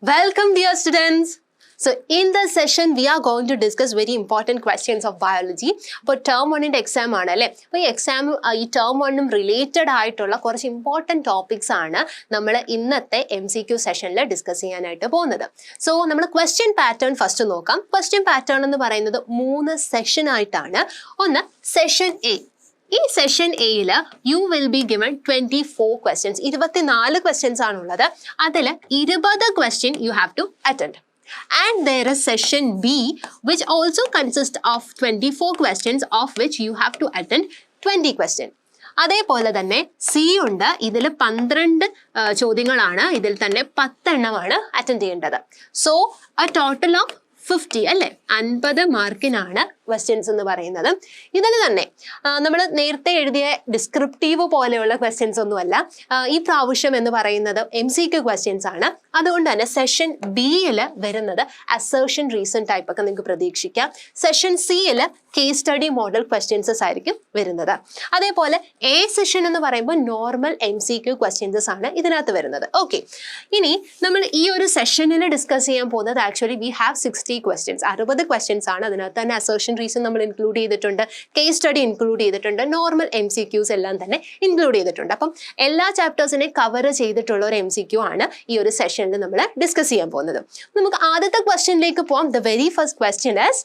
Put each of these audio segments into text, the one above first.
Welcome, dear students. So, in this session, we are going to discuss very important questions of biology. For term 1 exam, ഈ term 1 related ആയിട്ടുള്ള കുറച്ച് important topics ആണ് നമ്മൾ ഇന്നത്തെ MCQ സെഷനിൽ discuss ചെയ്യാനായിട്ട് പോകുന്നത്. സോ നമ്മൾ ക്വസ്റ്റ്യൻ പാറ്റേൺ ഫസ്റ്റ് നോക്കാം. ക്വസ്റ്റ്യൻ പാറ്റേൺ എന്ന് പറയുന്നത് 3 സെഷൻ ആയിട്ടാണ്. ഒന്ന് സെഷൻ എ. ഈ സെഷൻ എയിൽ you will be given 24 questions. 24 questions ആണുള്ളത്. അതിൽ 20 question you have to attend. And there is session B, which also consists of 24 questions, of which you have to attend 20 questions. അതേപോലെ തന്നെ C ഉണ്ട്. ഇതിൽ 12 ചോദ്യങ്ങളാണ്. ഇതിൽ തന്നെ 10 എണ്ണമാണ് അറ്റൻഡ് ചെയ്യേണ്ടത്. സോ a total of 50 അല്ലേ, 50 മാർക്കിനാണ് ക്വസ്റ്റ്യൻസ് എന്ന് പറയുന്നത്. ഇതിൽ തന്നെ നമ്മൾ നേരത്തെ എഴുതിയ ഡിസ്ക്രിപ്റ്റീവ് പോലെയുള്ള ക്വസ്റ്റ്യൻസ് ഒന്നുമല്ല. ഈ പ്രാവശ്യം എന്ന് പറയുന്നത് MCQ ക്വസ്റ്റ്യൻസ് ആണ്. അതുകൊണ്ട് തന്നെ സെഷൻ ബിയിൽ വരുന്നത് അസേർഷൻ റീസൺ ടൈപ്പ് ഒക്കെ നിങ്ങൾക്ക് പ്രതീക്ഷിക്കാം. സെഷൻ സിയിൽ കേസ് സ്റ്റഡി മോഡൽ ക്വസ്റ്റ്യൻസസ് ആയിരിക്കും വരുന്നത്. അതേപോലെ എ സെഷൻ എന്ന് പറയുമ്പോൾ നോർമൽ MCQ ക്വസ്റ്റ്യൻസസ് ആണ് ഇതിനകത്ത് വരുന്നത്. ഓക്കെ, ഇനി നമ്മൾ ഈ ഒരു സെഷനിൽ ഡിസ്കസ് ചെയ്യാൻ പോകുന്നത് actually we have 60 questions. 60 questions ആണ്. അതിനകത്ത് തന്നെ അസേർഷൻ റീസൺ നമ്മൾ ഇൻക്ലൂഡ് ചെയ്തിട്ടുണ്ട്, കേസ് സ്റ്റഡി ഇൻക്ലൂഡ് ചെയ്തിട്ടുണ്ട്, നോർമൽ MCQs എല്ലാം തന്നെ ഇൻക്ലൂഡ് ചെയ്തിട്ടുണ്ട്. അപ്പം എല്ലാ ചാപ്റ്റേഴ്സിനെ കവർ ചെയ്തിട്ടുള്ള ഒരു MCQ ആണ് ഈ ഒരു സെഷനിൽ നമ്മൾ ഡിസ്കസ് ചെയ്യാൻ പോകുന്നത്. നമുക്ക് ആദ്യത്തെ ക്വസ്റ്റ്യനിലേക്ക് പോവാം. The very first question is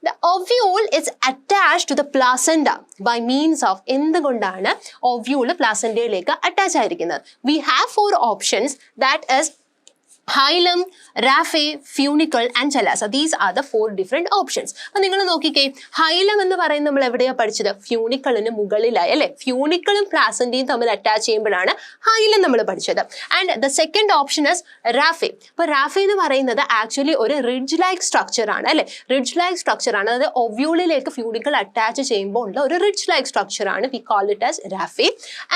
the ovule is attached to the placenta by means of എന്തുകൊണ്ടാണ് ovule പ്ലാസന്റയിലേക്ക് അറ്റാച്ച് ആയിരിക്കുന്നത്? We have 4 options, that is hilum, raphe, funicle and chalaza. These are the 4 different options. അപ്പം നിങ്ങൾ നോക്കിക്കേ, ഹൈലം എന്ന് പറയുന്നത് നമ്മൾ എവിടെയാണ് പഠിച്ചത്? ഫ്യൂണിക്കിളിന് മുകളിലായി അല്ലേ. ഫ്യൂണിക്കിളും പ്ലാസന്റയും തമ്മിൽ അറ്റാച്ച് ചെയ്യുമ്പോഴാണ് ഹൈലം നമ്മൾ പഠിച്ചത്. And the second option is raphe. അപ്പോൾ റാഫെ എന്ന് പറയുന്നത് ആക്ച്വലി ഒരു റിഡ്ജ് ലൈക്ക് സ്ട്രക്ചർ ആണ് അല്ലേ. റിഡ്ജ് ലൈക്ക് സ്ട്രക്ചർ ആണ്. അതായത് ഒവ്യൂളിലേക്ക് ഫ്യൂണിക്കിൾ അറ്റാച്ച് ചെയ്യുമ്പോൾ ഉള്ള ഒരു റിഡ്ജ് ലൈക്ക് സ്ട്രക്ചർ ആണ്. We call it as raphe.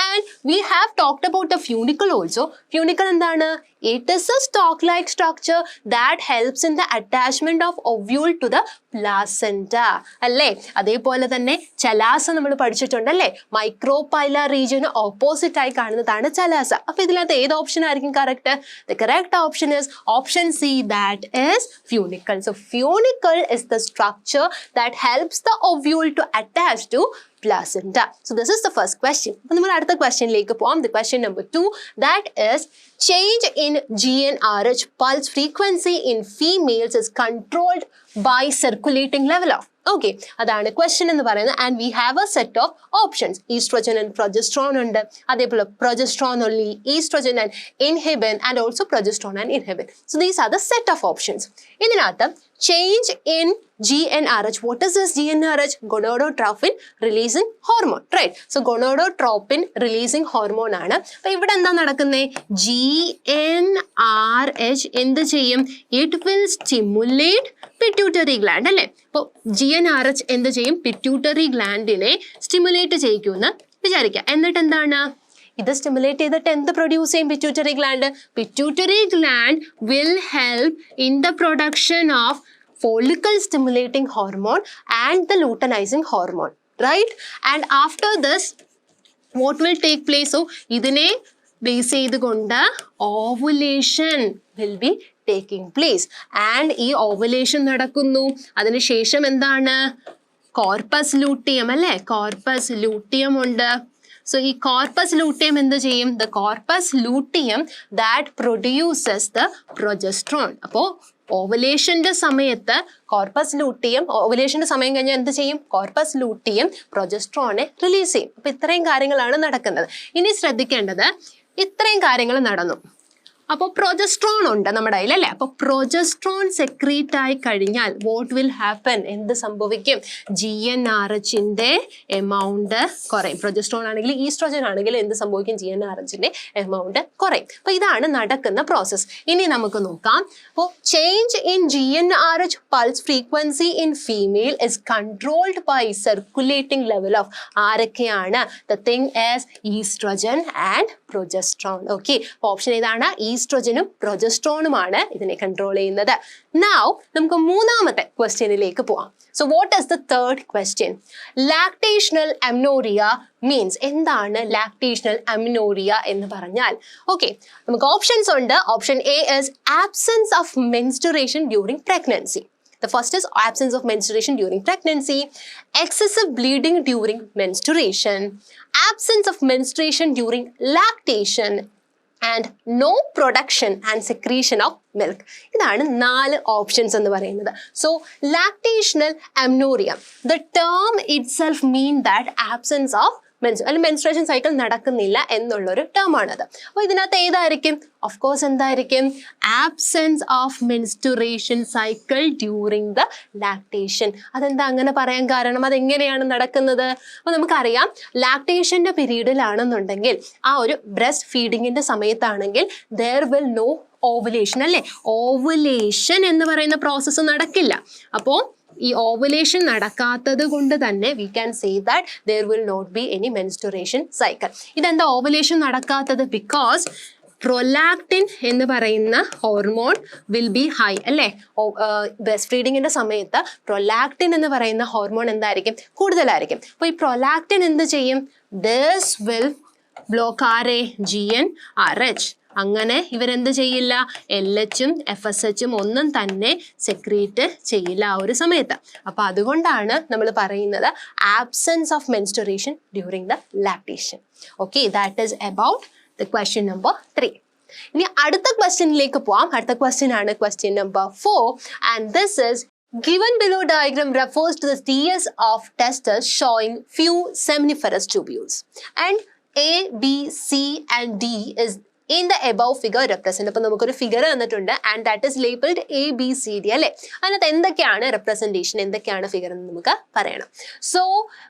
And we have talked about the funicle also. Funicle എന്താണ്? It is a stalk-like structure that helps in the attachment of ovule to the placenta. അല്ലേ? അതേപോലെ തന്നെ ചലാസ നമ്മൾ പഠിച്ചിട്ടുണ്ട് അല്ലേ. മൈക്രോപൈല റീജിയന് opposite ആയി കാണുന്നതാണ് ചലാസ. അപ്പൊ ഇതിനകത്ത് ഏത് ഓപ്ഷൻ ആയിരിക്കും correct? The correct option is option C, that is funicle. So funicle is the structure that helps the ovule to attach to placenta. So this is the first question. അപ്പോൾ നമ്മൾ അടുത്ത ക്വസ്റ്റ്യനിലേക്ക് പോകാം. The question number 2, that is change in GnRH pulse frequency in females is controlled by circulating level of. Okay, അതാണ് question എന്ന് പറയുന്നത്. And we have a set of options. Oestrogen and progesterone ഉണ്ട്. അതേപോലെ progesterone only, oestrogen and inhibin, and also progesterone and inhibin. So these are the set of options. ഇതിനകത്ത് change in GnRH. What is this GnRH? Gonadotropin releasing hormone, right? So gonadotropin releasing hormone ആണ്. അപ്പൊ ഇവിടെ എന്താ നടക്കുന്നത്? GnRH എന്ത് ചെയ്യും? It will stimulate pituitary gland അല്ലേ. അപ്പോൾ GnRH എന്ത് ചെയ്യും? പിറ്റ്യൂട്ടറി ഗ്ലാൻഡിനെ സ്റ്റിമുലേറ്റ് ചെയ്യിക്കുമെന്ന് വിചാരിക്കുക. എന്നിട്ട് എന്താണ് ഇത് സ്റ്റിമുലേറ്റ് ചെയ്തിട്ട് എന്ത് പ്രൊഡ്യൂസ് ചെയ്യും? Pituitary gland. Pituitary gland will help in the production of follicle stimulating hormone and the luteinizing hormone, right? And after this what will take place? So idine base ചെയ്തുകൊണ്ട് ovulation will be taking place. And ഈ ovulation നടക്കുന്നു. അതിനുശേഷം എന്താണ്? Corpus luteum അല്ലേ. Corpus luteum ഉണ്ട്. So ഈ corpus luteum എന്ത് ചെയ്യും? The corpus luteum that produces the progesterone. അപ്പോൾ ഓവുലേഷന്റെ സമയത്ത് കോർപ്പസ് ലൂട്ടിയം, ഓവുലേഷന്റെ സമയം കഴിഞ്ഞാൽ എന്ത് ചെയ്യും? കോർപ്പസ് ലൂട്ടിയം പ്രൊജസ്ട്രോണെ റിലീസ് ചെയ്യും. അപ്പൊ ഇത്രയും കാര്യങ്ങളാണ് നടക്കുന്നത്. ഇനി ശ്രദ്ധിക്കേണ്ടത്, ഇത്രയും കാര്യങ്ങൾ നടന്നു. അപ്പോൾ പ്രൊജസ്ട്രോൺ ഉണ്ട് നമ്മുടെ കയ്യിൽ അല്ലേ. അപ്പോൾ പ്രൊജസ്ട്രോൺ സെക്രീറ്റ് ആയി കഴിഞ്ഞാൽ വാട്ട് വിൽ ഹാപ്പൻ? എന്ത് സംഭവിക്കും? GnRHന്റെ എമൗണ്ട് കുറയും. പ്രൊജസ്ട്രോൺ ആണെങ്കിൽ, ഈസ്ട്രോജൻ ആണെങ്കിൽ എന്ത് സംഭവിക്കും? GnRHന്റെ എമൗണ്ട് കുറയും. അപ്പോൾ ഇതാണ് നടക്കുന്ന പ്രോസസ്. ഇനി നമുക്ക് നോക്കാം. അപ്പോൾ change in GnRH pulse frequency in female is controlled by circulating level of ആരൊക്കെയാണ്? The thing is oestrogen and progesterone. Okay, അപ്പോൾ ഓപ്ഷൻ ഏതാണ്? ഈസ്ട്രോജനും പ്രൊജസ്ട്രോണുമാണ് ഇതിനെ കൺട്രോൾ ചെയ്യുന്നത്. നൗ നമുക്ക് മൂന്നാമത്തെ ക്വസ്റ്റ്യനിലേക്ക് പോവാം. So what is the third question? Lactational amenorrhea means എന്താണ് lactational amenorrhea എന്ന് പറഞ്ഞാൽ? ഓക്കെ, നമുക്ക് ഓപ്ഷൻസ് ഉണ്ട്. Option A is absence of menstruation during pregnancy. The first is absence of menstruation during pregnancy, excessive bleeding during menstruation, absence of menstruation during lactation, and no production and secretion of milk. ഇതാണ് 4 options എന്ന് പറയുന്നത്. So lactational amenorrhoea, the term itself mean that absence of menstruation cycle നടക്കുന്നില്ല എന്നുള്ളൊരു term ആണത്. അപ്പോൾ ഇതിനകത്ത് ഏതായിരിക്കും? Of course എന്തായിരിക്കും? Absence of menstruation cycle during the lactation. അതെന്താ അങ്ങനെ പറയാൻ കാരണം? അതെങ്ങനെയാണ് നടക്കുന്നത്? അപ്പോൾ നമുക്കറിയാം, ലാക്ടേഷൻ്റെ പീരീഡിലാണെന്നുണ്ടെങ്കിൽ, ആ ഒരു ബ്രസ്റ്റ് ഫീഡിങ്ങിൻ്റെ സമയത്താണെങ്കിൽ there will no ovulation, അല്ലേ? ഓവുലേഷൻ എന്ന് പറയുന്ന പ്രോസസ്സ് നടക്കില്ല. അപ്പോൾ ഈ ഓവുലേഷൻ നടക്കാത്തത് കൊണ്ട് തന്നെ V can say that there will not be any menstruation cycle. ഇതെന്താ ഓവുലേഷൻ നടക്കാത്തത്? ബിക്കോസ് പ്രൊലാക്റ്റിൻ എന്ന് പറയുന്ന ഹോർമോൺ വിൽ ബി ഹൈ, അല്ലേ? ബ്രസ്റ്റ് ഫീഡിങ്ങിൻ്റെ സമയത്ത് പ്രൊലാക്റ്റിൻ എന്ന് പറയുന്ന ഹോർമോൺ എന്തായിരിക്കും? കൂടുതലായിരിക്കും. അപ്പോൾ ഈ പ്രൊലാക്റ്റിൻ എന്ത് ചെയ്യും? This will block GnRH. അങ്ങനെ ഇവരെന്ത് ചെയ്യില്ല? LHും FSHും ഒന്നും തന്നെ സെക്രീറ്റ് ചെയ്യില്ല ആ ഒരു സമയത്ത്. അപ്പോൾ അതുകൊണ്ടാണ് നമ്മൾ പറയുന്നത് absence of menstruation during the lactation. Okay, that is about the question number 3. ഇനി അടുത്ത ക്വസ്റ്റ്യനിലേക്ക് പോവാം. അടുത്ത ക്വസ്റ്റ്യൻ ആണ് question number 4, and this is given below diagram refers to the series of testes showing few seminiferous tubules, and A, B, C and D is in the above figure represent. അപ്പോൾ നമുക്കൊരു figure തന്നിട്ടുണ്ട്, and that is labelled ABCD, അല്ലേ? അതിനകത്ത് എന്തൊക്കെയാണ് representation, എന്തൊക്കെയാണ് figure എന്ന് നമുക്ക് പറയണം. So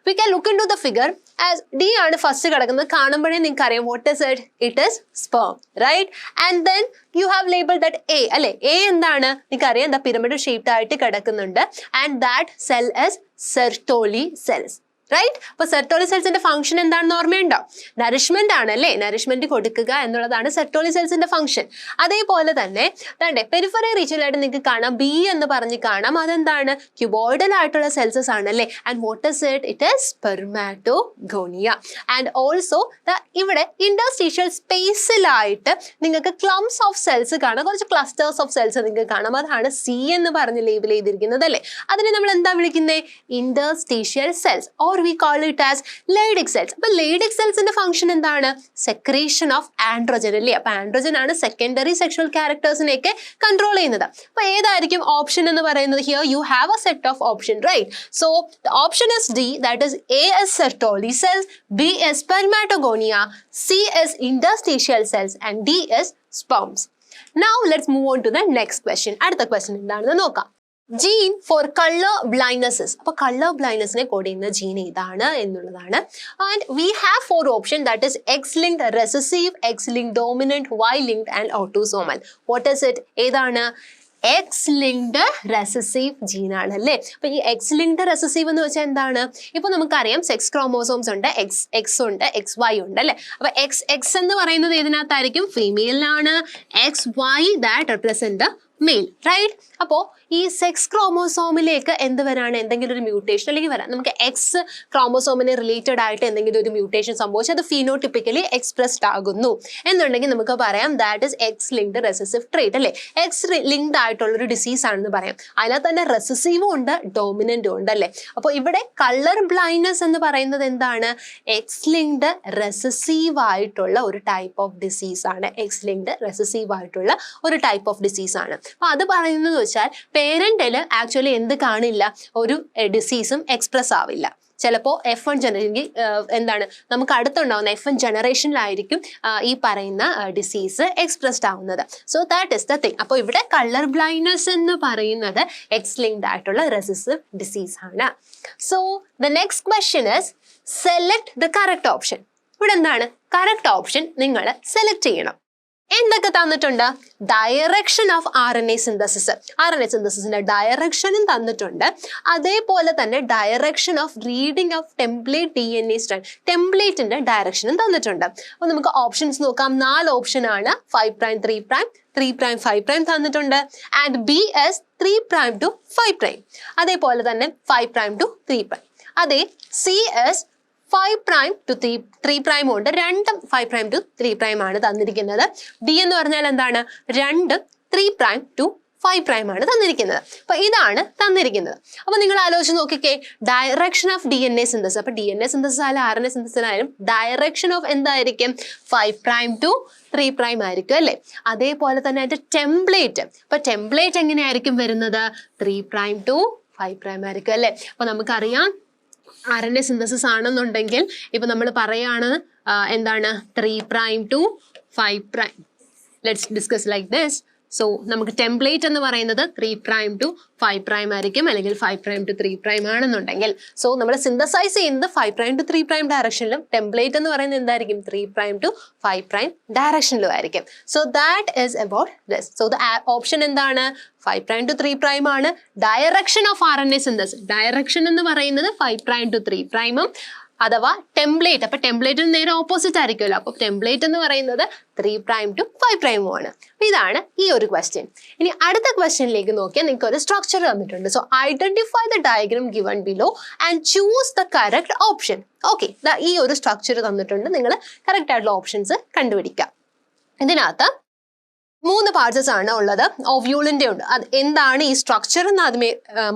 we can look into the figure. As D ആണ് ഫസ്റ്റ് കിടക്കുന്നത്. കാണുമ്പോഴേ നിങ്ങൾക്ക് അറിയാം what is it? It is sperm, right? And then you have labelled that A, അല്ലേ? A എന്താണ്? നിങ്ങൾക്ക് അറിയാം, എന്താ പിരമിഡ് ഷേപ്ഡ് ആയിട്ട് കിടക്കുന്നുണ്ട്, and that cell is Sertoli cells, right? അപ്പോൾ സെർട്ടോളി സെൽസിന്റെ ഫംഗ്ഷൻ എന്താണെന്ന് ഓർമ്മയുണ്ടോ? നറിഷ്മെന്റ് ആണ്, അല്ലേ? നറിഷ്മെന്റ് കൊടുക്കുക എന്നുള്ളതാണ് സെർട്ടോളി സെൽസിന്റെ ഫംഗ്ഷൻ. അതേപോലെ തന്നെ പെരിഫറി റീജിയനിലായിട്ട് നിങ്ങൾക്ക് കാണാം B എന്ന് പറഞ്ഞ് കാണാം. അതെന്താണ്? ക്യൂബോയിഡൽ ആയിട്ടുള്ള സെൽസസ് ആണ്, അല്ലേ? And what is it? It is spermatogonia. And also ഇവിടെ ഇന്റർസ്റ്റീഷ്യൽ സ്പേസിലായിട്ട് നിങ്ങൾക്ക് ക്ലംസ് ഓഫ് സെൽസ് കാണാം, കുറച്ച് ക്ലസ്റ്റേഴ്സ് ഓഫ് സെൽസ് നിങ്ങൾക്ക് കാണാം. അതാണ് C എന്ന് പറഞ്ഞ് ലേബിൾ ചെയ്തിരിക്കുന്നത്, അല്ലേ? അതിനെ നമ്മൾ എന്താ വിളിക്കുന്നത്? Interstitial cells, or we call it as Leydig cells. അപ്പോൾ Leydig cellsന്റെ ഫംഗ്ഷൻ എന്താണ്? സെക്രീഷൻ ഓഫ് ആൻഡ്രോജൻ, അല്ലേ? അപ്പോൾ ആൻഡ്രോജൻ ആണ് സെക്കൻഡറി സെക്ഷൽ ക്യാരക്ടേഴ്സിനെയൊക്കെ കൺട്രോൾ ചെയ്യുന്നത്. അപ്പോൾ ഏതായിരിക്കും ഓപ്ഷൻ എന്ന് പറയുന്നത്? Here you have a set of option, right? So the option is D, that is A is Sertoli cells, B is Spermatogonia, C is interstitial cells and D is sperms. Now let's move on to the next question. അടുത്ത question എന്താണെന്ന് നോക്കാം. Gene for colour blindnesses. അപ്പോൾ colour ബ്ലൈൻഡ്നെസ്സിനെ code ചെയ്യുന്ന gene ഏതാണ് എന്നുള്ളതാണ്. And we have 4 option, that is X linked, recessive, X linked dominant, Y linked and autosomal. What is it? ഏതാണ്? X linked recessive ജീനാണ്, അല്ലേ? അപ്പോൾ ഈ എക്സ് ലിങ്ക്ഡ് റെസസീവ് എന്ന് വെച്ചാൽ എന്താണ്? ഇപ്പോൾ നമുക്കറിയാം സെക്സ് ക്രോമോസോംസ് ഉണ്ട്, എക്സ് ഉണ്ട്, XY ഉണ്ട്, അല്ലേ? അപ്പോൾ എക്സ് എന്ന് പറയുന്നത് ഏതിനകത്തായിരിക്കും? ഫീമെയിലാണ്. XY that represent the male, right? അപ്പോൾ ഈ സെക്സ് ക്രോമോസോമിലേക്ക് എന്ത് വരാണ്? എന്തെങ്കിലും ഒരു മ്യൂട്ടേഷൻ അല്ലെങ്കിൽ വരാം. നമുക്ക് എക്സ് ക്രോമോസോമിന് റിലേറ്റഡ് ആയിട്ട് എന്തെങ്കിലും ഒരു മ്യൂട്ടേഷൻ സംഭവിച്ച് അത് ഫീനോട്ടിപ്പിക്കലി എക്സ്പ്രസ്ഡ് ആകുന്നു എന്നുണ്ടെങ്കിൽ നമുക്ക് പറയാം that is X linked recessive trait, അല്ലേ? എക്സ് ലിങ്ക്ഡ് ആയിട്ടുള്ളൊരു ഡിസീസ് ആണെന്ന് പറയാം. അതിനകത്ത് തന്നെ റെസസീവും ഉണ്ട്, ഡോമിനന്റും ഉണ്ട്, അല്ലേ? അപ്പോൾ ഇവിടെ കളർ ബ്ലൈൻഡ്നെസ് എന്ന് പറയുന്നത് എന്താണ്? എക്സ് ലിങ്ക്ഡ് റെസസീവ് ആയിട്ടുള്ള ഒരു ടൈപ്പ് ഓഫ് ഡിസീസ് ആണ്. എക്സ് ലിങ്ക്ഡ് റെസസീവ് ആയിട്ടുള്ള ഒരു ടൈപ്പ് ഓഫ് ഡിസീസ് ആണ്. അപ്പോൾ അത് പറയുന്നത് വെച്ചാൽ പേരന്റിൽ ആക്ച്വലി എന്ത് കാണില്ല? ഒരു ഡിസീസും എക്സ്പ്രസ് ആവില്ല. ചിലപ്പോൾ F1 ജനറേഷൻ എന്താണ് നമുക്ക് അടുത്തുണ്ടാവുന്ന F1 ജനറേഷനിലായിരിക്കും ഈ പറയുന്ന ഡിസീസ് എക്സ്പ്രസ്ഡ് ആവുന്നത്. So that is the thing. അപ്പോൾ ഇവിടെ കളർ ബ്ലൈൻഡ്നെസ് എന്ന് പറയുന്നത് എക്സ് ലിങ്ക്ഡ് ആയിട്ടുള്ള റെസസീവ് ഡിസീസ് ആണ്. So the next question is select the correct option. ഇവിടെ എന്താണ്? കറക്റ്റ് ഓപ്ഷൻ നിങ്ങൾ സെലക്ട് ചെയ്യണം. എന്തൊക്കെ തന്നിട്ടുണ്ട്? Direction of RNA synthesis, RNA സിന്തസിസിന്റെ ഡയറക്ഷനും തന്നിട്ടുണ്ട്. അതേപോലെ തന്നെ direction of reading of template DNA strand, ടെംപ്ലേറ്റിന്റെ ഡയറക്ഷനും തന്നിട്ടുണ്ട്. അപ്പോൾ നമുക്ക് ഓപ്ഷൻസ് നോക്കാം. 4 ഓപ്ഷൻ ആണ്. 5' 3', 3' 5' തന്നിട്ടുണ്ട്. And BS 3' to 5'. അതേപോലെ തന്നെ 5' to 3'. അതേ CS 5' to 3' ഉണ്ട്. രണ്ടും 5' to 3' ആണ് തന്നിരിക്കുന്നത്. D എന്ന് പറഞ്ഞാൽ എന്താണ്? 2 3' to 5' ആണ് തന്നിരിക്കുന്നത്. അപ്പൊ ഇതാണ് തന്നിരിക്കുന്നത്. അപ്പൊ നിങ്ങൾ ആലോചിച്ച് നോക്കിക്കേ, ഡയറക്ഷൻ ഓഫ് DNA സിന്തസിസ്. അപ്പൊ DNA സിന്തസിസ് ആയാലും RNA സിന്തസിസ് ആയാലും ഡയറക്ഷൻ ഓഫ് എന്തായിരിക്കും? 5' to 3' ആയിരിക്കും അല്ലേ? അതേപോലെ തന്നെ അതിന്റെ ടെംപ്ലേറ്റ്, അപ്പൊ ടെംപ്ലേറ്റ് എങ്ങനെയായിരിക്കും വരുന്നത്? 3' to 5' ആയിരിക്കും അല്ലേ? അപ്പൊ നമുക്കറിയാം RNA സിന്തസിസ് ആണെന്നുണ്ടെങ്കിൽ ഇപ്പൊ നമ്മൾ പറയാണ് എന്താണ്? 3' to 5'. Let's discuss like this. So നമുക്ക് ടെംപ്ലേറ്റ് എന്ന് പറയുന്നത് 3' to 5' ആയിരിക്കും, അല്ലെങ്കിൽ 5' to 3' ആണെന്നുണ്ടെങ്കിൽ. സോ നമ്മൾ സിന്തസൈസ് ചെയ്യുന്നത് 5' to 3' ഡയറക്ഷനിലും, ടെംപ്ലേറ്റ് എന്ന് പറയുന്നത് എന്തായിരിക്കും? 3' to 5' ഡയറക്ഷനിലും ആയിരിക്കും. So that is about this. So the option എന്താണ്? 5' to 3' ആണ്. Direction of RNA synthesis, direction എന്ന് പറയുന്നത് 5' to 3'ഉം, അഥവാ ടെംപ്ലേറ്റ്, അപ്പൊ ടെംപ്ലേറ്റിന് നേരെ ഓപ്പോസിറ്റ് ആയിരിക്കുമല്ലോ. അപ്പൊ ടെംപ്ലേറ്റ് എന്ന് പറയുന്നത് 3' to 5' ആണ്. അപ്പൊ ഇതാണ് ഈ ഒരു ക്വസ്റ്റ്യൻ. ഇനി അടുത്ത ക്വസ്റ്റ്യനിലേക്ക് നോക്കിയാൽ നിങ്ങൾക്ക് ഒരു സ്ട്രക്ചർ തന്നിട്ടുണ്ട്. So identify the diagram given below and choose the correct option. Okay, ഈ ഒരു സ്ട്രക്ചർ തന്നിട്ടുണ്ട്. നിങ്ങൾ കറക്റ്റ് ആയിട്ടുള്ള ഓപ്ഷൻസ് കണ്ടുപിടിക്കുക. ഇതിനകത്ത് 3 പാർട്സസ് ആണ് ഉള്ളത്. ഓവ്യൂളിന്റെ ഉണ്ട്. അത് എന്താണ് ഈ സ്ട്രക്ചർ എന്ന് ആദ്യമേ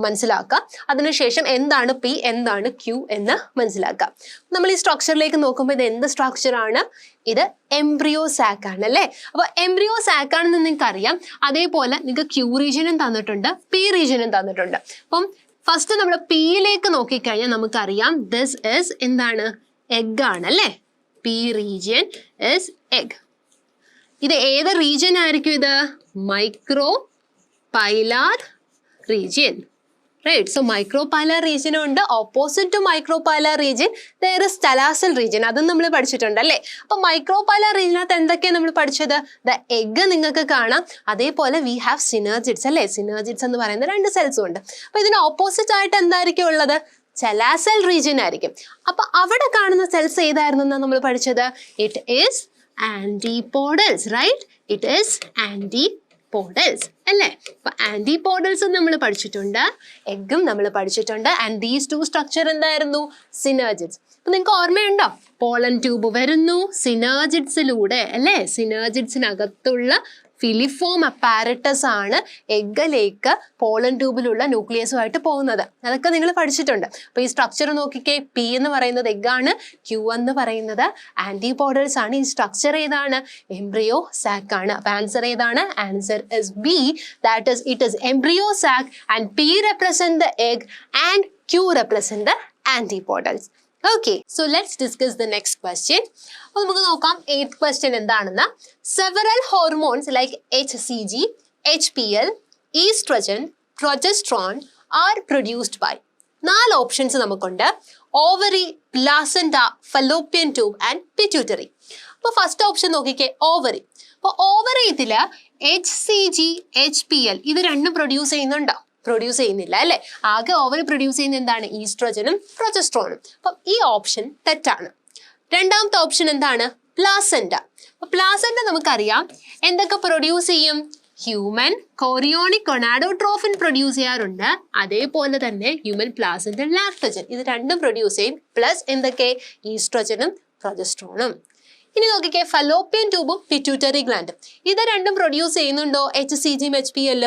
മനസ്സിലാക്കുക. അതിനുശേഷം എന്താണ് P, എന്താണ് Q എന്ന് മനസ്സിലാക്കുക. നമ്മൾ ഈ സ്ട്രക്ചറിലേക്ക് നോക്കുമ്പോൾ ഇത് എന്ത് സ്ട്രക്ചർ ആണ്? ഇത് എംബ്രിയോ സാക്ക് ആണ് അല്ലേ? അപ്പൊ എംബ്രിയോ സാക്ക് ആണെന്ന് നിങ്ങൾക്ക് അറിയാം. അതേപോലെ നിങ്ങൾക്ക് Q റീജിയനും തന്നിട്ടുണ്ട്, P റീജിയനും തന്നിട്ടുണ്ട്. അപ്പം ഫസ്റ്റ് നമ്മൾ Pയിലേക്ക് നോക്കിക്കഴിഞ്ഞാൽ നമുക്കറിയാം ദിസ് ഇസ് എന്താണ്? എഗ് ആണ് അല്ലേ? P region is egg. ഇത് ഏത് റീജിയൻ ആയിരിക്കും? ഇത് micropylar region, right? So micropylar റീജിയനും ഉണ്ട്. Opposite to micropylar region there is chalazal region. അതും നമ്മൾ പഠിച്ചിട്ടുണ്ട് അല്ലേ? അപ്പൊ മൈക്രോപൈലാർ റീജിയനകത്ത് എന്തൊക്കെയാണ് നമ്മൾ പഠിച്ചത്? ദ എഗ് നിങ്ങൾക്ക് കാണാം. അതേപോലെ വി ഹാവ് സിനർജിഡ്സ് അല്ലേ? സിനർജിഡ്സ് എന്ന് പറയുന്ന 2 സെൽസും ഉണ്ട്. അപ്പൊ ഇതിന് ഓപ്പോസിറ്റ് ആയിട്ട് എന്തായിരിക്കും ഉള്ളത്? ചലാസൽ റീജിയൻ ആയിരിക്കും. അപ്പൊ അവിടെ കാണുന്ന സെൽസ് ഏതായിരുന്നു നമ്മൾ പഠിച്ചത്? It is antipodals, right? It is antipodals അല്ലേ? അപ്പൊ ആന്റിപോഡൽസും നമ്മൾ പഠിച്ചിട്ടുണ്ട്, എഗ്ഗും നമ്മൾ പഠിച്ചിട്ടുണ്ട്. ആൻഡ് ദീസ് 2 സ്ട്രക്ചർ എന്തായിരുന്നു? സിനർജിഡ്സ്. അപ്പൊ നിങ്ങൾക്ക് ഓർമ്മയുണ്ടോ? പോളൻ ട്യൂബ് വരുന്നു സിനർജിഡ്സിലൂടെ അല്ലേ? സിനർജിഡ്സിനകത്തുള്ള ഫിലിഫോം അപ്പാരറ്റസ് ആണ് എഗ്ഗിലേക്ക് പോളൻ ട്യൂബിലുള്ള ന്യൂക്ലിയസുമായിട്ട് പോകുന്നത്. അതൊക്കെ നിങ്ങൾ പഠിച്ചിട്ടുണ്ട്. അപ്പൊ ഈ സ്ട്രക്ചർ നോക്കിക്കേ, P എന്ന് പറയുന്നത് എഗ്ഗാണ്, Q എന്ന് പറയുന്നത് ആന്റിപോഡൽസ് ആണ്. ഈ സ്ട്രക്ചർ ഏതാണ്? എംബ്രിയോ സാക്ക് ആണ്. അപ്പൊ ആൻസർ ഏതാണ്? Answer is B. That is it is embryo sac and P represent the egg and Q represent the antipodals. Okay, so let's discuss the next question. അപ്പോൾ നമുക്ക് നോക്കാം 8th question എന്താണെന്ന്. Several hormones like HCG, HPL, estrogen, progesterone are produced by. 4 options നമുക്കുണ്ട്. Ovary, placenta, Fallopian tube and pituitary. അപ്പോൾ first option നോക്കിക്കേ, ovary. അപ്പോൾ ovary ഇതില് HCG, HPL ഇത് രണ്ടും പ്രൊഡ്യൂസ് ചെയ്യുന്നുണ്ടോ? പ്രൊഡ്യൂസ് ചെയ്യുന്നില്ല അല്ലെ? ആകെ ഓവറി പ്രൊഡ്യൂസ് ചെയ്യുന്ന എന്താണ്? ഈസ്ട്രോജനും പ്രൊജസ്ട്രോണും. അപ്പം ഈ ഓപ്ഷൻ തെറ്റാണ്. രണ്ടാമത്തെ ഓപ്ഷൻ എന്താണ്? പ്ലാസന്റ. അപ്പൊ പ്ലാസന്റ നമുക്കറിയാം എന്തൊക്കെ പ്രൊഡ്യൂസ് ചെയ്യും? ഹ്യൂമൻ കോറിയോണിക് ഗൊണാഡോട്രോഫിൻ പ്രൊഡ്യൂസ് ചെയ്യാറുണ്ട്. അതേപോലെ തന്നെ ഹ്യൂമൻ പ്ലാസന്റ ലാക്ടോജൻ ഇത് രണ്ടും പ്രൊഡ്യൂസ് ചെയ്യും. പ്ലസ് എന്തൊക്കെ? ഈസ്ട്രോജനും പ്രൊജസ്ട്രോണും. ഇനി നോക്കിക്കേ, ഫലോപ്പിയൻ ട്യൂബും പിറ്റ്യൂട്ടറി ഗ്ലാൻഡും ഇത് രണ്ടും പ്രൊഡ്യൂസ് ചെയ്യുന്നുണ്ടോ? HCG, HPL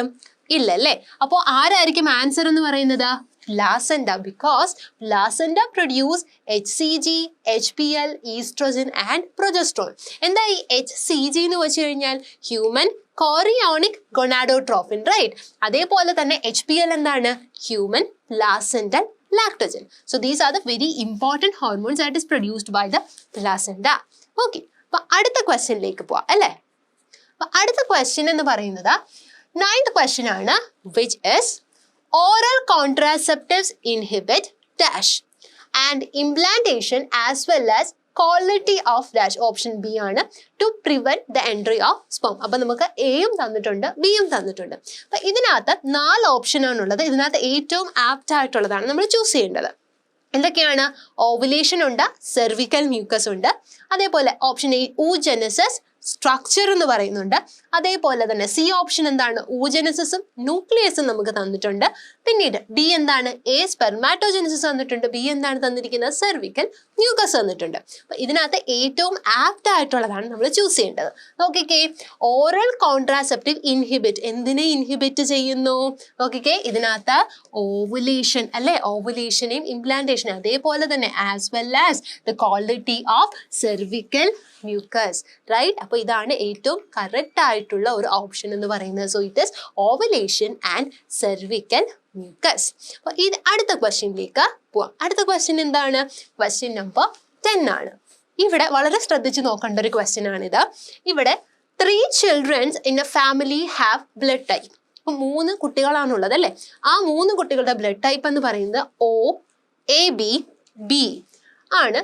ഇല്ല അല്ലേ? അപ്പോൾ ആരായിരിക്കും ആൻസർ എന്ന് പറയുന്നത്? Placenta. Because placenta produce HCG, HPL, estrogen and progesterone. എന്താ ഈ HCG എന്ന് വെച്ച് കഴിഞ്ഞാൽ? Human chorionic gonadotrophin, right? അതേപോലെ തന്നെ HPL എന്താണ്? Human placental lactogen. So these are the very important hormones that is produced by the placenta. Okay, അപ്പൊ അടുത്ത ക്വസ്റ്റ്യനിലേക്ക് പോവാം അല്ലേ? അപ്പൊ അടുത്ത ക്വസ്റ്റ്യൻ എന്ന് പറയുന്നത് 9th question ആണ്, which is oral contraceptives inhibit dash and implantation as well as quality of dash option B ആണ് to prevent the entry of sperm. അപ്പൊ നമുക്ക് എയും തന്നിട്ടുണ്ട് ബിയും തന്നിട്ടുണ്ട്. അപ്പൊ ഇതിനകത്ത് 4 ഓപ്ഷൻ ആണുള്ളത്. ഇതിനകത്ത് ഏറ്റവും ആപ്റ്റ് ആയിട്ടുള്ളതാണ് നമ്മൾ ചൂസ് ചെയ്യേണ്ടത്. എന്തൊക്കെയാണ്? ഓവുലേഷൻ ഉണ്ട്, സെർവിക്കൽ മ്യൂക്കസ് ഉണ്ട്, അതേപോലെ ഓപ്ഷൻ എ oogenesis സ്ട്രക്ചർ എന്ന് പറയുന്നുണ്ട്. അതേപോലെ തന്നെ സി ഓപ്ഷൻ എന്താണ്? oogenesisഉം ന്യൂക്ലിയസും നമുക്ക് തന്നിട്ടുണ്ട്. പിന്നീട് ഡി എന്താണ്? എ സ്പെർമാറ്റോജെനസിസ് തന്നിട്ടുണ്ട്. ബി എന്താണ് തന്നിരിക്കുന്നത്? സെർവിക്കൽ മ്യൂക്കസ് തന്നിട്ടുണ്ട്. അപ്പൊ ഇതിനകത്ത് ഏറ്റവും ആപ്റ്റ് ആയിട്ടുള്ളതാണ് നമ്മൾ ചൂസ് ചെയ്യേണ്ടത്. നോക്കിക്കേ, ഓറൽ കോൺട്രാസെപ്റ്റീവ് ഇൻഹിബിറ്റ് എന്തിനെ ഇൻഹിബിറ്റ് ചെയ്യുന്നു? നോക്കിക്കേ, ഇതിനകത്ത് ഓവുലേഷൻ അല്ലെ, ഓവുലേഷനെയും ഇംപ്ലാന്റേഷനെയും അതേപോലെ തന്നെ as well as the quality of cervical mucus, right? അപ്പൊ ഇതാണ് ഏറ്റവും കറക്റ്റ് ആയിട്ടുള്ള ഒരു ഓപ്ഷൻ എന്ന് പറയുന്നത്. So it is ovulation and cervical mucus. അപ്പൊ ഇത് അടുത്ത ക്വസ്റ്റ്യനിലേക്ക് പോവാം. അടുത്ത ക്വസ്റ്റ്യൻ എന്താണ്? ക്വസ്റ്റ്യൻ നമ്പർ 10 ആണ്. ഇവിടെ വളരെ ശ്രദ്ധിച്ച് നോക്കേണ്ട ഒരു ക്വസ്റ്റ്യൻ ആണിത്. ഇവിടെ 3 children in a family have blood type. അപ്പൊ 3 കുട്ടികളാണുള്ളത് അല്ലെ. ആ 3 കുട്ടികളുടെ ബ്ലഡ് ടൈപ്പ് എന്ന് പറയുന്നത് O, AB, B ആണ്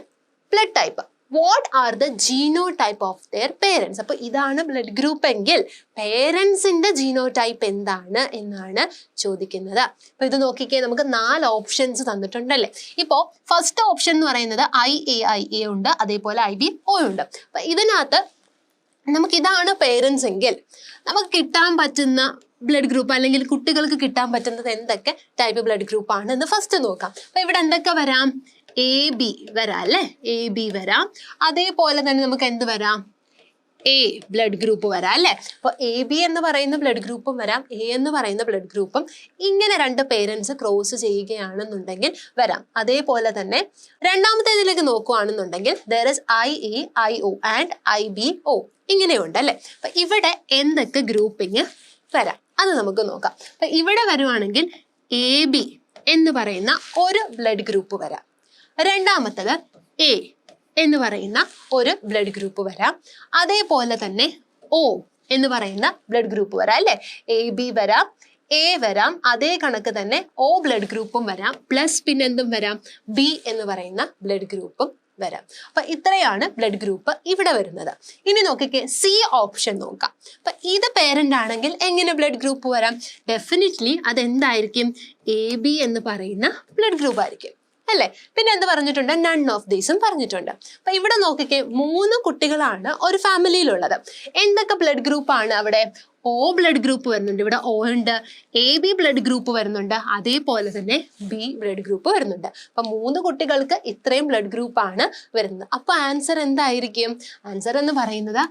blood type. What are the genotype of their parents? അപ്പൊ ഇതാണ് ബ്ലഡ് ഗ്രൂപ്പ് എങ്കിൽ പേരൻസിന്റെ ജീനോടൈപ്പ് എന്താണ് എന്നാണ് ചോദിക്കുന്നത്. അപ്പൊ ഇത് നോക്കിക്കേ, നമുക്ക് 4 ഓപ്ഷൻസ് തന്നിട്ടുണ്ടല്ലേ. ഇപ്പോ ഫസ്റ്റ് ഓപ്ഷൻ എന്ന് പറയുന്നത് IA ഉണ്ട്, അതേപോലെ IBO ഉണ്ട്. അപ്പൊ ഇതിനകത്ത് നമുക്ക് ഇതാണ് പേരൻസ് എങ്കിൽ നമുക്ക് കിട്ടാൻ പറ്റുന്ന ബ്ലഡ് ഗ്രൂപ്പ് അല്ലെങ്കിൽ കുട്ടികൾക്ക് കിട്ടാൻ പറ്റുന്നത് എന്തൊക്കെ ടൈപ്പ് ബ്ലഡ് ഗ്രൂപ്പ് ആണ് എന്ന് ഫസ്റ്റ് നോക്കാം. അപ്പൊ ഇവിടെ എന്തൊക്കെ വരാം? AB വരാം അല്ലെ, AB വരാം. അതേപോലെ തന്നെ നമുക്ക് എന്ത് വരാം? A ബ്ലഡ് ഗ്രൂപ്പ് വരാം അല്ലെ. അപ്പൊ AB എന്ന് പറയുന്ന ബ്ലഡ് ഗ്രൂപ്പും വരാം, A എന്ന് പറയുന്ന ബ്ലഡ് ഗ്രൂപ്പും. ഇങ്ങനെ 2 പേരൻസ് ക്രോസ് ചെയ്യുകയാണെന്നുണ്ടെങ്കിൽ വരാം. അതേപോലെ തന്നെ രണ്ടാമത്തെ ഇതിലേക്ക് നോക്കുകയാണെന്നുണ്ടെങ്കിൽ there is IA, IO and IBO ഇങ്ങനെയുണ്ട് അല്ലെ. അപ്പൊ ഇവിടെ എന്തൊക്കെ ഗ്രൂപ്പിങ് വരാം അത് നമുക്ക് നോക്കാം. അപ്പൊ ഇവിടെ വരുവാണെങ്കിൽ AB എന്ന് പറയുന്ന ഒരു ബ്ലഡ് ഗ്രൂപ്പ് വരാം. രണ്ടാമത്തത് A എന്ന് പറയുന്ന ഒരു ബ്ലഡ് ഗ്രൂപ്പ് വരാം. അതേപോലെ തന്നെ O എന്ന് പറയുന്ന ബ്ലഡ് ഗ്രൂപ്പ് വരാം അല്ലെ. AB വരാം, A വരാം, അതേ കണക്ക് തന്നെ O ബ്ലഡ് ഗ്രൂപ്പും വരാം, പ്ലസ് പിന്നെ എന്തും വരാം? B എന്ന് പറയുന്ന ബ്ലഡ് ഗ്രൂപ്പും വരാം. അപ്പൊ ഇത്രയാണ് ബ്ലഡ് ഗ്രൂപ്പ് ഇവിടെ വരുന്നത്. ഇനി നോക്കിക്കേ, സി ഓപ്ഷൻ നോക്കാം. അപ്പൊ ഇത് പേരന്റ് ആണെങ്കിൽ എങ്ങനെ ബ്ലഡ് ഗ്രൂപ്പ് വരാം? ഡെഫിനറ്റ്ലി അതെന്തായിരിക്കും? AB എന്ന് പറയുന്ന ബ്ലഡ് ഗ്രൂപ്പ് ആയിരിക്കും അല്ലെ. പിന്നെ എന്ത് പറഞ്ഞിട്ടുണ്ട്? നൺ ഓഫ് ദീസും പറഞ്ഞിട്ടുണ്ട്. അപ്പൊ ഇവിടെ നോക്കിക്കേ, 3 കുട്ടികളാണ് ഒരു ഫാമിലിയിലുള്ളത്. എന്തൊക്കെ ബ്ലഡ് ഗ്രൂപ്പ് ആണ് അവിടെ? O ബ്ലഡ് ഗ്രൂപ്പ് വരുന്നുണ്ട്, ഇവിടെ O ഉണ്ട്. AB ബ്ലഡ് ഗ്രൂപ്പ് വരുന്നുണ്ട്, അതേപോലെ തന്നെ B ബ്ലഡ് ഗ്രൂപ്പ് വരുന്നുണ്ട്. അപ്പൊ 3 കുട്ടികൾക്ക് ഇത്രയും ബ്ലഡ് ഗ്രൂപ്പ് ആണ് വരുന്നത്. അപ്പൊ ആൻസർ എന്തായിരിക്കും? ആൻസർ എന്ന് പറയുന്നത്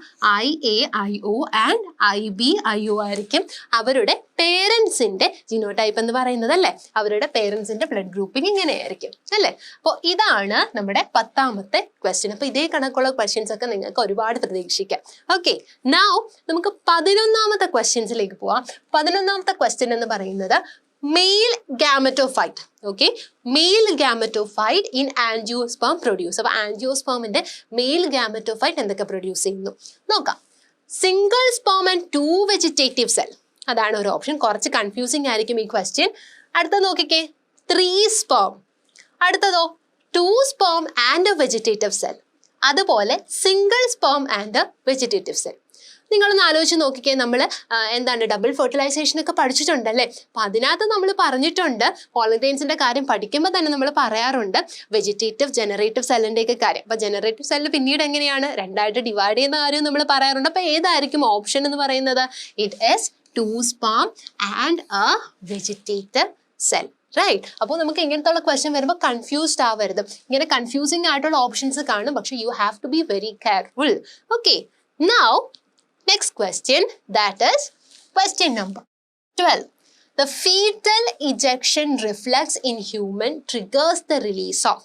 IAIO ആൻഡ് IBIO ആയിരിക്കും. അവരുടെ പേരൻസിന്റെ ജിനോടൈപ്പ് എന്ന് പറയുന്നത് അല്ലെ, അവരുടെ പേരൻസിന്റെ ബ്ലഡ് ഗ്രൂപ്പിംഗ് ഇങ്ങനെയായിരിക്കും അല്ലെ. അപ്പോൾ ഇതാണ് നമ്മുടെ 10ാമത്തെ ക്വസ്റ്റ്യൻ. അപ്പൊ ഇതേ കണക്കുള്ള ക്വസ്റ്റ്യൻസ് ഒക്കെ നിങ്ങൾക്ക് ഒരുപാട് പ്രതീക്ഷിക്കാം. ഓക്കെ, നൗ നമുക്ക് 11ാമത്തെ ക്വസ്റ്റ്യൻസിലേക്ക് പോവാം. 11ാമത്തെ ക്വസ്റ്റ്യൻ എന്ന് പറയുന്നത് mail gametophyte. Okay, mail gametophyte in angiosperm produce. അപ്പൊ ആൻജിയോസ്പേമിന്റെ മെയിൽ ഗാമറ്റോഫൈറ്റ് എന്തൊക്കെ പ്രൊഡ്യൂസ് ചെയ്യുന്നു നോക്കാം. Single sperm and 2 vegetative cell, അതാണ് ഒരു ഓപ്ഷൻ. കുറച്ച് കൺഫ്യൂസിങ് ആയിരിക്കും ഈ ക്വസ്റ്റ്യൻ. അടുത്ത നോക്കിക്കേ, 3 സ്പേം. അടുത്തതോ 2 സ്പേം ആൻഡ് വെജിറ്റേറ്റീവ് സെൽ. അതുപോലെ single sperm and vegetative cell. നിങ്ങളൊന്ന് ആലോചിച്ച് നോക്കിക്കേ, നമ്മൾ എന്താണ് ഡബിൾ ഫെർട്ടിലൈസേഷൻ ഒക്കെ പഠിച്ചിട്ടുണ്ടല്ലേ. അപ്പൊ അതിനകത്ത് നമ്മൾ പറഞ്ഞിട്ടുണ്ട്, പോളിഗ്രെയിൻസിന്റെ കാര്യം പഠിക്കുമ്പോൾ തന്നെ നമ്മൾ പറയാറുണ്ട് വെജിറ്റേറ്റീവ് ജനറേറ്റീവ് സെല്ലിന്റെ ഒക്കെ കാര്യം. അപ്പൊ ജനറേറ്റീവ് സെല്ല് പിന്നീട് എങ്ങനെയാണ് 2ആയിട്ട് ഡിവൈഡ് ചെയ്യുന്ന കാര്യം നമ്മൾ പറയാറുണ്ട്. അപ്പൊ ഏതായിരിക്കും ഓപ്ഷൻ എന്ന് പറയുന്നത്? It is 2 sperm and a vegetative cell. Right. അപ്പോൾ നമുക്ക് ഇങ്ങനത്തെ ക്വസ്റ്റ്യൻ വരുമ്പോൾ കൺഫ്യൂസ്ഡ് ആവരുത്. ഇങ്ങനെ കൺഫ്യൂസിങ് ആയിട്ടുള്ള ഓപ്ഷൻസ് കാണും, പക്ഷെ you have to be very careful. Okay, now next question, that is question number 12. The fetal ejection reflex in human triggers the release of.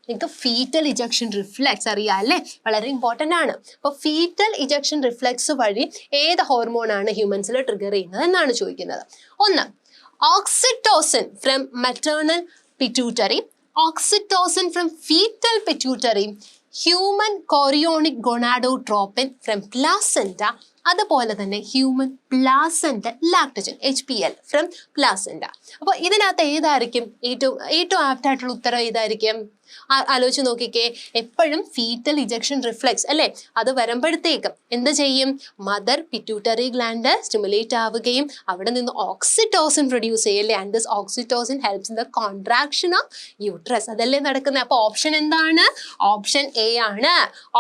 നിങ്ങൾക്ക് ഫീറ്റൽ ഇജക്ഷൻ റിഫ്ലെക്സ് അറിയാം അല്ലേ, വളരെ ഇമ്പോർട്ടൻ്റ് ആണ്. അപ്പോൾ ഫീറ്റൽ ഇജക്ഷൻ റിഫ്ലെക്സ് വഴി ഏത് hormone ആണ് ഹ്യൂമൻസിൽ trigger ചെയ്യുന്നത് എന്നാണ് ചോദിക്കുന്നത്. 1 oxytocin from maternal pituitary, oxytocin from fetal pituitary, human chorionic gonadotropin from placenta, അതുപോലെ തന്നെ human placenta lactogen HPL from placenta. അപ്പോൾ ഇതിനകത്ത് ഏതായിരിക്കും ഏറ്റവും ആപ്റ്റ് ആയിട്ടുള്ള ഉത്തരം? ഏതായിരിക്കും? ആലോചിച്ച് നോക്കിക്കേ, എപ്പോഴും ഫീറ്റൽ ഇജക്ഷൻ റിഫ്ലെക്സ് അല്ലേ, അത് വരുമ്പോഴത്തേക്കും എന്ത് ചെയ്യും, മദർ പിറ്റ്യൂട്ടറി ഗ്ലാൻഡ് സ്റ്റിമുലേറ്റ് ആവുകയും അവിടെ നിന്ന് ഓക്സിറ്റോസിൻ പ്രൊഡ്യൂസ് ചെയ്യല്ലേ, and this oxytocin helps in the contraction of uterus. അതല്ലേ നടക്കുന്നത്. അപ്പോൾ ഓപ്ഷൻ എന്താണ്? ഓപ്ഷൻ എ ആണ്.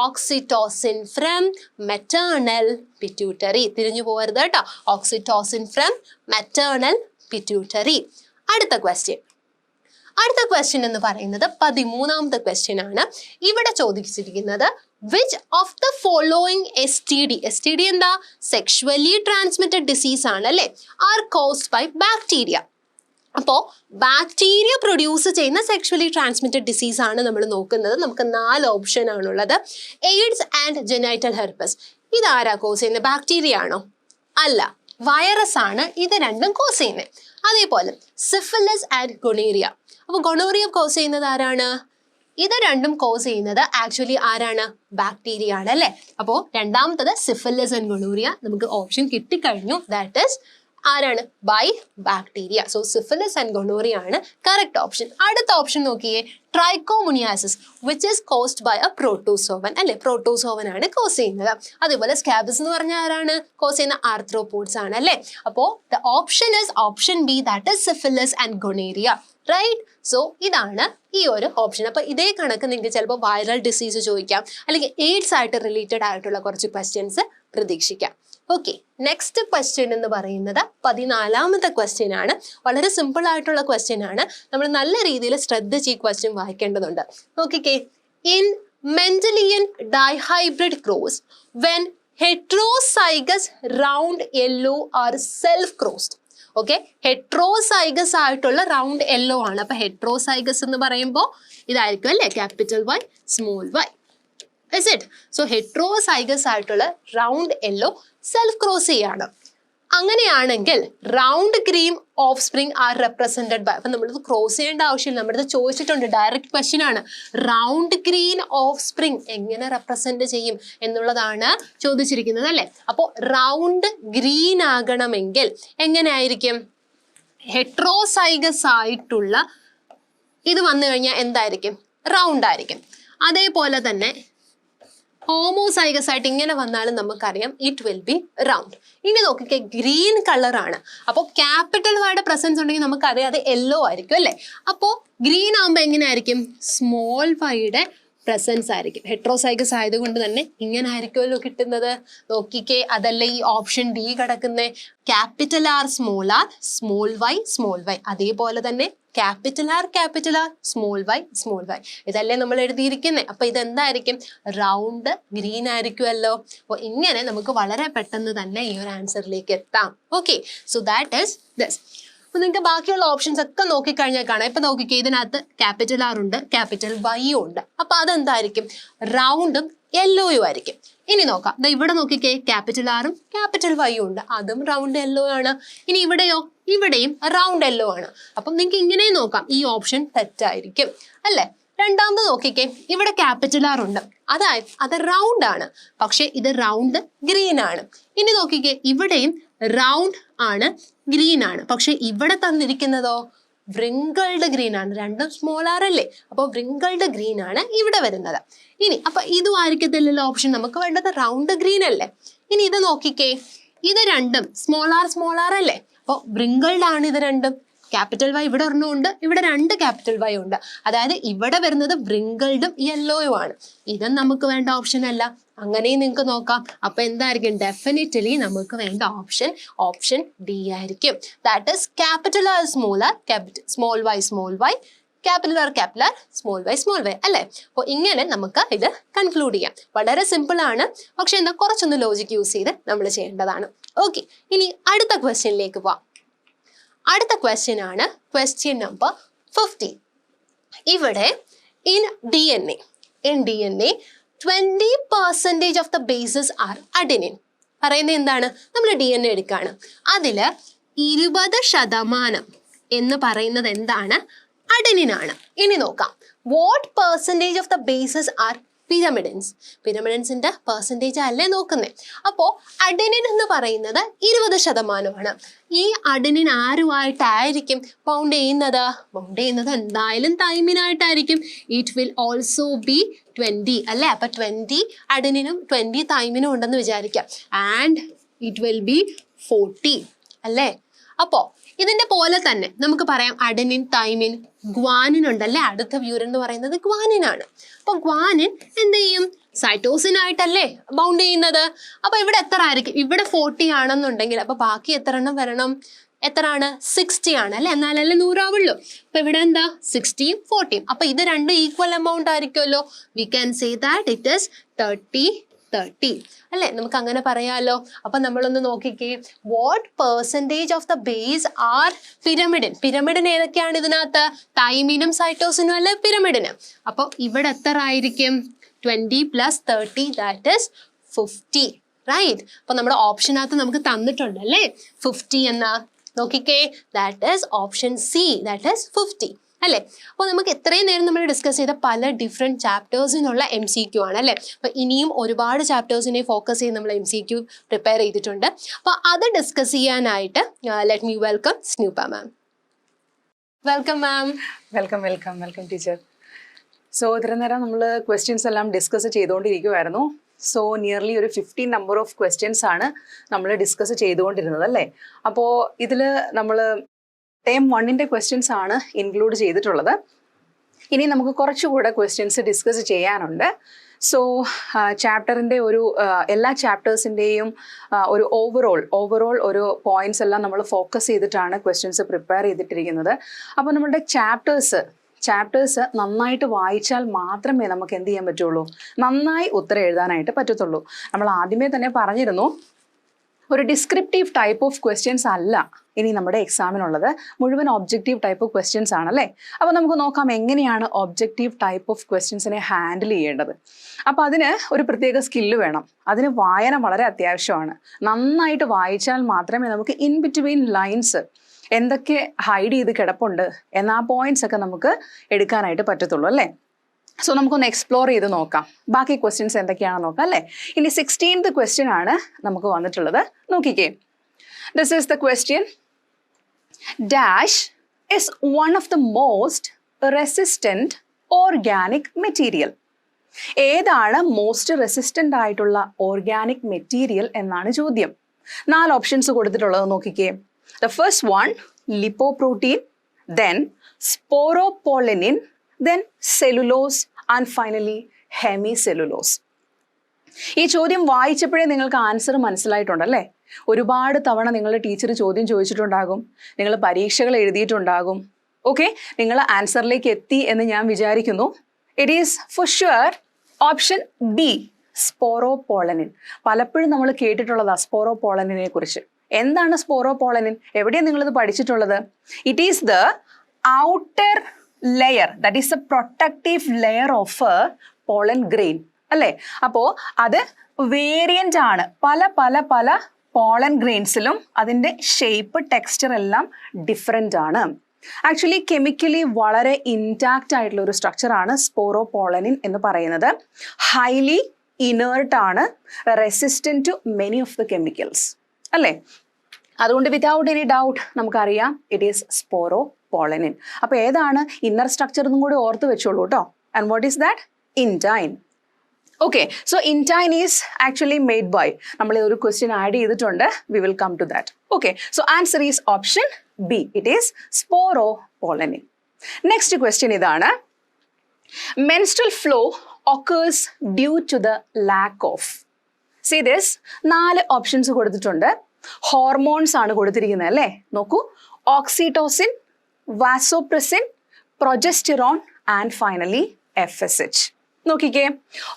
Oxytocin from maternal pituitary. തിരിഞ്ഞു പോകരുത് കേട്ടോ. Oxytocin from maternal pituitary. അടുത്ത ക്വസ്റ്റ്യൻ എന്ന് പറയുന്നത് 13ാമത്തെ ക്വസ്റ്റ്യൻ ആണ്. ഇവിടെ ചോദിച്ചിരിക്കുന്നത് which of the following S T D എന്താ, സെക്ഷുവലി ട്രാൻസ്മിറ്റഡ് ഡിസീസ് ആണ് അല്ലേ, ആർ കോസ്ഡ് ബൈ ബാക്ടീരിയ. അപ്പോൾ ബാക്ടീരിയ പ്രൊഡ്യൂസ് ചെയ്യുന്ന സെക്ഷുവലി ട്രാൻസ്മിറ്റഡ് ഡിസീസ് ആണ് നമ്മൾ നോക്കുന്നത്. നമുക്ക് 4 ഓപ്ഷൻ ആണുള്ളത്. AIDS and genital herpes. ഇതാരാ കോസ് ചെയ്യുന്നത്? ബാക്ടീരിയ ആണോ? അല്ല, വൈറസ് ആണ് ഇത് രണ്ടും കോസ് ചെയ്യുന്നത്. അതേപോലെ സിഫിലിസ് ആൻഡ് ഗൊണീറിയ. അപ്പോൾ ഗൊണോറിയ കോസ് ചെയ്യുന്നത് ആരാണ്? ഇത് രണ്ടും കോസ് ചെയ്യുന്നത് ആക്ച്വലി ആരാണ്? ബാക്ടീരിയ ആണ് അല്ലേ. അപ്പോൾ രണ്ടാമത്തത് സിഫിലിസ് ആൻഡ് ഗൊണോറിയ നമുക്ക് ഓപ്ഷൻ കിട്ടിക്കഴിഞ്ഞു. ദാറ്റ് ഈസ് ആരാണ്? By bacteria. So syphilis and gonorrhoea ആണ് കറക്റ്റ് ഓപ്ഷൻ. അടുത്ത ഓപ്ഷൻ നോക്കിയേ, trichomoniasis which is caused by a protozoan അല്ലെ, പ്രോട്ടോസോവൻ ആണ് കോസ് ചെയ്യുന്നത്. അതേപോലെ സ്കാബിസ് എന്ന് പറഞ്ഞാൽ ആരാണ് കോസ് ചെയ്യുന്ന? ആർത്രോപോഡ്സ് ആണ് അല്ലേ. അപ്പോൾ the option is option B, that is syphilis and gonorrhoea, right. So ഇതാണ് ഈ ഒരു ഓപ്ഷൻ. അപ്പോൾ ഇതേ കണക്ക് നിങ്ങൾക്ക് ചിലപ്പോൾ വൈറൽ ഡിസീസ് ചോദിക്കാം, അല്ലെങ്കിൽ എയ്ഡ്സ് ആയിട്ട് റിലേറ്റഡ് ആയിട്ടുള്ള കുറച്ച് ക്വസ്റ്റ്യൻസ് പ്രതീക്ഷിക്കാം. ഓക്കെ, നെക്സ്റ്റ് ക്വസ്റ്റ്യൻ എന്ന് പറയുന്നത് 14ാമത്തെ ക്വസ്റ്റ്യൻ ആണ്. വളരെ സിമ്പിൾ ആയിട്ടുള്ള ക്വസ്റ്റ്യൻ ആണ്. നമ്മൾ നല്ല രീതിയിൽ ശ്രദ്ധിച്ച് ഈ ക്വസ്റ്റ്യൻ വായിക്കേണ്ടതുണ്ട്. നോക്കിക്കേ, in Mendelian dihybrid cross when heterozygous round yellow are self crossed. Okay, heterozygous ആയിട്ടുള്ള റൗണ്ട് യെല്ലോ ആണ്. അപ്പൊ ഹെട്രോസൈഗസ് എന്ന് പറയുമ്പോൾ ഇതായിരിക്കും അല്ലേ, capital Y small Y. Is it? So heterozygous ആയിട്ടുള്ള റൗണ്ട് യെല്ലോ സെൽഫ് ക്രോസ് ചെയ്യാണ്. അങ്ങനെയാണെങ്കിൽ round green offspring are represented by. അപ്പൊ നമ്മളിത് ക്രോസ് ചെയ്യേണ്ട ആവശ്യമില്ല, നമ്മുടെ ചോദിച്ചിട്ടുണ്ട്, ഡയറക്റ്റ് ക്വസ്റ്റ്യൻ ആണ്. റൗണ്ട് ഗ്രീൻ ഓഫ് സ്പ്രിംഗ് എങ്ങനെ റെപ്രസെന്റ് ചെയ്യും എന്നുള്ളതാണ് ചോദിച്ചിരിക്കുന്നത് അല്ലേ. അപ്പോൾ റൗണ്ട് ഗ്രീൻ ആകണമെങ്കിൽ എങ്ങനെ ആയിരിക്കും? ഹെട്രോസൈഗസ് ആയിട്ടുള്ള ഇത് വന്നു കഴിഞ്ഞാൽ എന്തായിരിക്കും? റൗണ്ട് ആയിരിക്കും. അതേപോലെ തന്നെ ഹോമോസൈഗസ് ആയിട്ട് ഇങ്ങനെ വന്നാലും നമുക്കറിയാം ഇറ്റ് വിൽ ബി റൗണ്ട്. ഇനി നോക്കിക്കേ, ഗ്രീൻ കളർ ആണ്. അപ്പോൾ ക്യാപിറ്റൽ വൈയുടെ പ്രസൻസ് ഉണ്ടെങ്കിൽ നമുക്കറിയാം അത് യെല്ലോ ആയിരിക്കും അല്ലേ. അപ്പോൾ ഗ്രീൻ ആകുമ്പോൾ എങ്ങനെയായിരിക്കും? സ്മോൾ വൈയുടെ പ്രസൻസ് ആയിരിക്കും. ഹെട്രോസൈഗസ് ആയതുകൊണ്ട് തന്നെ ഇങ്ങനെ ആയിരിക്കുമല്ലോ കിട്ടുന്നത്. നോക്കിക്കേ, അതല്ലേ ഈ ഓപ്ഷൻ ഡി കിടക്കുന്നത്. Capital R, small Y. അതേപോലെ തന്നെ ക്യാപിറ്റൽ ആർ, സ്മോൾ വൈ. ഇതല്ലേ നമ്മൾ എഴുതിയിരിക്കുന്നത്. അപ്പൊ ഇതെന്തായിരിക്കും? റൗണ്ട് ഗ്രീൻ ആയിരിക്കുമല്ലോ. അപ്പോൾ ഇങ്ങനെ നമുക്ക് വളരെ പെട്ടെന്ന് തന്നെ ഈ ഒരു ആൻസറിലേക്ക് എത്താം. Okay, so that is this. അപ്പൊ നിങ്ങൾക്ക് ബാക്കിയുള്ള ഓപ്ഷൻസ് ഒക്കെ നോക്കിക്കഴിഞ്ഞാൽ കാണാം. ഇപ്പൊ നോക്കിക്കേ, ഇതിനകത്ത് ക്യാപിറ്റൽ ആർ ഉണ്ട്, ക്യാപിറ്റൽ വൈയും ഉണ്ട്. അപ്പൊ അതെന്തായിരിക്കും? റൗണ്ടും യെല്ലോയും ആയിരിക്കും. ഇനി നോക്കാം, ഇവിടെ നോക്കിക്കേ, ക്യാപിറ്റൽ ആറും ക്യാപിറ്റൽ വൈയും ഉണ്ട്, അതും റൗണ്ട് യെല്ലോ ആണ്. ഇനി ഇവിടെയോ? ഇവിടെയും റൗണ്ട് യെല്ലോ ആണ്. അപ്പം നിങ്ങൾക്ക് ഇങ്ങനെ നോക്കാം, ഈ ഓപ്ഷൻ തെറ്റായിരിക്കും അല്ലേ. രണ്ടാമത് നോക്കിക്കേ, ഇവിടെ ക്യാപിറ്റൽ ആർ ഉണ്ട്, അത് റൗണ്ട് ആണ്, പക്ഷെ ഇത് റൗണ്ട് ഗ്രീൻ ആണ്. ഇനി നോക്കിക്കേ, ഇവിടെയും റൗണ്ട് ആണ്, ഗ്രീൻ ആണ്, പക്ഷെ ഇവിടെ തന്നിരിക്കുന്നതോ വ്രിങ്കിൾഡ് ഗ്രീൻ ആണ്. രണ്ടും സ്മോൾ ആർ അല്ലേ, അപ്പോൾ വ്രിങ്കിൾഡ് ഗ്രീൻ ആണ് ഇവിടെ വരുന്നത്. ഇനി അപ്പൊ ഇതും ആയിരിക്കത്തില്ലല്ലോ ഓപ്ഷൻ, നമുക്ക് വേണ്ടത് റൗണ്ട് ഗ്രീൻ അല്ലേ. ഇനി ഇത് നോക്കിക്കേ, ഇത് രണ്ടും സ്മോൾ ആർ അല്ലേ, അപ്പോൾ വ്രിങ്കിൾഡ് ആണ് ഇത് രണ്ടും. ക്യാപിറ്റൽ വൈ ഇവിടെ ഒരെണ്ണമുണ്ട്, ഇവിടെ 2 ക്യാപിറ്റൽ വൈ ഉണ്ട്. അതായത് ഇവിടെ വരുന്നത് വ്രിങ്കിൾഡും യെല്ലോയും ആണ്. ഇതും നമുക്ക് വേണ്ട ഓപ്ഷൻ അല്ല. അങ്ങനെയും നിങ്ങൾക്ക് നോക്കാം. അപ്പൊ എന്തായിരിക്കും? ഡെഫിനറ്റ്ലി നമുക്ക് വേണ്ട ഓപ്ഷൻ ഡി ആയിരിക്കും. That is capital R, small Y, capital R, small Y അല്ലേ. അപ്പോൾ ഇങ്ങനെ നമുക്ക് ഇത് കൺക്ലൂഡ് ചെയ്യാം. വളരെ സിമ്പിൾ ആണ്, പക്ഷെ എന്താ കുറച്ചൊന്ന് ലോജിക് യൂസ് ചെയ്ത് നമ്മൾ ചെയ്യേണ്ടതാണ്. ഓക്കെ, ഇനി അടുത്ത ക്വസ്റ്റ്യനിലേക്ക് പോവാം. അടുത്ത ക്വസ്റ്റ്യൻ ആണ് ക്വസ്റ്റ്യൻ നമ്പർ 15. ഇവിടെ in D N A 20% of the bases are adenine. പറയുന്നത് എന്താണ്? നമ്മൾ ഡി എൻ എ എടുക്കുകയാണ്, അതിൽ 20% എന്ന് പറയുന്നത് എന്താണ്? അഡെനിൻ ആണ്. ഇനി നോക്കാം, what percentage of the bases are pyrimidines. പിരമിഡിൻസിന്റെ പെർസെൻറ്റേജ് അല്ലേ നോക്കുന്നത്. അപ്പോൾ അഡെനിൻ എന്ന് പറയുന്നത് 20%. ഈ അഡെനിൻ ആരുമായിട്ടായിരിക്കും ബൗണ്ട് ചെയ്യുന്നത്? ബൗണ്ട് ചെയ്യുന്നത് എന്തായാലും തൈമിനായിട്ടായിരിക്കും. ഇറ്റ് വിൽ ഓൾസോ ബി 20 അല്ലേ. അപ്പം 20 അഡെനിനും 20 തൈമിനും ഉണ്ടെന്ന് വിചാരിക്കാം. ആൻഡ് ഇറ്റ് വിൽ ബി 40 അല്ലേ. അപ്പോൾ ഇതിന്റെ പോലെ തന്നെ നമുക്ക് പറയാം അഡെനിൻ, തൈമിൻ, ഗ്വാനിൻ ഉണ്ടല്ലേ. അടുത്ത പ്യൂരിൻ എന്ന് പറയുന്നത് ഗ്വാനിൻ ആണ്. അപ്പോൾ ഗ്വാനിൻ എന്ത് ചെയ്യും? സൈറ്റോസിൻ ആയിട്ടല്ലേ ബൗണ്ട് ചെയ്യുന്നത്. അപ്പോൾ ഇവിടെ എത്ര ആയിരിക്കും? ഇവിടെ 40 ആണെന്നുണ്ടെങ്കിൽ അപ്പോൾ ബാക്കി എത്ര എണ്ണം വരണം? എത്രയാണ്? 60 ആണ് അല്ലേ. എന്നാലല്ലേ 100 ആവുള്ളൂ. അപ്പോൾ ഇവിടെ എന്താ? 60, 40. അപ്പോൾ ഇത് രണ്ടും ഈക്വൽ എമൗണ്ട് ആയിരിക്കുമല്ലോ. We can say that it is 30 അല്ലേ. നമുക്ക് അങ്ങനെ പറയാമല്ലോ. അപ്പം നമ്മളൊന്ന് നോക്കിക്കേ. What percentage of the base are pyrimidine? Pyrimidine ഏതൊക്കെയാണ് ഇതിനകത്ത്? തൈമിനും സൈറ്റോസിനും അല്ലേ പിരമിഡിന്. അപ്പോൾ ഇവിടെ എത്ര ആയിരിക്കും? 20 + 30 ദാറ്റ് ഈസ് 50 റൈറ്റ്. അപ്പോൾ നമ്മുടെ ഓപ്ഷനകത്ത് നമുക്ക് തന്നിട്ടുണ്ട് അല്ലേ 50 എന്ന. നോക്കിക്കേ, that is option C, that is 50 അല്ലേ. അപ്പോൾ നമുക്ക് എത്രയും നേരം നമ്മൾ ഡിസ്കസ് ചെയ്ത പല ഡിഫറെൻറ്റ് ചാപ്റ്റേഴ്സിനുള്ള MCQ ആണ് അല്ലേ. അപ്പോൾ ഇനിയും ഒരുപാട് ചാപ്റ്റേഴ്സിനെ ഫോക്കസ് ചെയ്ത് നമ്മൾ MCQ പ്രിപ്പയർ ചെയ്തിട്ടുണ്ട്. അപ്പോൾ അത് ഡിസ്കസ് ചെയ്യാനായിട്ട് ലെറ്റ് മീ വെൽക്കം സ്നൂപ ma'am. Welcome ma'am. Welcome teacher. So ഇത്രയും നേരം നമ്മൾ ക്വസ്റ്റ്യൻസ് എല്ലാം ഡിസ്കസ് ചെയ്തുകൊണ്ടിരിക്കുമായിരുന്നു. സോ നിയർലി ഒരു 15 നമ്പർ ഓഫ് ക്വസ്റ്റ്യൻസ് ആണ് നമ്മൾ ഡിസ്കസ് ചെയ്തുകൊണ്ടിരുന്നത് അല്ലേ. അപ്പോൾ ഇതിൽ നമ്മൾ ടേം 1ൻ്റെ ക്വസ്റ്റ്യൻസ് ആണ് ഇൻക്ലൂഡ് ചെയ്തിട്ടുള്ളത്. ഇനി നമുക്ക് കുറച്ചുകൂടെ ക്വസ്റ്റ്യൻസ് ഡിസ്കസ് ചെയ്യാനുണ്ട്. സോ ചാപ്റ്ററിൻ്റെ ഒരു എല്ലാ ചാപ്റ്റേഴ്സിൻ്റെയും ഒരു ഓവറോൾ ഒരു പോയിന്റ്സ് എല്ലാം നമ്മൾ ഫോക്കസ് ചെയ്തിട്ടാണ് ക്വസ്റ്റ്യൻസ് പ്രിപ്പയർ ചെയ്തിട്ടിരിക്കുന്നത്. അപ്പോൾ നമ്മളുടെ ചാപ്റ്റേഴ്സ് നന്നായിട്ട് വായിച്ചാൽ മാത്രമേ നമുക്ക് എന്ത് ചെയ്യാൻ പറ്റുള്ളൂ? നന്നായി ഉത്തരം എഴുതാനായിട്ട് പറ്റത്തുള്ളൂ. നമ്മൾ ആദ്യമേ തന്നെ പറഞ്ഞിരുന്നു, ഒരു ഡിസ്ക്രിപ്റ്റീവ് ടൈപ്പ് ഓഫ് ക്വസ്റ്റ്യൻസ് അല്ല ഇനി നമ്മുടെ എക്സാമിനുള്ളത്, മുഴുവൻ ഒബ്ജക്റ്റീവ് ടൈപ്പ് ഓഫ് ക്വസ്റ്റ്യൻസ് ആണല്ലേ. അപ്പോൾ നമുക്ക് നോക്കാം എങ്ങനെയാണ് ഒബ്ജക്റ്റീവ് ടൈപ്പ് ഓഫ് ക്വസ്റ്റ്യൻസിനെ ഹാൻഡിൽ ചെയ്യേണ്ടത്. അപ്പോൾ അതിന് ഒരു പ്രത്യേക സ്കില്ല് വേണം. അതിന് വായന വളരെ അത്യാവശ്യമാണ്. നന്നായിട്ട് വായിച്ചാൽ മാത്രമേ നമുക്ക് ഇൻ ബിറ്റ്വീൻ ലൈൻസ് എന്തൊക്കെ ഹൈഡ് ചെയ്ത് കിടപ്പുണ്ട് എന്ന ആ പോയിന്റ്സ് ഒക്കെ നമുക്ക് എടുക്കാനായിട്ട് പറ്റത്തുള്ളൂ അല്ലേ. സോ നമുക്കൊന്ന് എക്സ്പ്ലോർ ചെയ്ത് നോക്കാം. ബാക്കി ക്വസ്റ്റ്യൻസ് എന്തൊക്കെയാണെന്ന് നോക്കാം അല്ലേ. ഇനി 16th ക്വസ്റ്റ്യൻ ആണ് നമുക്ക് വന്നിട്ടുള്ളത്. നോക്കിക്കേ, this is the question. Dash is one of the most resistant organic material. ഏതാണ് മോസ്റ്റ് റെസിസ്റ്റന്റ് ആയിട്ടുള്ള ഓർഗാനിക് മെറ്റീരിയൽ എന്നാണ് ചോദ്യം. 4 ഓപ്ഷൻസ് കൊടുത്തിട്ടുള്ളത് നോക്കിക്കേ. The first one, lipoprotein, then sporopollenin, then cellulose, and finally hemicellulose. ഈ ചോദ്യം വായിച്ചപ്പോഴേ നിങ്ങൾക്ക് ആൻസർ മനസ്സിലായിട്ടുണ്ടല്ലേ. ഒരുപാട് തവണ നിങ്ങളുടെ ടീച്ചർ ചോദ്യം ചോദിച്ചിട്ടുണ്ടാകും, നിങ്ങൾ പരീക്ഷകൾ എഴുതിയിട്ടുണ്ടാകും. ഓക്കെ, നിങ്ങൾ ആൻസറിലേക്ക് എത്തി എന്ന് ഞാൻ വിചാരിക്കുന്നു. It is for sure option B, sporopollenin. പലപ്പോഴും നമ്മൾ കേട്ടിട്ടുള്ളതാ സ്പോറോപോളനിനെ കുറിച്ച്. എന്താണ് സ്പോറോപോളനിൻ? എവിടെയാണ് നിങ്ങളിത് പഠിച്ചിട്ടുള്ളത്? It is the outer layer, that is A protective layer of A pollen grain അല്ലേ. അപ്പോൾ അത് വേരിയൻ്റ് ആണ്. പല പല പല പോളൻ ഗ്രെയിൻസിലും അതിൻ്റെ ഷേപ്പ്, ടെക്സ്ചർ എല്ലാം ഡിഫറെൻ്റ് ആണ്. ആക്ച്വലി കെമിക്കലി വളരെ ഇൻടാക്റ്റ് ആയിട്ടുള്ള ഒരു സ്ട്രക്ചറാണ് സ്പോറോപോളനിൻ എന്ന് പറയുന്നത്. ഹൈലി ഇനേർട്ട് ആണ്, resistant to many of the chemicals അല്ലേ. അതുകൊണ്ട് വിതൗട്ട് എനി ഡൗട്ട് നമുക്കറിയാം ഇറ്റ് ഈസ് സ്പോറോപോളനിൻ. അപ്പോൾ ഏതാണ് ഇന്നർ സ്ട്രക്ചർ എന്നും കൂടി ഓർത്ത് വെച്ചോളൂ കേട്ടോ. And what is that? Intine. Okay, so intine is actually made by, നമ്മൾ ഒരു ക്വസ്റ്റ്യൻ ആഡ് ചെയ്തിട്ടുണ്ട്, we will come to that. Okay, so answer is option B, it is sporopollenin. Next question ഇതാണ്. Menstrual flow occurs due to the lack of. See this, 4 options കൊടുത്തിട്ടുണ്ട്. Hormones ആണ് കൊടുത്തിരിക്കുന്നത് അല്ലേ. നോക്കൂ, oxytocin, vasopressin, progesterone and finally FSH. നോക്കിക്കേ,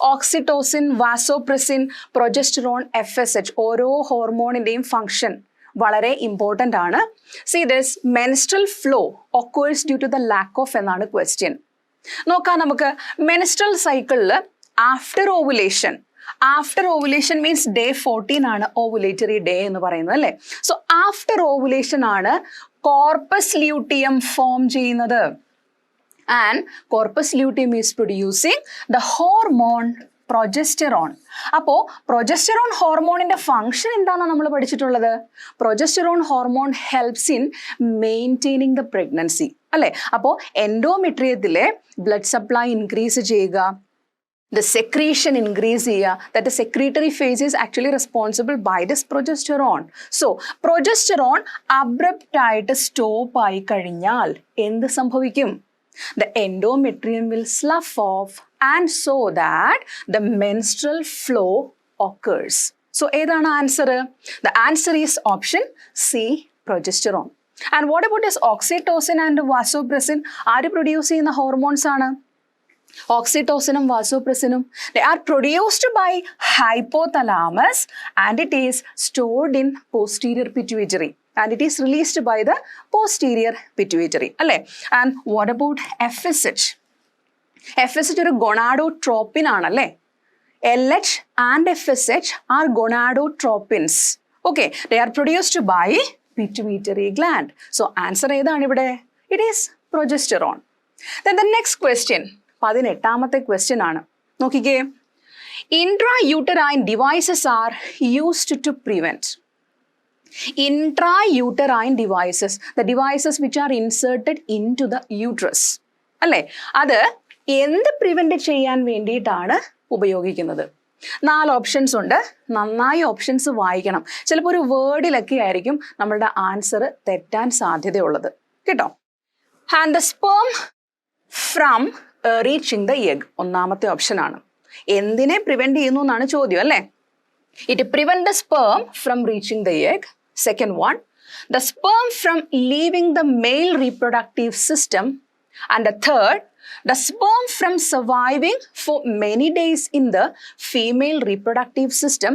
oxytocin, vasopressin, progesterone, FSH ഓരോ ഹോർമോണിൻ്റെയും function വളരെ ഇമ്പോർട്ടൻ്റ് ആണ്. See this, menstrual flow occurs due to the lack of എന്നാണ് ക്വസ്റ്റ്യൻ. നോക്കാം നമുക്ക്. മെൻസ്ട്രൽ സൈക്കിളിൽ ആഫ്റ്റർ ഓവുലേഷൻ മീൻസ് ഡേ 14 ആണ് ഓവുലേറ്ററി ഡേ എന്ന് പറയുന്നത് അല്ലേ. സോ ആഫ്റ്റർ ഓവുലേഷൻ ആണ് കോർപ്പസ് ല്യൂട്ടിയം ഫോം ചെയ്യുന്നത്. and corpus luteum is producing the hormone progesterone. അപ്പോൾ പ്രൊജസ്റ്ററോൺ ഹോർമോണിന്റെ ഫംഗ്ഷൻ എന്താണെന്ന് നമ്മൾ പഠിച്ചിട്ടുള്ളത്? Progesterone hormone helps in maintaining the pregnancy അല്ലേ? അപ്പോൾ എൻഡോമെട്രിയത്തിലെ ബ്ലഡ് സപ്ലൈ ഇൻക്രീസ് ചെയ്യുക, the secretion increase here, that the secretory phase is actually responsible by this progesterone. So progesterone abrupt ആയിട്ട് stop ആയി കഴിഞ്ഞാൽ എന്ത് സംഭവിക്കും? The endometrium will slough off and so that the menstrual flow occurs. So ഏതാണ് answer? The answer is option C, progesterone. And what about this oxytocin and vasopressin? ആര് produce ചെയ്യുന്ന hormones ആണ്? ഓക്സിറ്റോസിനും വാസോപ്രസിനും they are produced by hypothalamus and it is stored in posterior pituitary and it is released by the posterior pituitary അല്ലേ? And what about FSH? FSH ഒരു gonadotropin ആണല്ലേ? LH and FSH are gonadotropins. Okay, they are produced by pituitary gland. So answer ഏതാണ് ഇവിടെ? It is progesterone. Then the next question, 18ാമത്തെ question ആണ്. നോക്കിക്കേ, intrauterine devices are used to prevent. Intrauterine devices, the devices which are inserted into the uterus അല്ലേ? അത് എന്ത് prevent ചെയ്യാൻ വേണ്ടിയിട്ടാണ് ഉപയോഗിക്കുന്നത്? 4 ഓപ്ഷൻസ് ഉണ്ട്. നന്നായി ഓപ്ഷൻസ് വായിക്കണം. ചിലപ്പോൾ ഒരു വേർഡിലൊക്കെ ആയിരിക്കും നമ്മളുടെ ആൻസർ തെറ്റാൻ സാധ്യതയുള്ളത് കേട്ടോ. And the sperm from reaching the egg, ഒന്നാമത്തെ ഓപ്ഷൻ ആണ്. എന്തിനെ പ്രിവെന്റ് ചെയ്യുന്നു എന്നാണ് ചോദ്യം അല്ലേ? It prevent the sperm from reaching the egg. Second one, the sperm from leaving the mail reproductive system. And the third, the sperm from surviving for many days in the female reproductive system.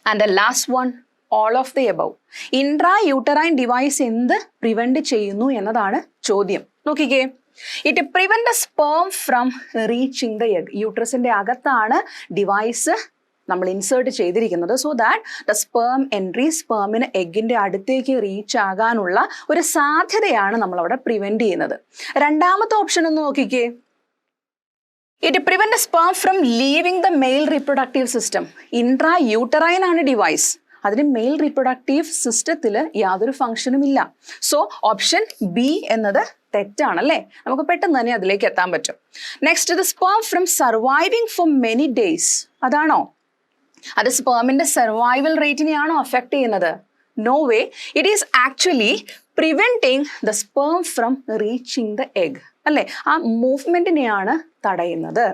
And the last one, all of the above. Intrauterine device എന്ത് prevent ചെയ്യുന്നു എന്നതാണ് ചോദ്യം. നോക്കിക്കേ, it prevent the sperm from reaching the egg. യൂട്രസിന്റെ അകത്താണ് device നമ്മൾ insert ചെയ്തിരിക്കുന്നത്. So that the sperm entry, സ്പേമിന് എഗ്ഗിന്റെ അടുത്തേക്ക് റീച്ച് ആകാനുള്ള ഒരു സാധ്യതയാണ് നമ്മളവിടെ പ്രിവെന്റ് ചെയ്യുന്നത്. രണ്ടാമത്തെ ഓപ്ഷൻ ഒന്ന് നോക്കിക്കേ, it prevent the sperm from leaving the mail reproductive system. Intra uterine ആണ് ഡിവൈസ്, അതിന് മെയിൽ റീപ്രൊഡക്റ്റീവ് സിസ്റ്റത്തിൽ യാതൊരു ഫംഗ്ഷനും ഇല്ല. സോ ഓപ്ഷൻ ബി എന്നത് തെറ്റാണല്ലേ? നമുക്ക് പെട്ടെന്ന് തന്നെ അതിലേക്ക് എത്താൻ പറ്റും. Next, the sperm from surviving for many days, അതാണോ? അത് സ്പേമിന്റെ സർവൈവൽ റേറ്റിനെയാണോ അഫക്ട് ചെയ്യുന്നത്? No way, it is actually preventing the sperm from reaching the egg അല്ലേ? ആ മൂവ്മെന്റിനെയാണ് തടയുന്നത്.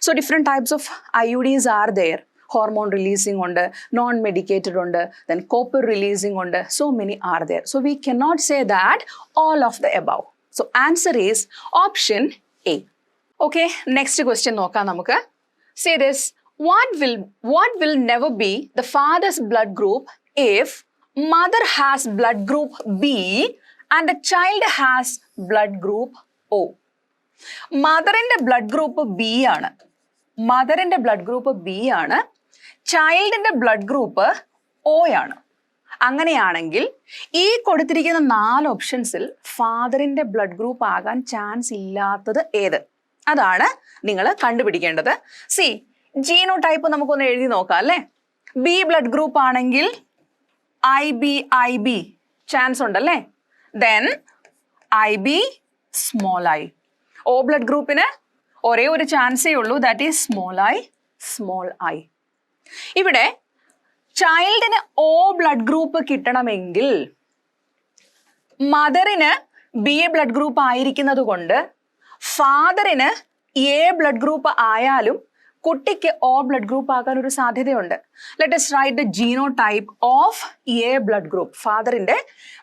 So different types of IUDs are there. Hormone releasing ഉണ്ട്, നോൺ മെഡിക്കേറ്റഡ് ഉണ്ട്, ദെൻ കോപ്പർ റിലീസിംഗ് ഉണ്ട്. So many are there. So we cannot say that all of the above. So answer is option A. Okay, next question നോക്കാം നമുക്ക്. Say this, what will never be the father's blood group if mother has blood group B and the child has blood group O? മദറിന്റെ blood group B ആണ്, മദറിന്റെ blood group B ആണ്, ചൈൽഡിന്റെ blood group O ആണ്. അങ്ങനെയാണെങ്കിൽ ഈ കൊടുത്തിരിക്കുന്ന 4 ഓപ്ഷൻസിൽ ഫാദറിന്റെ blood group ആകാൻ chance ഇല്ലാത്തത് ഏത്? അതാണ് നിങ്ങൾ കണ്ടുപിടിക്കേണ്ടത്. സി, ജീനോ ടൈപ്പ് നമുക്കൊന്ന് എഴുതി നോക്കാം അല്ലേ? ബി ബ്ലഡ് ഗ്രൂപ്പ് ആണെങ്കിൽ IB ചാൻസ് ഉണ്ടല്ലേ? Then IB small i. O blood ഗ്രൂപ്പിന് ഒരേ ഒരു ചാൻസേ ഉള്ളൂ, ദാറ്റ് ഈസ് സ്മോൾ i. ഇവിടെ ചൈൽഡിന് O ബ്ലഡ് ഗ്രൂപ്പ് കിട്ടണമെങ്കിൽ മദറിന് B ബ്ലഡ് ഗ്രൂപ്പ് ആയിരിക്കുന്നത് കൊണ്ട് ഫാദറിന് A ബ്ലഡ് ഗ്രൂപ്പ് ആയാലും കുട്ടിക്ക് O ബ്ലഡ് ഗ്രൂപ്പ് ആകാൻ ഒരു സാധ്യതയുണ്ട്. Let us write the genotype of A blood group. ഫാദറിന്റെ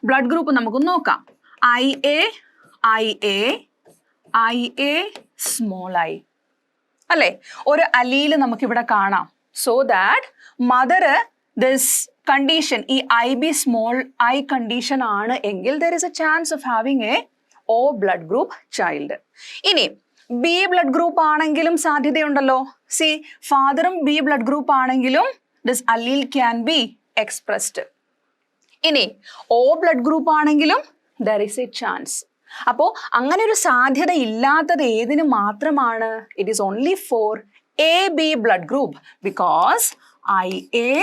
ബ്ലഡ് ഗ്രൂപ്പ് നമുക്ക് നോക്കാം. IA സ്മോൾ i അല്ലേ? ഒരു അലീല് നമുക്കിവിടെ കാണാം. So that mother this condition, ഈ IB സ്മോൾ i കണ്ടീഷൻ ആണ് എങ്കിൽ there is a chance of having a O blood group child. ഇനി B ബ്ലഡ് ഗ്രൂപ്പ് ആണെങ്കിലും സാധ്യതയുണ്ടല്ലോ. സി, ഫാദറും B ബ്ലഡ് ഗ്രൂപ്പ് ആണെങ്കിലും ദിസ് അലീൽ ക്യാൻ ബി എക്സ്പ്രസ്ഡ്. ഇനി O blood group ആണെങ്കിലും there is a chance. അപ്പോൾ അങ്ങനെ ഒരു സാധ്യത ഇല്ലാത്തത് ഏതിന് മാത്രമാണ്? It is only for AB blood group because IA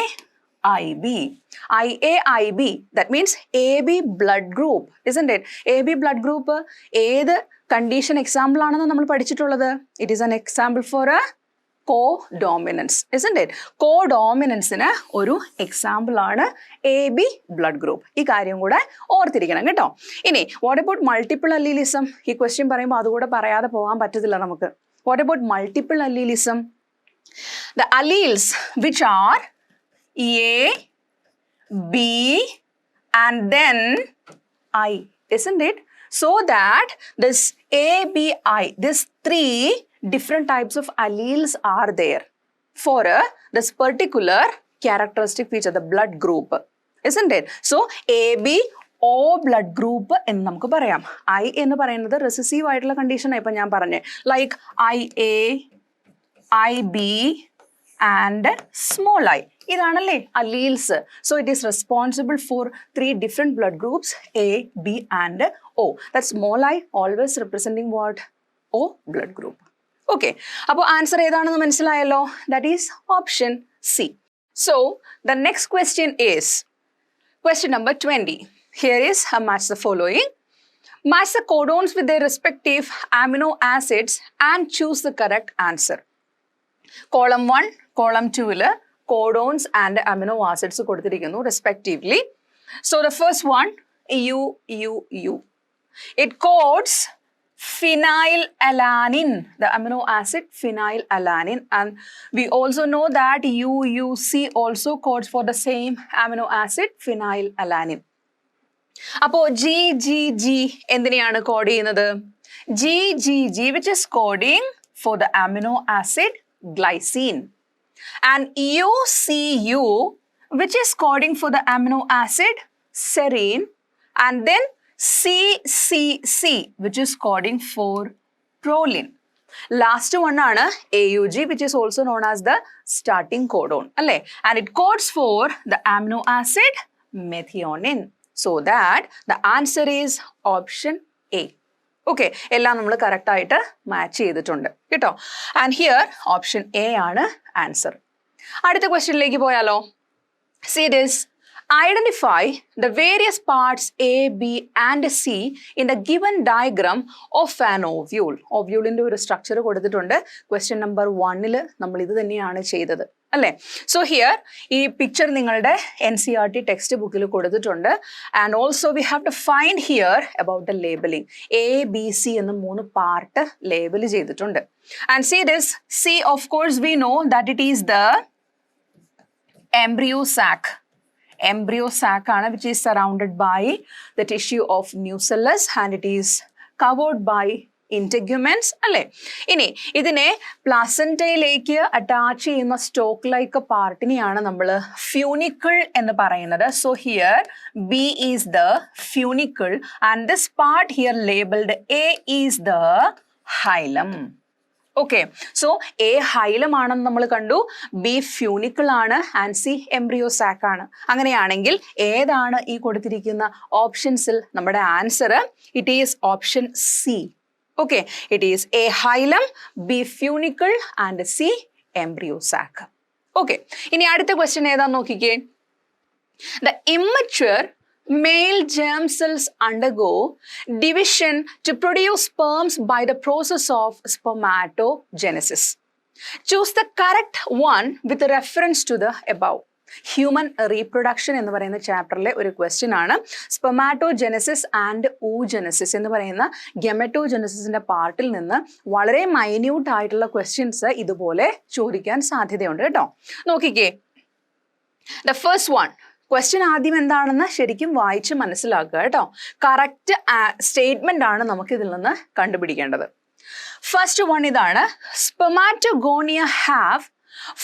IB. IA IB, that means AB blood group, isn't it? AB blood group ഏത് കണ്ടീഷൻ എക്സാമ്പിൾ ആണെന്ന് നമ്മൾ പഠിച്ചിട്ടുള്ളത്? It is an example for a co-dominance, isn't it? Co-dominance-ന് ഒരു example ആണ് AB blood group. ഈ കാര്യം കൂടെ ഓർത്തിരിക്കണം കേട്ടോ. ഇനി വാട്ട് അബൌട്ട് മൾട്ടിപ്പിൾ അല്ലീലിസം? ഈ ക്വസ്റ്റ്യൻ പറയുമ്പോൾ അതുകൂടെ പറയാതെ പോകാൻ പറ്റത്തില്ല നമുക്ക്. What about multiple allelism? The alleles which are A, B, and then I, isn't it? So that this A, B, I, these three different types of alleles are there for this particular characteristic feature, the blood group, isn't it? So AB O blood group എന്ന് നമുക്ക് പറയാം. I എന്ന് പറയുന്നത് recessive ആയിട്ടുള്ള കണ്ടീഷനാണ് ഇപ്പം ഞാൻ പറഞ്ഞത്. Like IA, IB and small I. ഇതാണല്ലേ alleles. So it is responsible for 3 different blood groups A, B and O. That small I always representing what? O blood group. Okay, അപ്പോൾ answer ഏതാണെന്ന് മനസ്സിലായല്ലോ? That is option C. So the next question is question number 20. Here is match the following. Match the codons with their respective amino acids and choose the correct answer. Column 1, column 2 codons and amino acids കൊടുത്തിരിക്കുന്നു respectively. So the first one, U. It codes phenylalanine, the amino acid phenylalanine, and we also know that UUC also codes for the same amino acid phenylalanine. അപ്പോൾ GGG എന്തിനെയാണ് code ചെയ്യുന്നത്? GGG which is coding for the amino acid glycine, and UCU which is coding for the amino acid serine, and then CCC which is coding for proline. Last one ആണ് AUG which is also known as the starting codon, അല്ലേ? And it codes for the amino acid methionine. So that the answer is option A. Okay, എല്ലാം നമ്മൾ correct ആയിട്ട് match ചെയ്തിട്ടുണ്ട് കേട്ടോ. And here option A ആണ് answer. അടുത്ത ക്വസ്റ്റ്യനിലേക്ക് പോയാലോ? See this. Identify the various parts A, B and C in the given diagram of an ovule. Ovule-ന്റെ ഒരു സ്ട്രക്ചർ കൊടുത്തിട്ടുണ്ട്. ക്വസ്റ്റ്യൻ നമ്പർ 1-ൽ നമ്മൾ ഇത് തന്നെയാണ് ചെയ്തത് അല്ലേ? സോ ഹിയർ ഈ പിക്ചർ നിങ്ങളുടെ NCERT ടെക്സ്റ്റ് ബുക്കിൽ കൊടുത്തിട്ടുണ്ട്. And also we have to find here about the labelling. ABC എന്ന് 3 പാർട്ട് ലേബൽ ചെയ്തിട്ടുണ്ട്. And see this. C of course we know that it is the embryo sac. Embryo sac ആണ് which is surrounded by the tissue of nucellus and it is covered by integuments അല്ലേ? ഇനി ഇതിനെ പ്ലാസന്റയിലേക്ക് attach ചെയ്യുന്ന stock like പാർട്ടിനെയാണ് നമ്മൾ funicle എന്ന് പറയുന്നത്. So here B is the funicle and this part here labelled A is the ഹൈലം. Okay, so A ഹൈലം ആണെന്ന് നമ്മൾ കണ്ടു, B ഫ്യൂണിക്കിൾ ആണ് ആൻഡ് C എംബ്രിയോ സാക്ക് ആണ്. അങ്ങനെയാണെങ്കിൽ ഏതാണ് ഈ കൊടുത്തിരിക്കുന്ന ഓപ്ഷൻസിൽ നമ്മുടെ answer? It is option C. Okay, it is A hilum, B funicle and C embryo sac. Okay, ഇനി അടുത്ത ക്വസ്റ്റ്യൻ ഏതാന്ന് നോക്കിക്കേ. The immature male germ cells undergo division to produce sperms by the process of spermatogenesis. Choose the correct one with reference to the above. Human reproduction എന്ന് പറയുന്ന ചാപ്റ്ററിലെ ഒരു question ആണ്. Spermatogenesis and ഊജെനസിസ് എന്ന് പറയുന്ന ഗെമറ്റോജെനസിസിന്റെ പാർട്ടിൽ നിന്ന് വളരെ മൈന്യൂട്ട് ആയിട്ടുള്ള ക്വസ്റ്റ്യൻസ് ഇതുപോലെ ചോദിക്കാൻ സാധ്യതയുണ്ട് കേട്ടോ. നോക്കിക്കേ, ദ ഫസ്റ്റ് വൺ ക്വസ്റ്റ്യൻ ആദ്യം എന്താണെന്ന് ശരിക്കും വായിച്ച് മനസ്സിലാക്കുക കേട്ടോ. കറക്റ്റ് സ്റ്റേറ്റ്മെന്റ് ആണ് നമുക്ക് ഇതിൽ നിന്ന് കണ്ടുപിടിക്കേണ്ടത്. ഫസ്റ്റ് വൺ ഇതാണ്. Spermatogonia have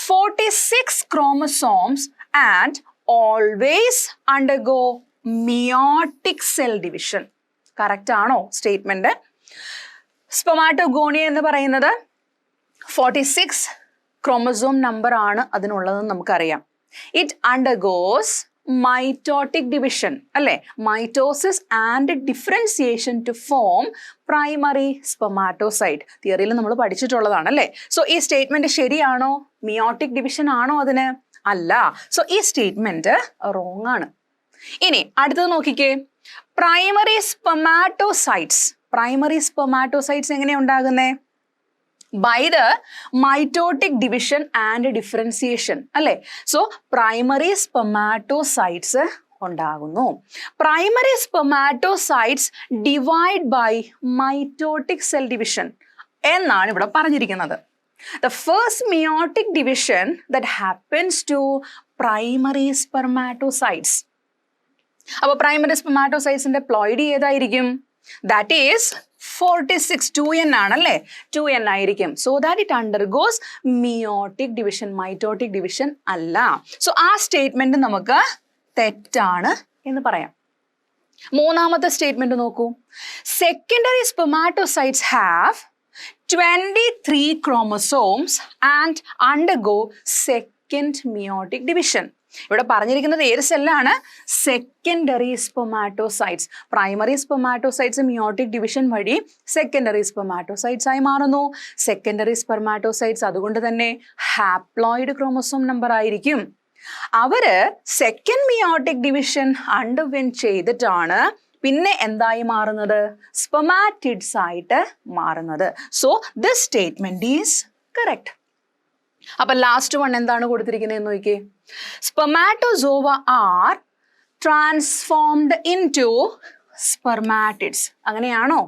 46 chromosomes and always undergo meiotic cell division. Correct ആണോ സ്റ്റേറ്റ്മെന്റ്? സ്പെർമാറ്റോഗോണിയ എന്ന് പറയുന്നത് 46 ക്രോമസോം നമ്പർ ആണ് അതിനുള്ളതെന്ന് നമുക്കറിയാം. ഇറ്റ് അണ്ടർഗോസ് മൈറ്റോട്ടിക് ഡിവിഷൻ അല്ലെ, mitosis and differentiation to form primary spermatocyte. തിയറിയിൽ നമ്മൾ പഠിച്ചിട്ടുള്ളതാണ് അല്ലേ. സോ ഈ സ്റ്റേറ്റ്മെന്റ് ശരിയാണോ? മിയോട്ടിക് ഡിവിഷൻ ആണോ അതിന്? അല്ല. സോ ഈ സ്റ്റേറ്റ്മെന്റ് റോങ് ആണ്. ഇനി അടുത്തത് നോക്കിക്കേ, പ്രൈമറി സ്പെർമാറ്റോസൈറ്റ്സ് എങ്ങനെയാ ഉണ്ടാകുന്നേ? By the mitotic division and differentiation അല്ലെ. സോ പ്രൈമറി സ്പെർമാറ്റോസൈറ്റ്സ് ഉണ്ടാകുന്നു. Primary spermatocytes divide by mitotic cell division എന്നാണ് ഇവിടെ പറഞ്ഞിരിക്കുന്നത്. The first meiotic division that happens to primary spermatocytes. അപ്പോൾ പ്രൈമറി സ്പെർമാറ്റോസൈറ്റ്സിന്റെ പ്ലോയിഡി ഏതായിരിക്കും? ദാറ്റ് ഈസ് 46 2n ആണല്ലേ, 2n ആയിരിക്കും. So that it undergoes meiotic division, mitotic division അല്ല. സോ ആ സ്റ്റേറ്റ്മെന്റ് നമുക്ക് തെറ്റാണ് എന്ന് പറയാം. മൂന്നാമത്തെ സ്റ്റേറ്റ്മെന്റ് നോക്കൂ. Secondary spermatocytes have 23 chromosomes and undergo second meiotic division. ഇവിടെ പറഞ്ഞിരിക്കുന്നത് ഏത് സെല്ലാണ്? സെക്കൻഡറി സ്പെർമാറ്റോസൈറ്റ്സ്. പ്രൈമറി സ്പെർമാറ്റോസൈറ്റ്സ് മിയോട്ടിക് ഡിവിഷൻ വഴി സെക്കൻഡറി സ്പെർമാറ്റോസൈറ്റ്സ് ആയി മാറുന്നു. സെക്കൻഡറി സ്പെർമാറ്റോസൈറ്റ്സ് അതുകൊണ്ട് തന്നെ ഹാപ്ലോയിഡ് ക്രോമസോം നമ്പർ ആയിരിക്കും. അവര് സെക്കൻഡ് മിയോട്ടിക് ഡിവിഷൻ അണ്ടർവെൻ ചെയ്തിട്ടാണ് പിന്നെ എന്തായി മാറുന്നത്? സ്പെർമാറ്റിഡ്സ് ആയിട്ട് മാറുന്നത്. So this statement is correct. അപ്പൊ ലാസ്റ്റ് വൺ എന്താണ് കൊടുത്തിരിക്കുന്നത് നോക്കിയേ. Spermatozoa are transformed into spermatids. അങ്ങനെയാണോ?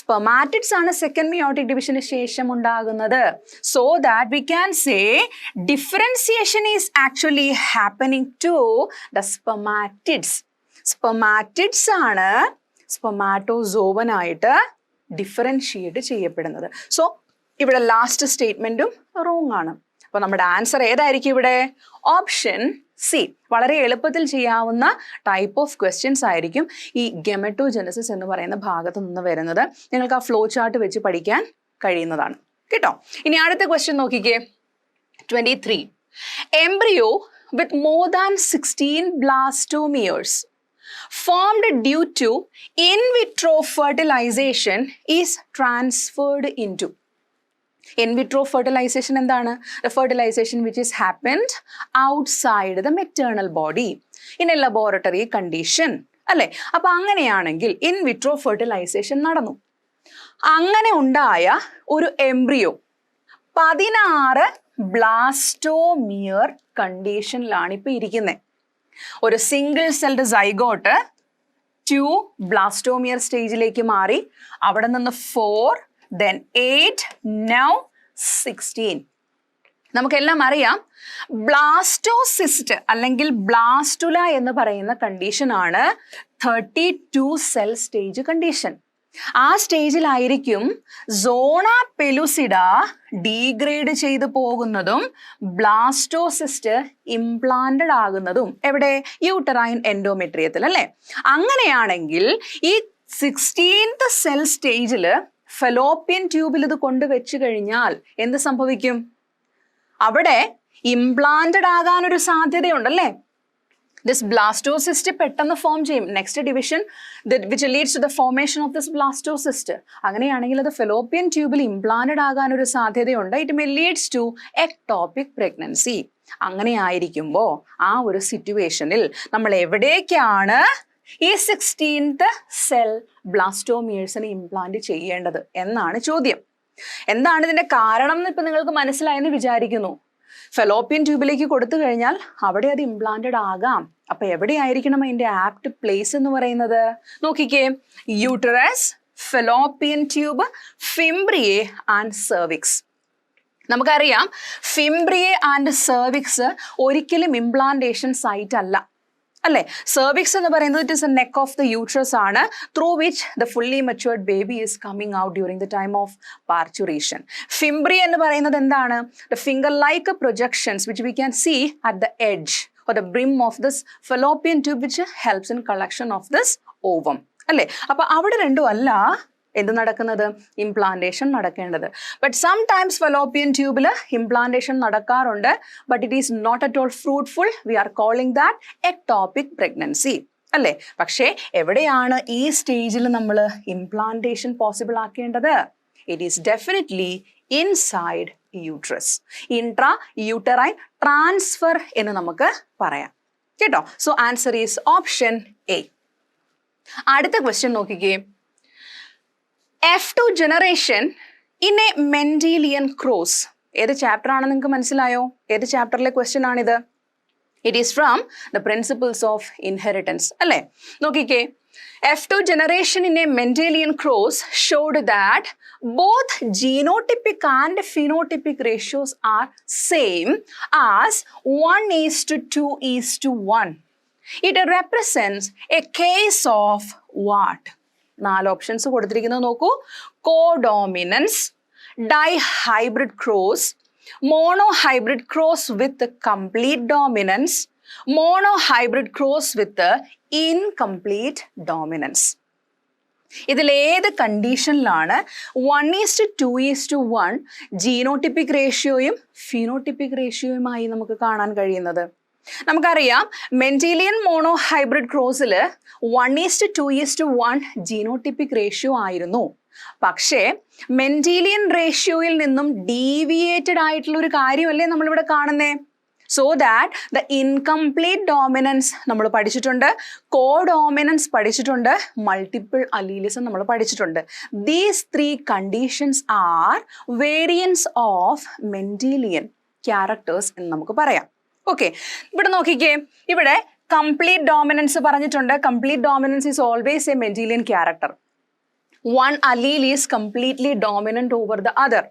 സ്പെർമാറ്റിഡ്സ് ആണ് സെക്കൻഡ് മിയോട്ടിക് ഡിവിഷന് ശേഷം ഉണ്ടാകുന്നത്. So that we can say differentiation is actually happening to the spermatids. Spermatids ആണ് സ്പെർമാറ്റോസോവനായിട്ട് ഡിഫറൻഷിയേറ്റ് ചെയ്യപ്പെടുന്നത്. സോ ഇവിടെ ലാസ്റ്റ് സ്റ്റേറ്റ്മെന്റും റോങ് ആണ്. അപ്പൊ നമ്മുടെ ആൻസർ ഏതായിരിക്കും ഇവിടെ? Option C. വളരെ എളുപ്പത്തിൽ ചെയ്യാവുന്ന ടൈപ്പ് ഓഫ് ക്വസ്റ്റ്യൻസ് ആയിരിക്കും ഈ ഗെമറ്റോജെനസിസ് എന്ന് പറയുന്ന ഭാഗത്ത് നിന്ന് വരുന്നത്. നിങ്ങൾക്ക് ആ ഫ്ലോ ചാർട്ട് വെച്ച് പഠിക്കാൻ കഴിയുന്നതാണ് കേട്ടോ. ഇനി അടുത്ത ക്വസ്റ്റ്യൻ നോക്കിക്കേ. 23. Embryo with more than 16 blastomeres formed due to in vitro fertilization is transferred into. In vitro fertilization എന്താണ്? The fertilization which is happened outside the maternal body in a laboratory condition അല്ലേ. അപ്പൊ അങ്ങനെയാണെങ്കിൽ in vitro fertilisation നടന്നു. അങ്ങനെ ഉണ്ടായ ഒരു embryo 16 blastomere കണ്ടീഷനിലാണ് ഇപ്പൊ ഇരിക്കുന്നത്. ഒരു സിംഗിൾ സെൽഡ് സൈഗോട്ട് 2 ബ്ലാസ്റ്റോമിയർ സ്റ്റേജിലേക്ക് മാറി. അവിടെ നിന്ന് 4, then 8, now 16. നമുക്കെല്ലാം അറിയാം ബ്ലാസ്റ്റോസിസ്റ്റ് അല്ലെങ്കിൽ ബ്ലാസ്റ്റുല എന്ന് പറയുന്ന കണ്ടീഷനാണ് 32 സെൽ സ്റ്റേജ് കണ്ടീഷൻ. ആ സ്റ്റേജിലായിരിക്കും സോണ പെലുസിഡ ഡീഗ്രേഡ് ചെയ്തു പോകുന്നതും ബ്ലാസ്റ്റോസിസ്റ്റ് ഇംപ്ലാന്റഡ് ആകുന്നതും. എവിടെ? യൂട്ടറൈൻ എൻഡോമെട്രിയത്തിൽ അല്ലേ. അങ്ങനെയാണെങ്കിൽ ഈ 16th സെൽ സ്റ്റേജിൽ ഫെലോപ്പിയൻ ട്യൂബിൽ ഇത് കൊണ്ടുവച്ചു കഴിഞ്ഞാൽ എന്ത് സംഭവിക്കും? അവിടെ ഇംപ്ലാന്റഡ് ആകാനൊരു സാധ്യതയുണ്ടല്ലേ. ദിസ് ബ്ലാസ്റ്റോസിസ്റ്റ് പെട്ടെന്ന് ഫോം ചെയ്യും. Next division which leads to the formation of this blastocyst. അങ്ങനെയാണെങ്കിൽ അത് ഫെലോപ്പിയൻ ട്യൂബിൽ ഇംപ്ലാന്റഡ് ആകാനൊരു സാധ്യതയുണ്ട്. It may leads to ectopic pregnancy. അങ്ങനെ ആയിരിക്കുമ്പോൾ ആ ഒരു സിറ്റുവേഷനിൽ നമ്മൾ എവിടേക്കാണ് ഈ 16th സെൽ ബ്ലാസ്റ്റോമിയേഴ്സിനെ ഇംപ്ലാന്റ് ചെയ്യേണ്ടത് എന്നാണ് ചോദ്യം. എന്താണ് ഇതിന്റെ കാരണം എന്ന് ഇപ്പൊ നിങ്ങൾക്ക് മനസ്സിലായെന്ന് വിചാരിക്കുന്നു. ഫെലോപ്പിയൻ ട്യൂബിലേക്ക് കൊടുത്തു കഴിഞ്ഞാൽ അവിടെ അത് ഇംപ്ലാന്റഡ് ആകാം. അപ്പൊ എവിടെയായിരിക്കണം അതിന്റെ ആപ്റ്റ് പ്ലേസ് എന്ന് പറയുന്നത്? നോക്കിക്കേ, uterus, fallopian tube, fimbriae and cervix. നമുക്കറിയാം ഫിംബ്രിയെ ആൻഡ് സെർവിക്സ് ഒരിക്കലും ഇംപ്ലാന്റേഷൻ സൈറ്റ് അല്ല അല്ലേ. സെർവിക്സ് എന്ന് പറയുന്നത് it is a neck of the uterus ആണ്, through which the fully matured baby is coming out during the time of parturition. Fimbriae എന്ന് പറയുന്നത് എന്താണ്? The finger like projections which we can see at the edge or the brim of this fallopian tube which helps in collection of this ovum അല്ലേ. അപ്പൊ അവിടെ രണ്ടും അല്ല എന്ത് നടക്കുന്നത്? ഇംപ്ലാന്റേഷൻ നടക്കേണ്ടത്. ബട്ട് സംടൈംസ് ഫലോപ്പിയൻ ട്യൂബിൽ ഇംപ്ലാന്റേഷൻ നടക്കാറുണ്ട്. But it is not at all fruitful. We are calling that ectopic pregnancy അല്ലേ? പക്ഷേ എവിടെയാണ് ഈ സ്റ്റേജിൽ നമ്മൾ ഇംപ്ലാന്റേഷൻ പോസിബിൾ ആക്കേണ്ടത്? It is definitely inside uterus. Intra uterine transfer എന്ന് നമുക്ക് പറയാം കേട്ടോ. So answer is option A. അടുത്ത ക്വസ്റ്റ്യൻ നോക്കിക്കേ. F2 generation in a Mendelian cross. ഏത് ചാപ്റ്റർ ആണെന്ന് നിങ്ങൾക്ക് മനസ്സിലായോ? ഏത് ചാപ്റ്ററിലെ ക്വസ്റ്റ്യൻ ആണിത്? It is from the principles of inheritance അല്ലേ? നോക്കിക്കേ. F2 generation in a Mendelian cross showed that both genotypic and phenotypic ratios are same as 1:2:1. It represents a case of what? 4 options കൊടുത്തിരിക്കുന്നത് നോക്കൂ. Codominance, dihybrid cross, monohybrid cross with complete dominance, monohybrid cross with incomplete dominance. ഇതിലേത് കണ്ടീഷനിലാണ് 1:2:1 genotypic റേഷ്യോയും phenotypic റേഷ്യോയുമായി നമുക്ക് കാണാൻ കഴിയുന്നത്? നമുക്കറിയാം മെൻഡീലിയൻ മോണോഹൈബ്രിഡ് ക്രോസിൽ 1:2:1 ജീനോട്ടിപ്പിക് റേഷ്യോ ആയിരുന്നു. പക്ഷേ മെൻഡീലിയൻ റേഷ്യോയിൽ നിന്നും ഡീവിയേറ്റഡ് ആയിട്ടുള്ള ഒരു കാര്യമല്ലേ നമ്മളിവിടെ കാണുന്നേ? So that the incomplete dominance നമ്മൾ പഠിച്ചിട്ടുണ്ട്, കോഡോമിനൻസ് പഠിച്ചിട്ടുണ്ട്, മൾട്ടിപ്പിൾ അലീലിസം നമ്മൾ പഠിച്ചിട്ടുണ്ട്. These 3 conditions are variance of Mendelian characters എന്ന് നമുക്ക് പറയാം. ഓക്കെ, ഇവിടെ നോക്കിക്കേ. ഇവിടെ കംപ്ലീറ്റ് ഡോമിനൻസ് പറഞ്ഞിട്ടുണ്ട്. Complete dominance is always a Mendelian character. One allele is completely dominant over the other.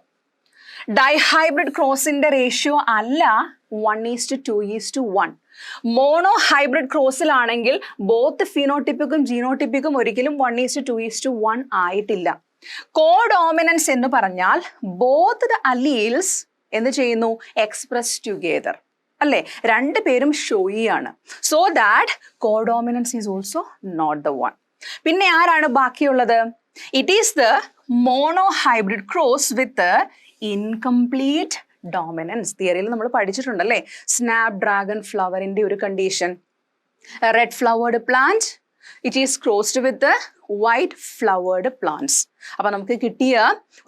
Dihybrid ക്രോസിന്റെ റേഷ്യോ അല്ല 1:2:1. മോണോ ഹൈബ്രിഡ് ക്രോസിലാണെങ്കിൽ ബോത്ത് ഫിനോട്ടിപ്പിക്കും ജീനോട്ടിപ്പിക്കും ഒരിക്കലും 1:2:1 ആയിട്ടില്ല. കോഡോമിനൻസ് എന്ന് പറഞ്ഞാൽ ബോത്ത് ദ അലീൽസ് എന്ത് ചെയ്യുന്നു? എക്സ്പ്രസ് ടുഗെദർ അല്ലേ? 2 പേരും ഷോയിയാണ്. So that codominance is also not the one. പിന്നെ ആരാണ് ബാക്കിയുള്ളത്? It is the mono hybrid cross with incomplete dominance. തിയറിയിൽ നമ്മൾ പഠിച്ചിട്ടുണ്ടല്ലേ, സ്നാപ് ഡ്രാഗൺ ഫ്ലവറിന്റെ ഒരു condition. Red flowered plant, it is crossed with white flowered plants. അപ്പൊ നമുക്ക് കിട്ടിയ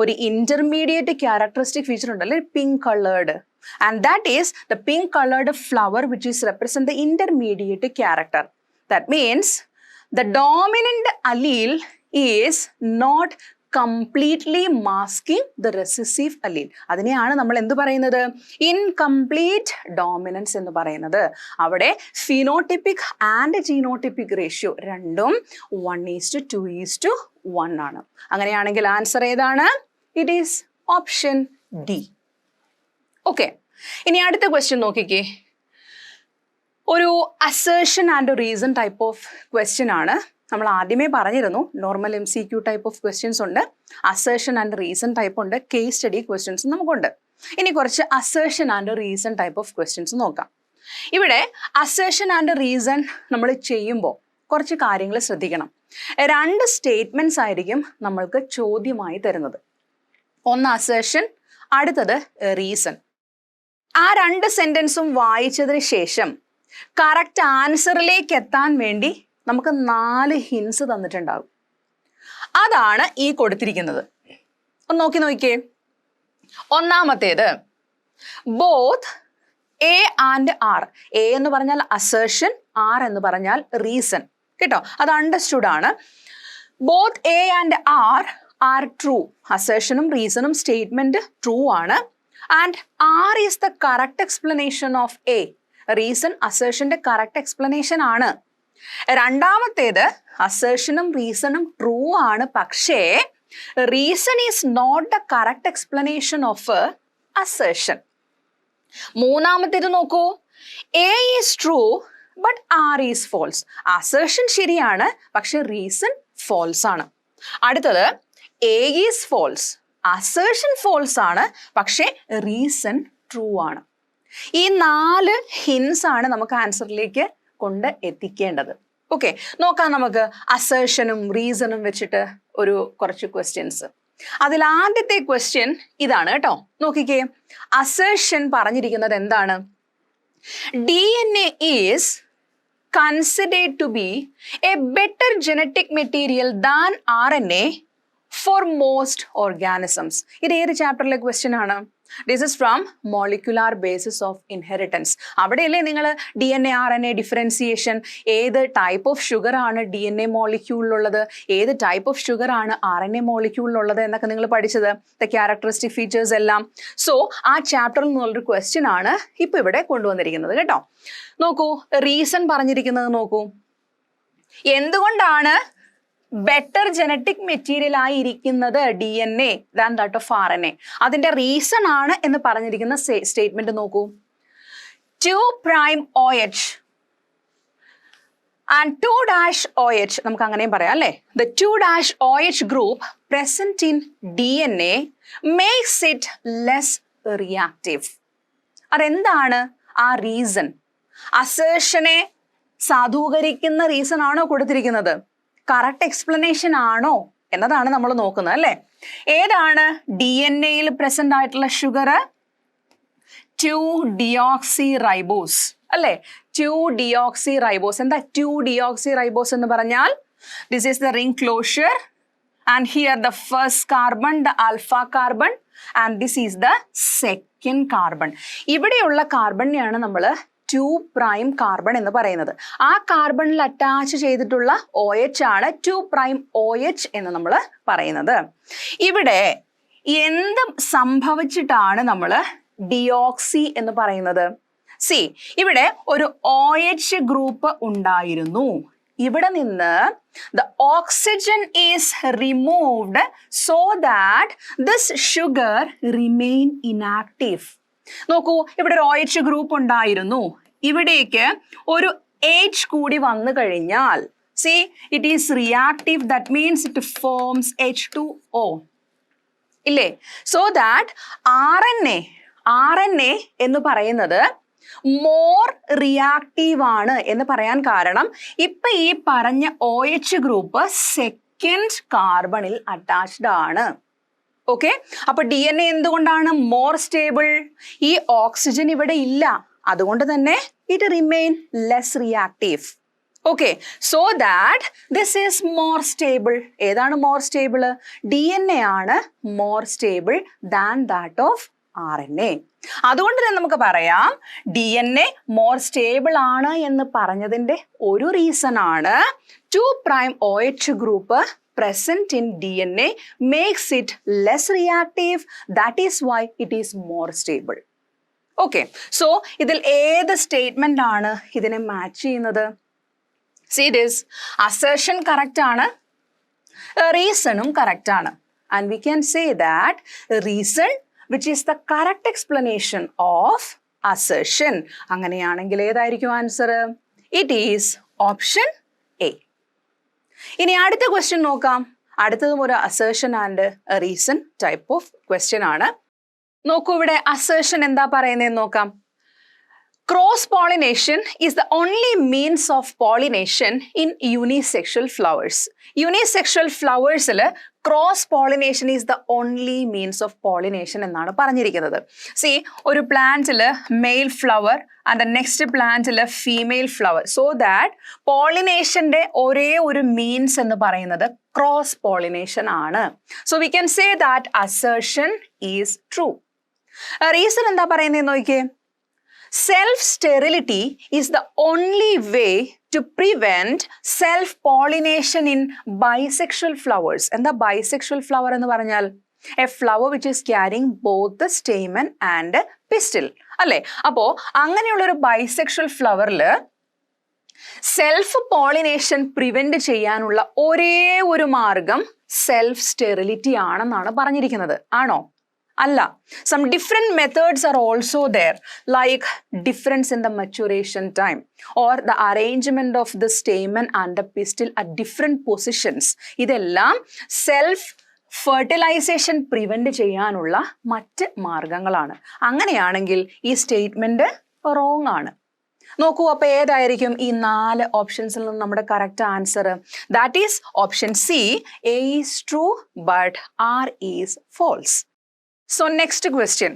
ഒരു ഇന്റർമീഡിയറ്റ് ക്യാരക്ടറിസ്റ്റിക് ഫീച്ചർ ഉണ്ടല്ലേ, pink coloured. And that is the pink colored flower which is represent the intermediate character. That means the dominant allele is not completely masking the recessive allele. അതിനെയാണ് നമ്മൾ എന്ത് പറയുന്നത്? Incomplete dominance എന്ന് പറയുന്നത്. അവിടെ phenotypic and genotypic ratio രണ്ടും 1:2:1 ആണ്. അങ്ങനെയാണെങ്കിൽ ആൻസർ ഏതാണ്? It is option D. Okay, ഇനി അടുത്ത ക്വസ്റ്റ്യൻ നോക്കിക്കേ. ഒരു assertion and reason type of question ആണ്. നമ്മൾ ആദ്യമേ പറഞ്ഞിരുന്നു normal MCQ type of questions ഉണ്ട്, അസേർഷൻ ആൻഡ് റീസൺ ടൈപ്പ് ഉണ്ട്, കേസ് സ്റ്റഡി ക്വസ്റ്റ്യൻസ് നമുക്കുണ്ട്. ഇനി കുറച്ച് assertion and reason type of questions നോക്കാം. ഇവിടെ അസേർഷൻ ആൻഡ് റീസൺ നമ്മൾ ചെയ്യുമ്പോൾ കുറച്ച് കാര്യങ്ങൾ ശ്രദ്ധിക്കണം. 2 സ്റ്റേറ്റ്മെന്റ്സ് ആയിരിക്കും നമ്മൾക്ക് ചോദ്യമായി തരുന്നത്. ഒന്ന് അസേർഷൻ, അടുത്തത് റീസൺ. ആ 2 സെന്റൻസും വായിച്ചതിന് ശേഷം കറക്റ്റ് ആൻസറിലേക്ക് എത്താൻ വേണ്ടി നമുക്ക് 4 ഹിൻസ് തന്നിട്ടുണ്ടാകും. അതാണ് ഈ കൊടുത്തിരിക്കുന്നത്. ഒന്ന് നോക്കിക്കേ. ഒന്നാമത്തേത് both A and R. A എന്ന് പറഞ്ഞാൽ അസേർഷൻ, ആർ എന്ന് പറഞ്ഞാൽ റീസൺ. കേട്ടോ, അത് അണ്ടർസ്റ്റുഡ് ആണ്. Both A and R are. അസേർഷനും റീസണും സ്റ്റേറ്റ്മെന്റ് ട്രൂ ആണ്. And R is the correct explanation of A. Reason അസേർഷന്റെ കറക്റ്റ് എക്സ്പ്ലനേഷൻ ആണ്. രണ്ടാമത്തേത് അസേർഷനും റീസണും ട്രൂ ആണ്, പക്ഷേ reason is not the correct explanation of assertion. മൂന്നാമത്തേത് നോക്കൂ. A is true but R is false. Assertion ശരിയാണ്, പക്ഷെ റീസൺ ഫോൾസ് ആണ്. അടുത്തത് A is false. Assertion false ആണ്, പക്ഷേ റീസൺ ട്രൂ ആണ്. ഈ 4 ഹിൻസ് ആണ് നമുക്ക് ആൻസറിലേക്ക് കൊണ്ട് എത്തിക്കേണ്ടത്. ഓക്കെ, നോക്കാം നമുക്ക് അസേർഷനും റീസണും വെച്ചിട്ട് കുറച്ച് ക്വസ്റ്റ്യൻസ്. അതിൽ ആദ്യത്തെ ക്വസ്റ്റ്യൻ ഇതാണ് കേട്ടോ. നോക്കിക്കേ, അസേർഷൻ പറഞ്ഞിരിക്കുന്നത് എന്താണ്? DNA is considered to be a better genetic material than RNA for most organisms. ഇത് ഏത് ചാപ്റ്ററിലെ ക്വസ്റ്റ്യൻ ആണ്? This is from molecular basis of inheritance. അവിടെയല്ലേ നിങ്ങൾ DNA RNA ഡിഫറൻസിയേഷൻ, ഏത് ടൈപ്പ് ഓഫ് ഷുഗർ ആണ് DNA മോളിക്യൂളിലുള്ളത്, ഏത് ടൈപ്പ് ഓഫ് ഷുഗർ ആണ് RNA മോളിക്യൂളിലുള്ളത് എന്നൊക്കെ നിങ്ങൾ പഠിച്ചത്, ദ ക്യാരക്ടറിസ്റ്റിക് ഫീച്ചേഴ്സ് എല്ലാം. സോ ആ ചാപ്റ്ററിൽ നിന്നുള്ളൊരു ക്വസ്റ്റ്യൻ ആണ് ഇപ്പൊ ഇവിടെ കൊണ്ടുവന്നിരിക്കുന്നത് കേട്ടോ. നോക്കൂ, റീസൺ പറഞ്ഞിരിക്കുന്നത് നോക്കൂ. എന്തുകൊണ്ടാണ് ബെറ്റർ ജനറ്റിക് മെറ്റീരിയൽ ആയിരിക്കുന്നത് DNA than that of RNA? അതിന്റെ റീസൺ ആണ് എന്ന് പറഞ്ഞിരിക്കുന്ന സ്റ്റേറ്റ്മെന്റ് നോക്കൂ. 2' OH and 2' OH, നമുക്ക് അങ്ങനെയും പറയാം അല്ലേ. The 2' OH group present in DNA makes it less reactive. അതെന്താണ് ആ റീസൺ? അസേർഷനെ സാധൂകരിക്കുന്ന റീസൺ ആണോ കൊടുത്തിരിക്കുന്നത്? കറക്റ്റ് എക്സ്പ്ലനേഷൻ ആണോ എന്നതാണ് നമ്മൾ നോക്കുന്നത് അല്ലേ. ഏതാണ് DNA-യിൽ പ്രസന്റ് ആയിട്ടുള്ള ഷുഗർ? 2-deoxyribose അല്ലേ. 2-deoxyribose. എന്താ 2-deoxyribose എന്ന് പറഞ്ഞാൽ? This is the ring closure and here the first carbon, the alpha carbon, and this is the second carbon. ഇവിടെയുള്ള കാർബണിനെയാണ് നമ്മൾ 2' കാർബൺ എന്ന് പറയുന്നത്. ആ കാർബണിൽ അറ്റാച്ച് ചെയ്തിട്ടുള്ള OH ആണ് 2' OH എന്ന് നമ്മൾ പറയുന്നത്. ഇവിടെ എന്ത് സംഭവിച്ചിട്ടാണ് നമ്മൾ ഡിയോക്സി എന്ന് പറയുന്നത്? സി, ഇവിടെ ഒരു OH ഗ്രൂപ്പ് ഉണ്ടായിരുന്നു. ഇവിടെ നിന്ന് the oxygen is removed so that this sugar remain inactive. നോക്കൂ, ഇവിടെ ഒരു OH ഗ്രൂപ്പ് ഉണ്ടായിരുന്നു. ഇവിടേക്ക് ഒരു H കൂടി വന്നു കഴിഞ്ഞാൽ, C, it is reactive. That means it forms H2O ഇല്ലേ. സോ ദാറ്റ് RNA എന്ന് പറയുന്നത് മോർ റിയാക്റ്റീവ് ആണ് എന്ന് പറയാൻ കാരണം ഇപ്പൊ ഈ പറഞ്ഞ OH ഗ്രൂപ്പ് സെക്കൻഡ് കാർബണിൽ അറ്റാച്ച്ഡ് ആണ്. ഓക്കെ, അപ്പൊ DNA എന്തുകൊണ്ടാണ് മോർ സ്റ്റേബിൾ? ഈ ഓക്സിജൻ ഇവിടെ ഇല്ല, അതുകൊണ്ട് തന്നെ it remain less reactive. Okay, so that this is more stable. ഏതാണ് മോർ സ്റ്റേബിൾ? DNA ആണ് more stable than that of RNA. അതുകൊണ്ട് തന്നെ നമുക്ക് പറയാം DNA മോർ സ്റ്റേബിൾ ആണ് എന്ന് പറഞ്ഞതിന്റെ ഒരു റീസൺ ആണ് 2' OH group present in DNA makes it less reactive. That is why it is more stable. Okay, so ഇതിൽ ഏത് സ്റ്റേറ്റ്മെന്റ് ആണ് ഇതിനെ മാച്ച് ചെയ്യുന്നത്? See this, assertion correct ആണ്, reasonum correct ആണ്. And we can say that reason which is the correct explanation of assertion. അങ്ങനെയാണെങ്കിൽ ഏതായിരിക്കും answer? It is option A. ഇനി അടുത്ത ക്വസ്റ്റ്യൻ നോക്കാം. അടുത്തതും ഒരു assertion and reason type of question ആണ്. നോക്കൂ, ഇവിടെ അസേർഷൻ എന്താ പറയുന്നതെന്ന് നോക്കാം. Cross pollination is the only means of pollination in unisexual flowers. Unisexual ഫ്ലവേഴ്സിൽ cross pollination is the only means of pollination എന്നാണ് പറഞ്ഞിരിക്കുന്നത്. സി, ഒരു പ്ലാന്റിൽ male flower and the next പ്ലാന്റിൽ ഫീമെയിൽ ഫ്ലവർ. സോ ദാറ്റ് പോളിനേഷന്റെ ഒരേ ഒരു മീൻസ് എന്ന് പറയുന്നത് ക്രോസ് പോളിനേഷൻ ആണ്. So we can say that assertion is true. Reason എന്താ പറയുന്നത് നോക്കിയേ. Self sterility is the only way to prevent self pollination in bisexual flowers. എന്താ bisexual flower എന്ന് പറഞ്ഞാൽ? A flower which is carrying both the stamen and pistil അല്ലേ. അപ്പോ അങ്ങനെയുള്ളൊരു bisexual ഫ്ലവറില് self pollination prevent ചെയ്യാനുള്ള ഒരേ ഒരു മാർഗം സെൽഫ് സ്റ്റെറിലിറ്റി ആണെന്നാണ് പറഞ്ഞിരിക്കുന്നത്. ആണോ? അല്ല. Some different methods are also there, like difference in the maturation time or the arrangement of the stamen and the pistil at different positions. ഇതെല്ലാം സെൽഫ് ഫെർട്ടിലൈസേഷൻ പ്രിവെന്റ് ചെയ്യാനുള്ള മറ്റ് മാർഗങ്ങളാണ്. അങ്ങനെയാണെങ്കിൽ ഈ സ്റ്റേറ്റ്മെന്റ് റോങ് ആണ്. നോക്കൂ, അപ്പോൾ ഏതായിരിക്കും ഈ 4 ഓപ്ഷൻസിൽ നിന്ന് നമ്മുടെ correct answer? That is option C, A is true but R is false. So next question,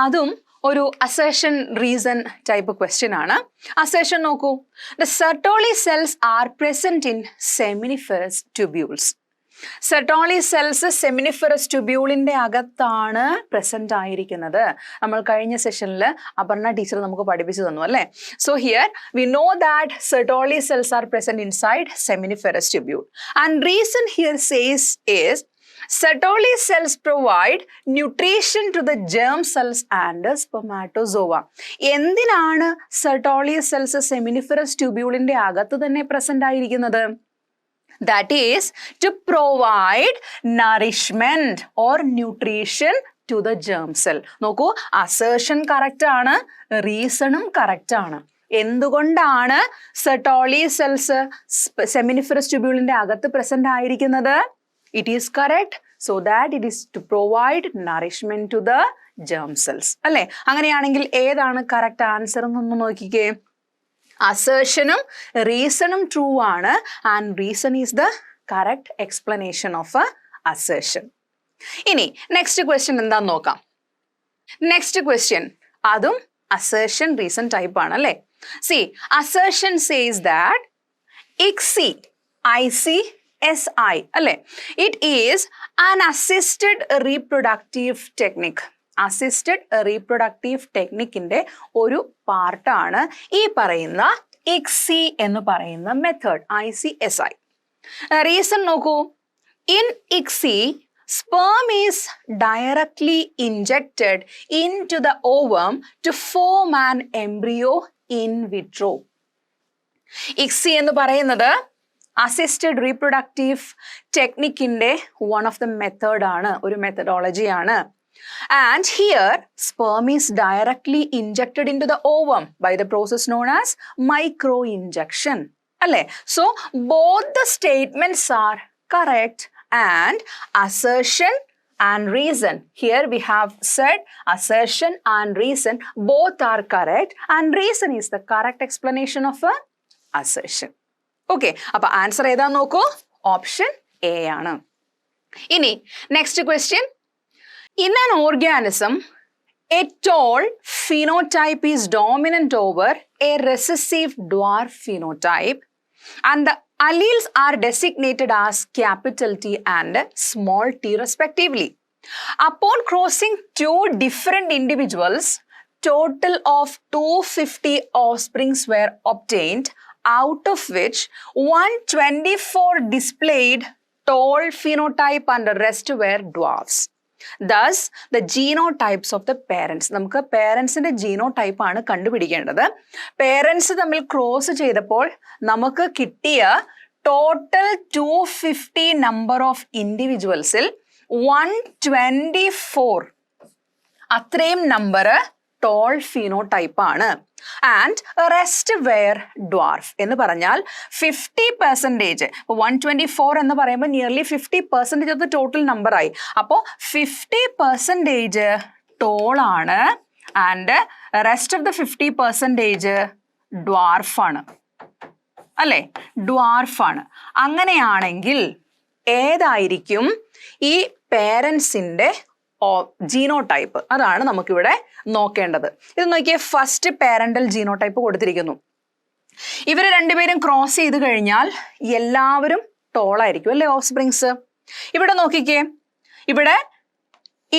അതും ഒരു അസേഷൻ റീസൺ ടൈപ്പ് ക്വസ്റ്റ്യൻ ആണ്. അസേഷൻ നോക്കൂ, the Sertoli cells are present in seminiferous tubules. Sertoli cells seminiferous ട്യൂബ്യൂളിന്റെ അകത്താണ് present ആയിരിക്കുന്നത്. നമ്മൾ കഴിഞ്ഞ സെഷനിൽ അപർണ ടീച്ചർ നമുക്ക് പഠിപ്പിച്ചു തന്നു അല്ലേ. So here we know that Sertoli cells are present inside seminiferous tubule. And reason here says is Sertoli cells provide nutrition to the germ cells and spermatozoa. എന്തിനാണ് സെർട്ടോളി സെൽസ് സെമിനിഫറസ് ട്യൂബ്യൂളിന്റെ അകത്ത് തന്നെ present ആയിരിക്കുന്നത്? That is to provide nourishment or nutrition to the germ cell. നോക്കൂ, assertion correct ആണ്, റീസണും correct ആണ്. എന്തുകൊണ്ടാണ് Sertoli cells seminiferous ട്യൂബ്യൂളിന്റെ അകത്ത് present ആയിരിക്കുന്നത്? It is correct, so that it is to provide nourishment to the germ cells. അല്ലേ? അങ്ങനെയാണെങ്കിൽ ഏതാണ് correct answer എന്നൊന്ന് നോക്കിക്കേ. അസേർഷനും റീസണും ട്രൂ ആണ്, and reason is the correct explanation of assertion. ഇനി നെക്സ്റ്റ് ക്വസ്റ്റ്യൻ എന്താന്ന് നോക്കാം. നെക്സ്റ്റ് ക്വസ്റ്റ്യൻ അതും അസേർഷൻ റീസൺ ടൈപ്പ് ആണ് അല്ലേ. See, assertion says that ICSI അല്ലേ, it is an assisted reproductive technique. Assisted reproductive ടെക്നിക്കിന്റെ ഒരു പാർട്ടാണ് ഈ പറയുന്ന ICSI എന്ന് പറയുന്ന മെത്തേഡ്, ICSI. റീസൺ നോക്കൂ, in ICSI sperm is directly injected into the ovum to form an embryo in vitro. ICSI എന്ന് പറയുന്നത് അസിസ്റ്റഡ് റീപ്രൊഡക്റ്റീവ് ടെക്നിക്കിന്റെ വൺ ഓഫ് ദ മെത്തേഡ് ആണ്, ഒരു മെത്തഡോളജി ആണ്. And here sperm is directly injected into the ovum by the process known as micro injection. അല്ലേ? So both the statements are correct, and assertion and reason, here we have said assertion and reason both are correct, and reason is the correct explanation of a assertion. Okay, അപ്പൊ answer ഏതാ നോക്കൂ, option A ആണ്. ഇനി next question, in an organism a tall phenotype is dominant over a recessive dwarf phenotype, and the alleles are designated as capital T and small t respectively. Upon crossing two different individuals, total of 250 offsprings were obtained, out of which 124 displayed tall phenotype and the rest were dwarfs. Thus, the genotypes of the parents. നമുക്ക് പേരൻസിന്റെ genotype ആണ് കണ്ടുപിടിക്കേണ്ടത്. Parents തമ്മിൽ cross ചെയ്തപ്പോൾ നമുക്ക് കിട്ടിയ total 250 number of ഇൻഡിവിജ്വൽസിൽ 124 അത്രയും number toll phenotype ആണ്. And rest wear dwarf എന്ന് പറഞ്ഞാൽ 50%. 124 എന്ന് പറയുമ്പോൾ nearly 50% of the total number ആയി. അപ്പോൾ 50% ടോൾ ആണ്, ആൻഡ് റെസ്റ്റ് ഓഫ് ദ 50% ഡ്വാർഫാണ് അല്ലേ, ഡ്വാർഫാണ്. അങ്ങനെയാണെങ്കിൽ ഏതായിരിക്കും ഈ പേരൻസിന്റെ ജീനോടൈപ്പ്? അതാണ് നമുക്കിവിടെ നോക്കേണ്ടത്. ഇത് നോക്കിയേ, ഫസ്റ്റ് പാരന്റൽ ജീനോടൈപ്പ് കൊടുത്തിരിക്കുന്നു. ഇവർ രണ്ടുപേരും ക്രോസ് ചെയ്ത് കഴിഞ്ഞാൽ എല്ലാവരും ടോളായിരിക്കും അല്ലേ, ഓഫ് സ്പ്രിങ്സ്. ഇവിടെ നോക്കിക്കേ, ഇവിടെ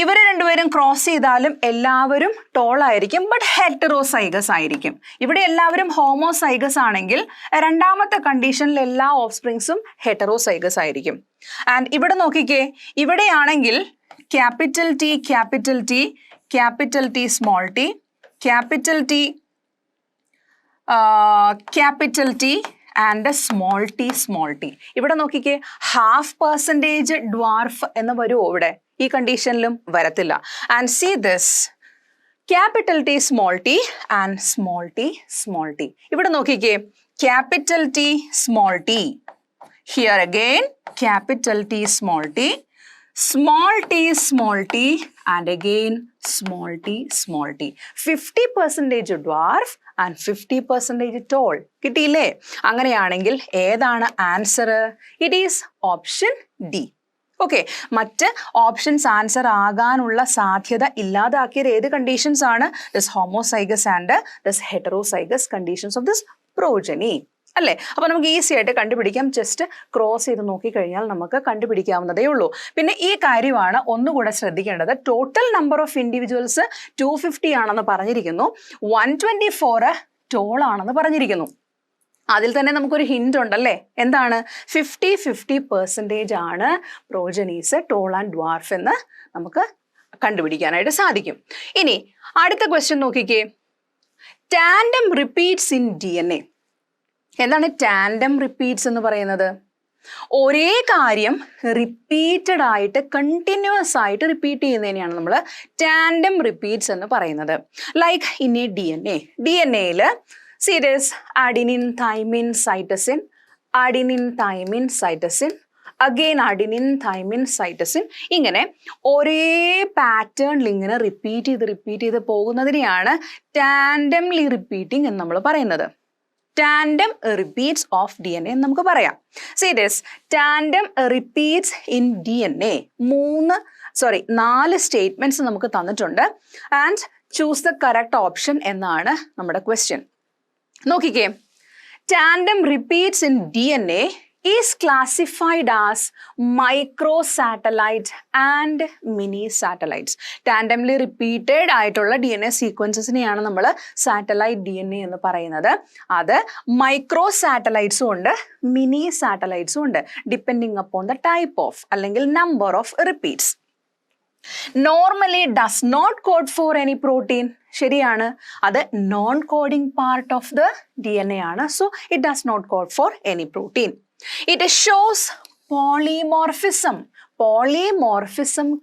ഇവർ രണ്ടുപേരും ക്രോസ് ചെയ്താലും എല്ലാവരും ടോളായിരിക്കും, ബട്ട് ഹെറ്ററോസൈഗസ് ആയിരിക്കും. ഇവിടെ എല്ലാവരും ഹോമോസൈഗസ് ആണെങ്കിൽ രണ്ടാമത്തെ കണ്ടീഷനിൽ എല്ലാ ഓഫ് സ്പ്രിങ്സും ഹെറ്ററോസൈഗസ് ആയിരിക്കും. ആൻഡ് ഇവിടെ നോക്കിക്കേ, ഇവിടെയാണെങ്കിൽ capital T capital T capital T small T capital T capital T and small T. ഇവിടെ നോക്കിക്കേ, 0.5% ഡ്വാർഫ് എന്ന് വരുമോ? ഇവിടെ ഈ കണ്ടീഷനിലും വരത്തില്ല. And see this capital T small T and small T. ഇവിടെ നോക്കിക്കേ, capital T small T, here again capital T small T, small t, and again small t. 50% dwarf and 50% tall. കിട്ടിയില്ലേ? അങ്ങനെയാണെങ്കിൽ ഏതാണ് answer? It is option D. Okay, മറ്റ് options answer ആകാനുള്ള സാധ്യത ഇല്ലാതാക്കിയത് ഏത് conditions ആണ്? This homozygous and this heterozygous conditions of this progeny അല്ലേ? അപ്പൊ നമുക്ക് ഈസി ആയിട്ട് കണ്ടുപിടിക്കാം. ജസ്റ്റ് ക്രോസ് ചെയ്ത് നോക്കിക്കഴിഞ്ഞാൽ നമുക്ക് കണ്ടുപിടിക്കാവുന്നതേ ഉള്ളൂ. പിന്നെ ഈ കാര്യമാണ് ഒന്നുകൂടെ ശ്രദ്ധിക്കേണ്ടത്. ടോട്ടൽ നമ്പർ ഓഫ് ഇൻഡിവിജ്വൽസ് 250 ആണെന്ന് പറഞ്ഞിരിക്കുന്നു, 124 ടോൾ ആണെന്ന് പറഞ്ഞിരിക്കുന്നു. അതിൽ തന്നെ നമുക്കൊരു ഹിന്റ് ഉണ്ടല്ലേ, എന്താണ്? 50-50% ആണ് പ്രോജനീസ് ടോൾ ആൻഡ് ഡ്വാർഫ് എന്ന് നമുക്ക് കണ്ടുപിടിക്കാനായിട്ട് സാധിക്കും. ഇനി അടുത്ത ക്വസ്റ്റ്യൻ നോക്കിക്കേ. Tandem repeats in DNA. എന്താണ് ടാൻഡം റിപ്പീറ്റ്സ് എന്ന് പറയുന്നത്? ഒരേ കാര്യം റിപ്പീറ്റഡ് ആയിട്ട് കണ്ടിന്യൂസ് ആയിട്ട് റിപ്പീറ്റ് ചെയ്യുന്നതിനെയാണ് നമ്മൾ ടാൻഡം റിപ്പീറ്റ്സ് എന്ന് പറയുന്നത്. Like in A DNA series adenine, thymine, cytosine, adenine, thymine, cytosine, again adenine, thymine, cytosine. ഇങ്ങനെ ഒരേ പാറ്റേണിൽ ഇങ്ങനെ റിപ്പീറ്റ് ചെയ്ത് പോകുന്നതിനെയാണ് ടാൻഡംലി റിപ്പീറ്റിംഗ് എന്ന് നമ്മൾ പറയുന്നത്. ടാൻഡം റിപ്പീറ്റ്സ് ഓഫ് DNA എന്ന് നമുക്ക് പറയാം. Series tandem repeats in DNA 4 statements നമുക്ക് തന്നിട്ടുണ്ട്. And choose the correct option എന്നാണ് നമ്മുടെ ക്വസ്റ്റ്യൻ. നോക്കിക്കേ, tandem repeats in DNA is classified as micro satellite and mini satellites. Tandemly repeated ആയിട്ടുള്ള DNA സീക്വൻസസിനെയാണ് നമ്മൾ സാറ്റലൈറ്റ് DNA എന്ന് പറയുന്നത്. അത് മൈക്രോ സാറ്റലൈറ്റ്സും ഉണ്ട്, മിനി സാറ്റലൈറ്റ്സും ഉണ്ട്, depending upon the type of അല്ലെങ്കിൽ number of repeats. Normally does not code for any protein. ശരിയാണ്, അത് non coding part of the DNA ആണ്. So it does not code for any protein. It shows polymorphism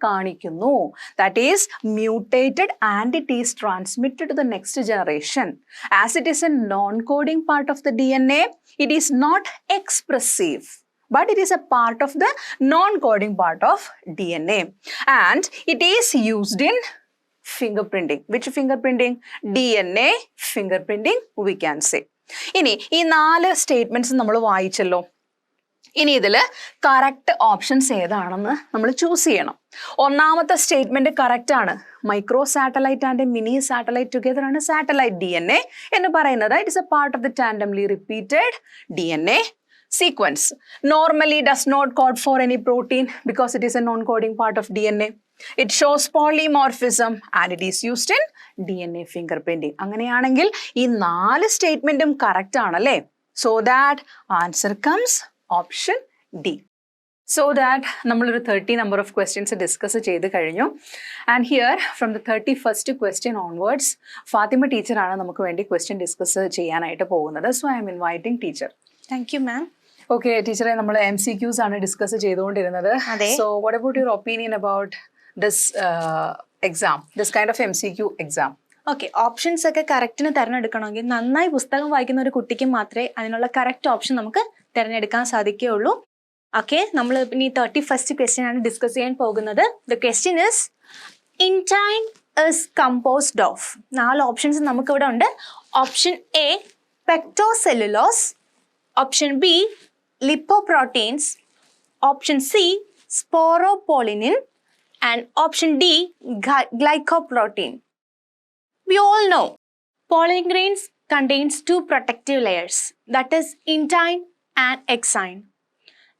കാണിക്കുന്നു. That is mutated and it is transmitted to the next generation. As it is a non coding part of the DNA, it is not expressive, but it is a part of the non-coding part of DNA, and it is used in fingerprinting. Which fingerprinting? DNA fingerprinting we can say. ഇനി ഈ 4 statements നമ്മൾ വായിച്ചല്ലോ. ഇനി ഇതിൽ correct options ഏതാണെന്ന് നമ്മൾ choose ചെയ്യണം. ഒന്നാമത്തെ statement correct ആണ്. Micro satellite and mini satellite together ആണ് സാറ്റലൈറ്റ് DNA എന്ന് പറയുന്നത്. It is a part of the tandemly repeated DNA sequence. Normally does not code for any protein because it is a non-coding part of DNA. It shows polymorphism and it is used in DNA fingerprinting. അങ്ങനെയാണെങ്കിൽ ഈ 4 സ്റ്റേറ്റ്മെന്റും correct ആണല്ലേ? So that answer comes option D. So that നമ്മളൊരു 30 number of questions discuss ചെയ്ത് കഴിഞ്ഞു. And here from the 31st question onwards, Fathima ടീച്ചറാണ് നമുക്ക് വേണ്ടി question discuss ചെയ്യാനായിട്ട് പോകുന്നത്. So I am inviting teacher. Thank you ma'am. Okay ടീച്ചറെ, നമ്മൾ MCQs ആണ് ഡിസ്കസ് ചെയ്തുകൊണ്ടിരുന്നത്. So what about your opinion about this exam, this kind of MCQ exam? Okay, options ഒക്കെ കറക്റ്റിന് തിരഞ്ഞെടുക്കണമെങ്കിൽ നന്നായി പുസ്തകം വായിക്കുന്ന ഒരു കുട്ടിക്ക് മാത്രമേ അതിനുള്ള കറക്റ്റ് ഓപ്ഷൻ നമുക്ക് തിരഞ്ഞെടുക്കാൻ സാധിക്കുകയുള്ളൂ. ഓക്കെ, നമ്മൾ ഇനി 31st question ആണ് ഡിസ്കസ് ചെയ്യാൻ പോകുന്നത്. The question is intine is composed of. 4 options നമുക്കിവിടെ ഉണ്ട്. Option A pectocellulose, option B lipoproteins, option C sporopollenin, and option D glycoprotein. We all know pollen grains contains 2 protective layers, that is intine and exine.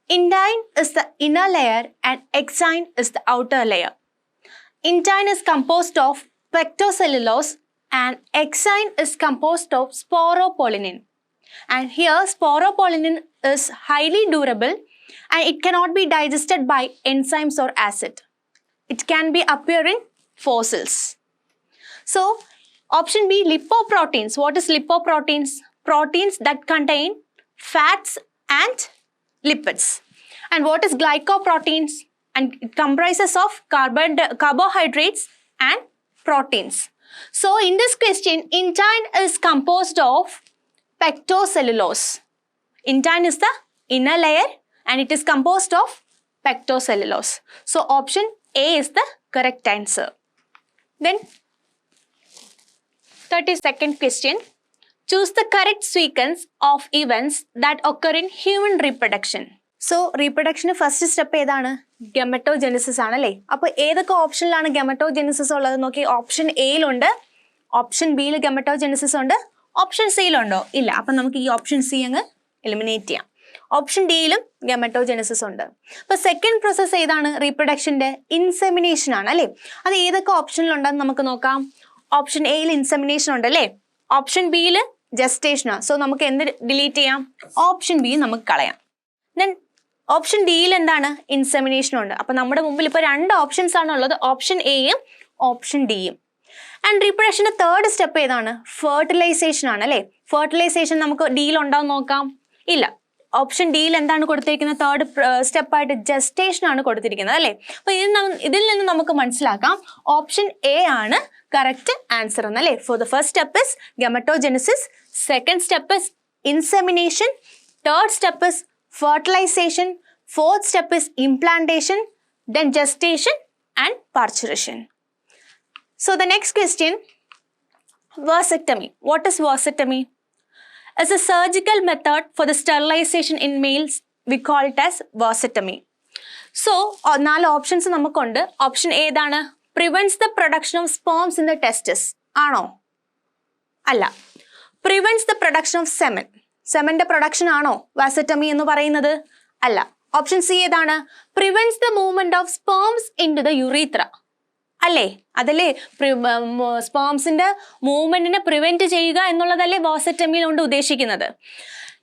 Intine is the inner layer and exine is the outer layer. Intine is composed of pectocellulose and exine is composed of sporopollenin. And here sporopollenin is highly durable and it cannot be digested by enzymes or acid. It can be appear in fossils. So option B, lipoproteins. What is lipoproteins? Proteins that contain fats and lipids. And what is glycoproteins? And it comprises of carbohydrates and proteins. So in this question, intine is composed of pectocellulose. Intine is the inner layer and it is composed of pectocellulose. So option A is the correct answer. Then 32nd question. Choose the correct sequence of events that occur in human reproduction. So reproduction first step ഏതാണ്? ഗമറ്റോജെനിസിസ് ആണല്ലേ. അപ്പോൾ ഏതൊക്കെ ഓപ്ഷനിലാണ് ഗമറ്റോജെനിസിസ് ഉള്ളത് നോക്കി. Option എയിലുണ്ട്, option ബിയിൽ ഗമറ്റോജെനിസിസ് ഉണ്ട്, option സിയിലുണ്ടോ? ഇല്ല. അപ്പം നമുക്ക് ഈ ഓപ്ഷൻ സി അങ്ങ് എലിമിനേറ്റ് ചെയ്യാം. ഓപ്ഷൻ ഡിയിലും ഗമറ്റോജെനിസിസ് ഉണ്ട്. അപ്പോൾ സെക്കൻഡ് പ്രോസസ്സ് ഏതാണ്? റീപ്രൊഡക്ഷൻ്റെ ഇൻസെമിനേഷൻ ആണ് അല്ലേ. അത് ഏതൊക്കെ ഓപ്ഷനിലുണ്ടെന്ന് നമുക്ക് നോക്കാം. ഓപ്ഷൻ എയിൽ ഇൻസെമിനേഷൻ ഉണ്ട് അല്ലേ. ഓപ്ഷൻ ബിയിൽ ജസ്റ്റേഷനാണ്. സോ നമുക്ക് എന്ത് ഡിലീറ്റ് ചെയ്യാം? ഓപ്ഷൻ ബി നമുക്ക് കളയാം. ദെൻ ഓപ്ഷൻ ഡിയിൽ എന്താണ്? ഇൻസെമിനേഷൻ ഉണ്ട്. അപ്പം നമ്മുടെ മുമ്പിൽ ഇപ്പോൾ 2 ഓപ്ഷൻസ് ആണ് ഉള്ളത്, ഓപ്ഷൻ എയും ഓപ്ഷൻ ഡിയും. ആൻഡ് റീപ്രൊഡക്ഷൻ്റെ തേർഡ് സ്റ്റെപ്പ് ഏതാണ്? ഫെർട്ടിലൈസേഷൻ ആണ് അല്ലേ. ഫെർട്ടിലൈസേഷൻ നമുക്ക് ഡിയിൽ ഉണ്ടാവും നോക്കാം. ഇല്ല. ഓപ്ഷൻ ഡിയിൽ എന്താണ് കൊടുത്തിരിക്കുന്നത്? തേർഡ് സ്റ്റെപ്പായിട്ട് ജസ്റ്റേഷൻ ആണ് കൊടുത്തിരിക്കുന്നത് അല്ലേ. അപ്പോൾ ഇതിൽ നിന്ന് നമുക്ക് മനസ്സിലാക്കാം ഓപ്ഷൻ എ ആണ് കറക്റ്റ് ആൻസർ എന്നല്ലേ. For the first step is gametogenesis, second step is insemination, third step is fertilization, fourth step is implantation, then gestation and parturition. So the next question, vasectomy. What is vasectomy? It's a surgical method for the sterilization in males. We call it as vasectomy. So 4 options നമുക്കുണ്ട്. Option ഏതാണ്? Prevents the production of sperms in the testis. ആണോ? അല്ല. Prevents the production of semen. സെമന്റെ production ആണോ vasectomy എന്ന് പറയുന്നത്? അല്ല. Option C ഏതാണ്? Prevents the movement of sperms into the urethra അല്ലേ. അതല്ലേ സ്പേംസിന്റെ മൂവ്മെന്റിനെ പ്രിവെന്റ് ചെയ്യുക എന്നുള്ളതല്ലേ വാസെക്ടമിയിൽ കൊണ്ട് ഉദ്ദേശിക്കുന്നത്.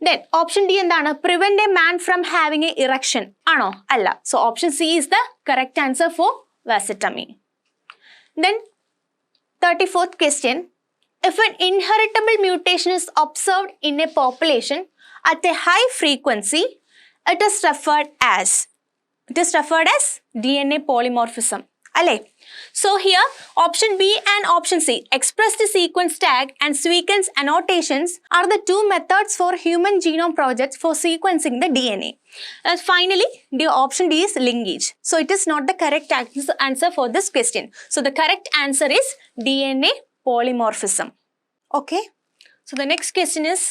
ദെൻ ഓപ്ഷൻ ഡി എന്താണ്? Prevent a man from having a erection ആണോ? അല്ല. So option C is the correct answer for vasectomy. Then 34th question. If an inheritable mutation is observed in a population at a high frequency, it is referred as DNA polymorphism. Alle. So here option B and option C, express the sequence tag and sequence annotations are the 2 methods for human genome projects for sequencing the DNA. Finally, the option D is linkage. So it is not the correct answer for this question. So the correct answer is DNA polymorphism. Okay. So the next question is,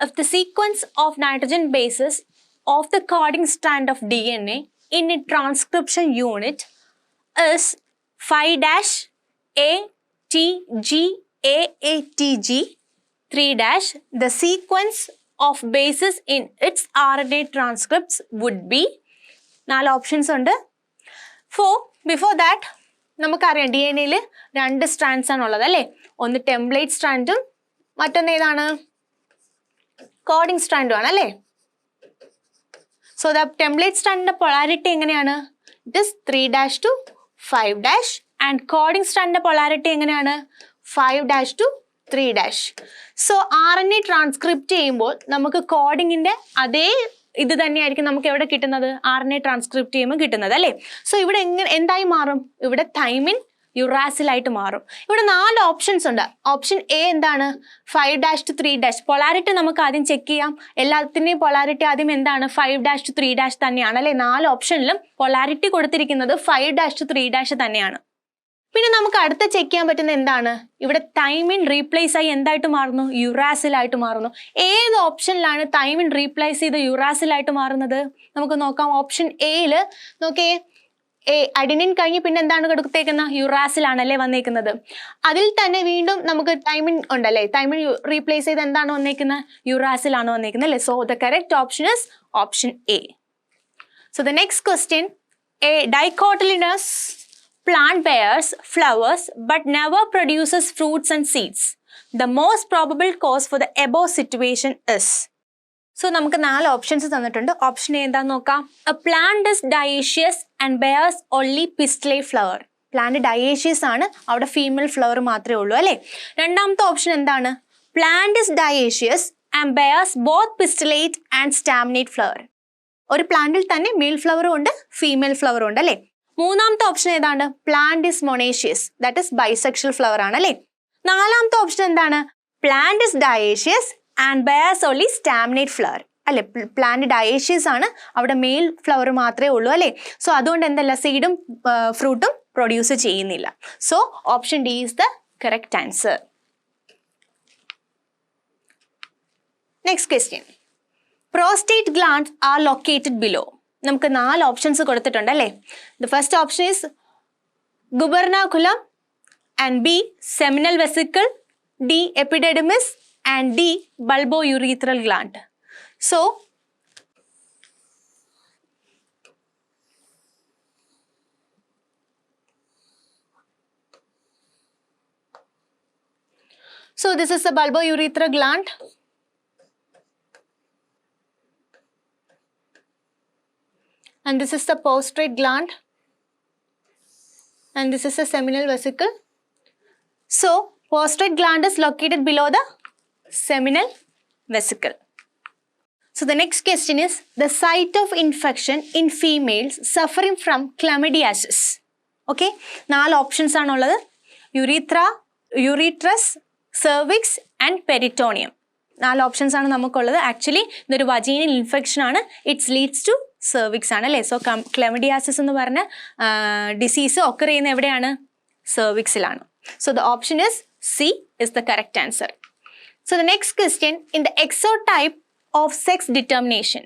if the sequence of nitrogen bases of the coding strand of DNA in a transcription unit is 5-ATGAATG 3-, the sequence of bases in its RNA transcripts would be 4 options ഉണ്ട്. Before that നമുക്കറിയാം D N എയിൽ 2 strands ആണുള്ളത് അല്ലേ. ഒന്ന് template സ്ട്രാൻഡും മറ്റൊന്ന് ഏതാണ്? Coding സ്ട്രാൻഡും ആണ് അല്ലേ. സോ ദ ടെംപ്ലേറ്റ് സ്ട്രാൻഡിന്റെ പൊളാരിറ്റി എങ്ങനെയാണ്? It is 3- to 5- and coding സ്ട്രാൻഡിന്റെ പൊളാരിറ്റി എങ്ങനെയാണ്? 5- to 3-. സോ RNA ട്രാൻസ്ക്രിപ്റ്റ് ചെയ്യുമ്പോൾ നമുക്ക് കോഡിങ്ങിന്റെ അതേ ഇത് തന്നെയായിരിക്കും നമുക്ക് എവിടെ കിട്ടുന്നത്? RNA ട്രാൻസ്ക്രിപ്റ്റ് ചെയ്യുമ്പോൾ കിട്ടുന്നത് അല്ലേ. സോ ഇവിടെ എന്തായി മാറും? ഇവിടെ തൈമിൻ യുറാസിലായിട്ട് മാറും. ഇവിടെ 4 ഓപ്ഷൻസ് ഉണ്ട്. ഓപ്ഷൻ എ എന്താണ്? 5- to 3-. പൊളാരിറ്റി നമുക്ക് ആദ്യം ചെക്ക് ചെയ്യാം. എല്ലാത്തിൻ്റെയും പൊളാരിറ്റി ആദ്യം എന്താണ്? 5- to 3- തന്നെയാണ് അല്ലേ. 4 ഓപ്ഷനിലും പൊളാരിറ്റി കൊടുത്തിരിക്കുന്നത് 5- to 3- തന്നെയാണ്. പിന്നെ നമുക്ക് അടുത്ത ചെക്ക് ചെയ്യാൻ പറ്റുന്ന എന്താണ്? ഇവിടെ തൈമിൻ റീപ്ലേസ് ആയി എന്തായിട്ട് മാറുന്നു? യുറാസിലായിട്ട് മാറുന്നു. ഏത് ഓപ്ഷനിലാണ് തൈമിൻ റീപ്ലേസ് ചെയ്ത് യുറാസിലായിട്ട് മാറുന്നത്? നമുക്ക് നോക്കാം. ഓപ്ഷൻ എയിൽ നോക്കിയേ, അഡിനിൻ കഴിഞ്ഞ് പിന്നെ എന്താണ് കൊടുത്തേക്കുന്നത്? യുറാസിലാണല്ലേ വന്നേക്കുന്നത്. അതിൽ തന്നെ വീണ്ടും നമുക്ക് തൈമിൻ ഉണ്ടല്ലേ. തൈമിൻ റീപ്ലേസ് ചെയ്ത് എന്താണ് വന്നേക്കുന്നത്? യുറാസിലാണ് വന്നേക്കുന്നത് അല്ലേ. So the correct option is option A. So the next question, A dicotyledonous plant bears flowers but never produces fruits and seeds. The most probable cause for the above situation is. So നമുക്ക് 4 options തന്നിട്ടുണ്ട്. Option എന്താന്ന് നോക്കാം. A plant is dioecious and bears only pistillate flower. Plant dioecious ആണ്, അവിടെ female flower മാത്രമേ ഉള്ളൂ അല്ലേ. രണ്ടാമത്തെ ഓപ്ഷൻ എന്താണ്? Plant is dioecious and bears both pistillate and staminate flower. ഒരു പ്ലാന്റിൽ തന്നെ മെയിൽ ഫ്ലവറും ഉണ്ട് ഫീമെയിൽ ഫ്ലവറും ഉണ്ട് അല്ലേ. മൂന്നാമത്തെ ഓപ്ഷൻ ഏതാണ്? Plant is monoecious, that is bisexual flower ആണ് അല്ലേ. നാലാമത്തെ ഓപ്ഷൻ എന്താണ്? Plant is dioecious and bears only staminate flower. അല്ലെ, പ്ലാന്റ് ഡയേഷ്യസ് ആണ്, അവിടെ മെയിൽ ഫ്ലവർ മാത്രമേ ഉള്ളൂ അല്ലേ. സോ അതുകൊണ്ട് എന്തല്ല, സീഡും ഫ്രൂട്ടും പ്രൊഡ്യൂസ് ചെയ്യുന്നില്ല. So option D is the correct answer. Next question, prostate glands are located below. നമുക്ക് 4 ഓപ്ഷൻസ് കൊടുത്തിട്ടുണ്ട് അല്ലേ. The first option is gubernaculum, and B seminal vesicle, D epididymis, and D bulbourethral gland. So this is the bulbourethral gland, and this is the prostrate gland, and this is the seminal vesicle. So prostrate gland is located below the seminal vesicle. So the next question is the site of infection in females suffering from chlamydiasis. Okay, 4 options ആണുള്ളത്. urethra, uretrus, cervix and peritoneum. 4 options ആണ് നമുക്കുള്ളത്. Actually ഇതൊരു vaginal infection ആണ്. It's leads to cervix ആണ് അല്ലേ. So ക്ലമിഡിയാസിസ് എന്ന് പറഞ്ഞ disease occur ചെയ്യുന്ന എവിടെയാണ്? സെർവിക്സിലാണ്. So the option is C is the correct answer. So the next question, in the exotype of sex determination,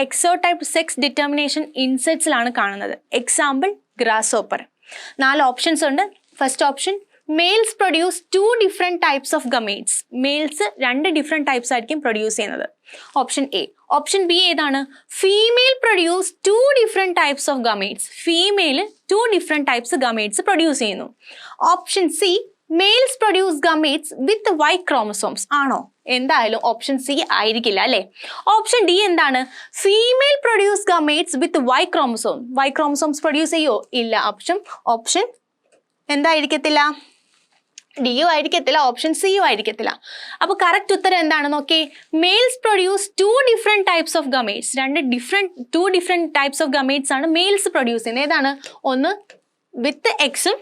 exotype sex determination insects ലാണ് കാണുന്നത്. Example grasshopper. 4 ഓപ്ഷൻസ് ഉണ്ട്. First option, males produce 2 different types of gametes. Males 2 different types ആയിരിക്കും produce ചെയ്യുന്നത്. Option A. Option B ഏതാണ്? Female produce 2 different types of gametes. Female 2 different types gametes produce ചെയ്യുന്നു. Option C, males produce gametes with Y chromosomes. ആണോ? എന്തായാലും option C ആയിരിക്കില്ല അല്ലേ. Option D എന്താണ്? Female produce gametes with Y chromosome. Y chromosomes produce ചെയ്യോ? ഇല്ല. Option എന്തായിരിക്കത്തില്ല? ഡിയും ആയിരിക്കത്തില്ല, ഓപ്ഷൻ സിയും ആയിരിക്കത്തില്ല. അപ്പോൾ കറക്റ്റ് ഉത്തരം എന്താണ് നോക്കി? Males produce 2 different types of gametes. 2 different types of gametes ആണ് മെയിൽസ് പ്രൊഡ്യൂസ് ചെയ്യുന്നത്. ഏതാണ്? ഒന്ന് വിത്ത് എക്സും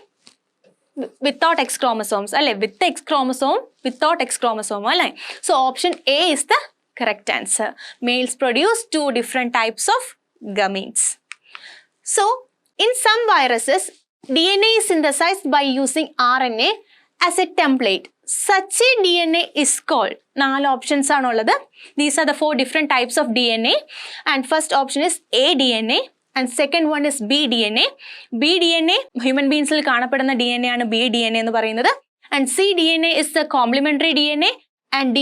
without X chromosomes അല്ലെ, with X chromosome, without X chromosome അല്ലെ. So option A is the correct answer. Males produce 2 different types of gametes. So in some viruses, DNA is synthesized by using RNA as a template. Such a DNA is called. 4 options ആണുള്ളത്. These are the 4 different types of DNA, and first option is A DNA, and second one is B DNA. B DNA human beings il കാണപ്പെടുന്ന DNA ആണ് B DNA എന്ന് പറയുന്നത്. And C DNA is the complementary DNA, and D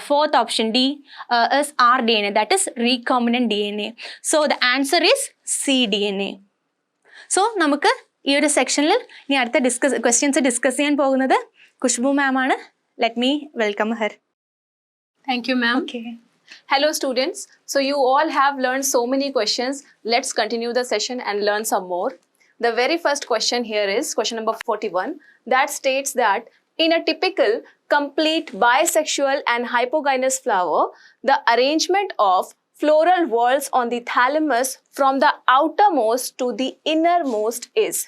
fourth option D is R DNA, that is recombinant DNA. So the answer is C DNA. So നമുക്ക് ഈ ഒരു സെക്ഷനിൽ ഇനി അടുത്ത ക്വസ്റ്റ്യൻസ് ഡിസ്കസ് ചെയ്യാൻ പോകുന്നത് ഖുഷ്ബു മാം ആണ്. Let me welcome Har. Thank you, ma'am. Okay. Hello students, so you all have learned so many questions. Let's continue the session and learn some more. The very first question here is question number 41, that states that in a typical complete bisexual and hypogynous flower, the arrangement of floral whorls on the thalamus from the outermost to the innermost is.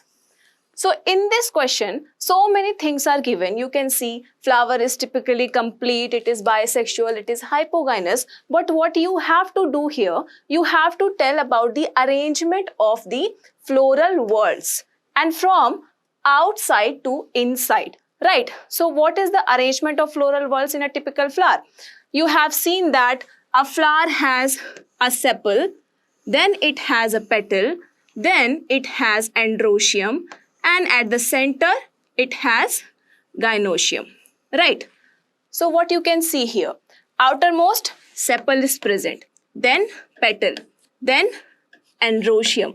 So in this question, so many things are given. You can see flower is typically complete, it is bisexual, it is hypogynous. But what you have to do here, you have to tell about the arrangement of the floral whorls and from outside to inside, right? So what is the arrangement of floral whorls in a typical flower? You have seen that a flower has a sepal, then it has a petal, then it has androecium, and at the center it has gynoecium, right? So what you can see here, outermost sepal is present, then petal, then androecium,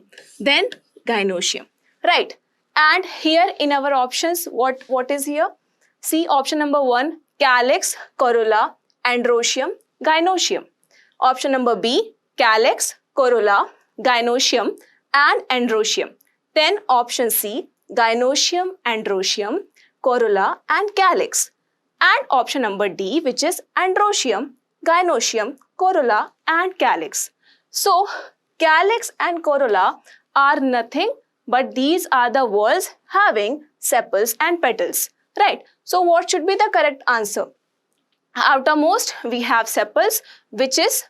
then gynoecium, right? And here in our options, what is here? See option number 1, calyx, corolla, androecium, gynoecium. Option number B, calyx, corolla, gynoecium and androecium. Then option C, gynoecium, androecium, corolla and calyx. And option number D, which is androecium, gynoecium, corolla and calyx. So calyx and corolla are nothing but these are the whorls having sepals and petals, right? So what should be the correct answer? Outermost we have sepals, which is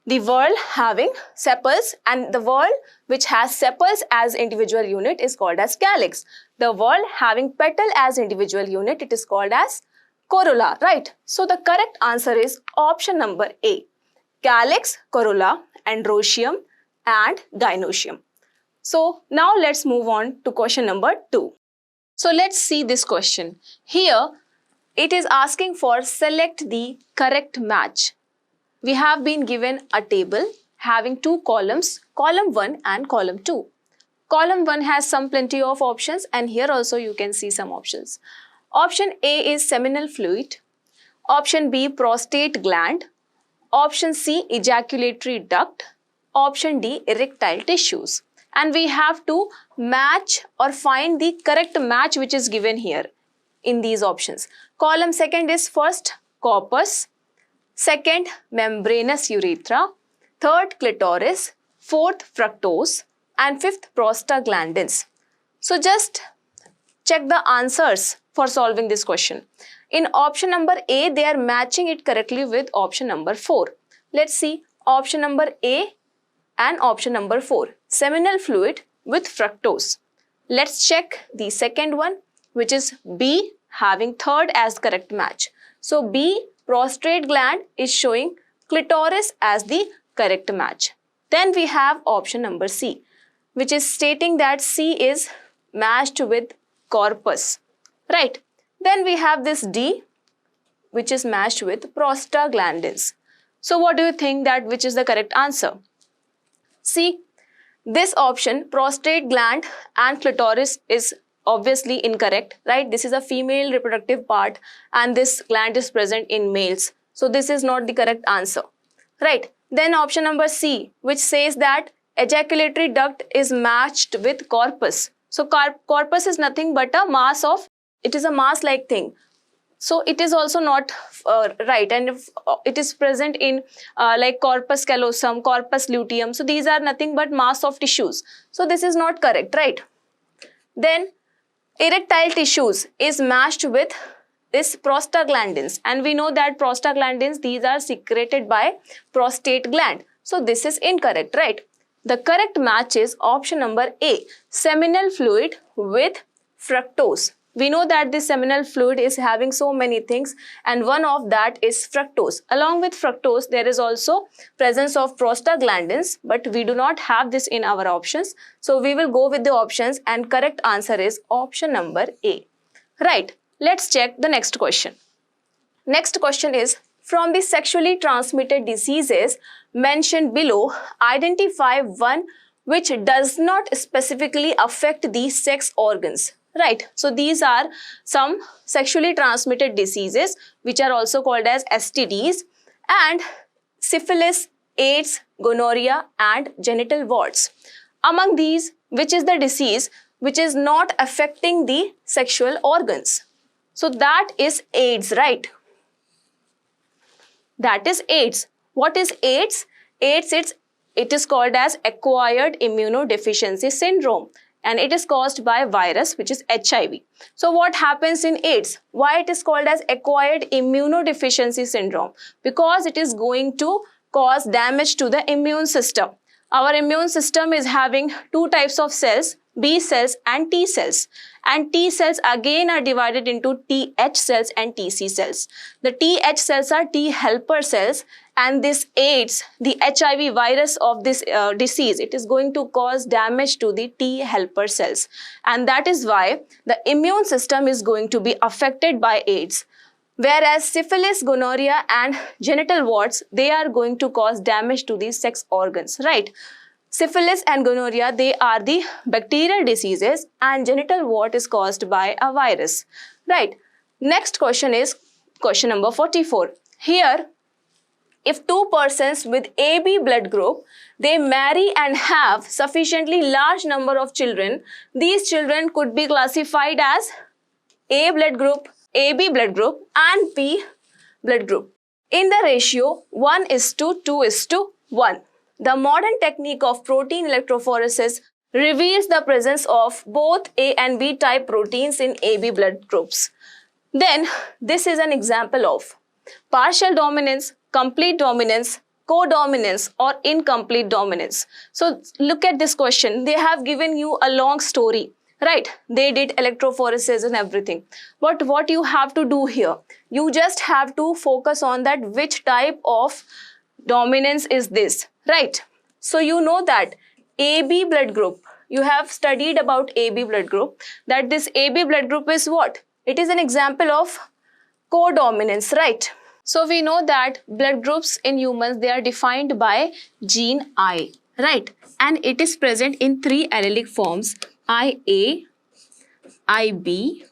the whorl having sepals, and the whorl which has sepals as individual unit is called as calyx. The whorl having petal as individual unit, it is called as corolla, right? So the correct answer is option number A. Calyx, corolla, androecium and gynoecium. So now let's move on to question number 2. So let's see this question. Here it is asking for select the correct match. We have been given a table having two columns, column 1 and column 2. Column 1 has some plenty of options, and here also you can see some options. Option A is seminal fluid, option B prostate gland, option C ejaculatory duct, option D erectile tissues. And we have to match or find the correct match which is given here in these options. Column second is first corpus, second membranous urethra, third clitoris, fourth fructose, and fifth prostaglandins. So just check the answers for solving this question. In option number A, they are matching it correctly with option number 4. Let's see option number A and option number 4. Seminal fluid with fructose. Let's check the second one, which is B, having third as correct match. So B, prostate gland, is showing clitoris as the correct match. Then we have option number C, which is stating that C is matched with corpus, right? Then we have this D, which is matched with prostaglandins. So what do you think that which is the correct answer? See, this option, prostate gland and clitoris, is obviously incorrect, right? This is a female reproductive part and this gland is present in males. So this is not the correct answer, right? Then option number C, which says that ejaculatory duct is matched with corpus. So corpus is nothing but a mass of, it is a mass like thing. So it is also not right, and if it is present in like corpus callosum, corpus luteum, so these are nothing but mass of tissues. So this is not correct, right? Then erectile tissues is matched with this prostaglandins, and we know that prostaglandins, these are secreted by prostate gland. So this is incorrect, right? The correct match is option number A, seminal fluid with fructose. We know that this seminal fluid is having so many things, and one of that is fructose. Along with fructose, there is also presence of prostaglandins, but we do not have this in our options. So we will go with the options, and correct answer is option number A. Right, let's check the next question. Next question is, from the sexually transmitted diseases mentioned below, identify one which does not specifically affect the sex organs. Right, so these are some sexually transmitted diseases which are also called as STDs, and syphilis, AIDS, gonorrhea and genital warts. Among these, which is the disease which is not affecting the sexual organs? So that is AIDS, right? That is AIDS. What is AIDS? AIDS, it is called as acquired immunodeficiency syndrome, and it is caused by virus, which is HIV. So what happens in AIDS? Why it is called as acquired immunodeficiency syndrome? Because it is going to cause damage to the immune system. Our immune system is having two types of cells, B cells and T cells. And T cells again are divided into TH cells and TC cells. The TH cells are T helper cells, and this AIDS, the HIV virus of this disease, it is going to cause damage to the T helper cells. And that is why the immune system is going to be affected by AIDS. Whereas syphilis, gonorrhea and genital warts, they are going to cause damage to the sex organs, right? Syphilis and gonorrhea, they are the bacterial diseases, and genital wart is caused by a virus, right? Next question is question number 44. Here, if two persons with AB blood group, they marry and have sufficiently large number of children, these children could be classified as A blood group, AB blood group and B blood group in the ratio 1:2:1. The modern technique of protein electrophoresis reveals the presence of both A and B type proteins in AB blood groups. Then this is an example of partial dominance, complete dominance, codominance or incomplete dominance. So look at this question. They have given you a long story, right? They did electrophoresis and everything. But what you have to do here, you just have to focus on that which type of dominance is this, right? So you know that AB blood group, you have studied about AB blood group, that this AB blood group is what? It is an example of codominance, right? So we know that blood groups in humans, they are defined by gene I, right? And it is present in 3 allelic forms, IA, IB,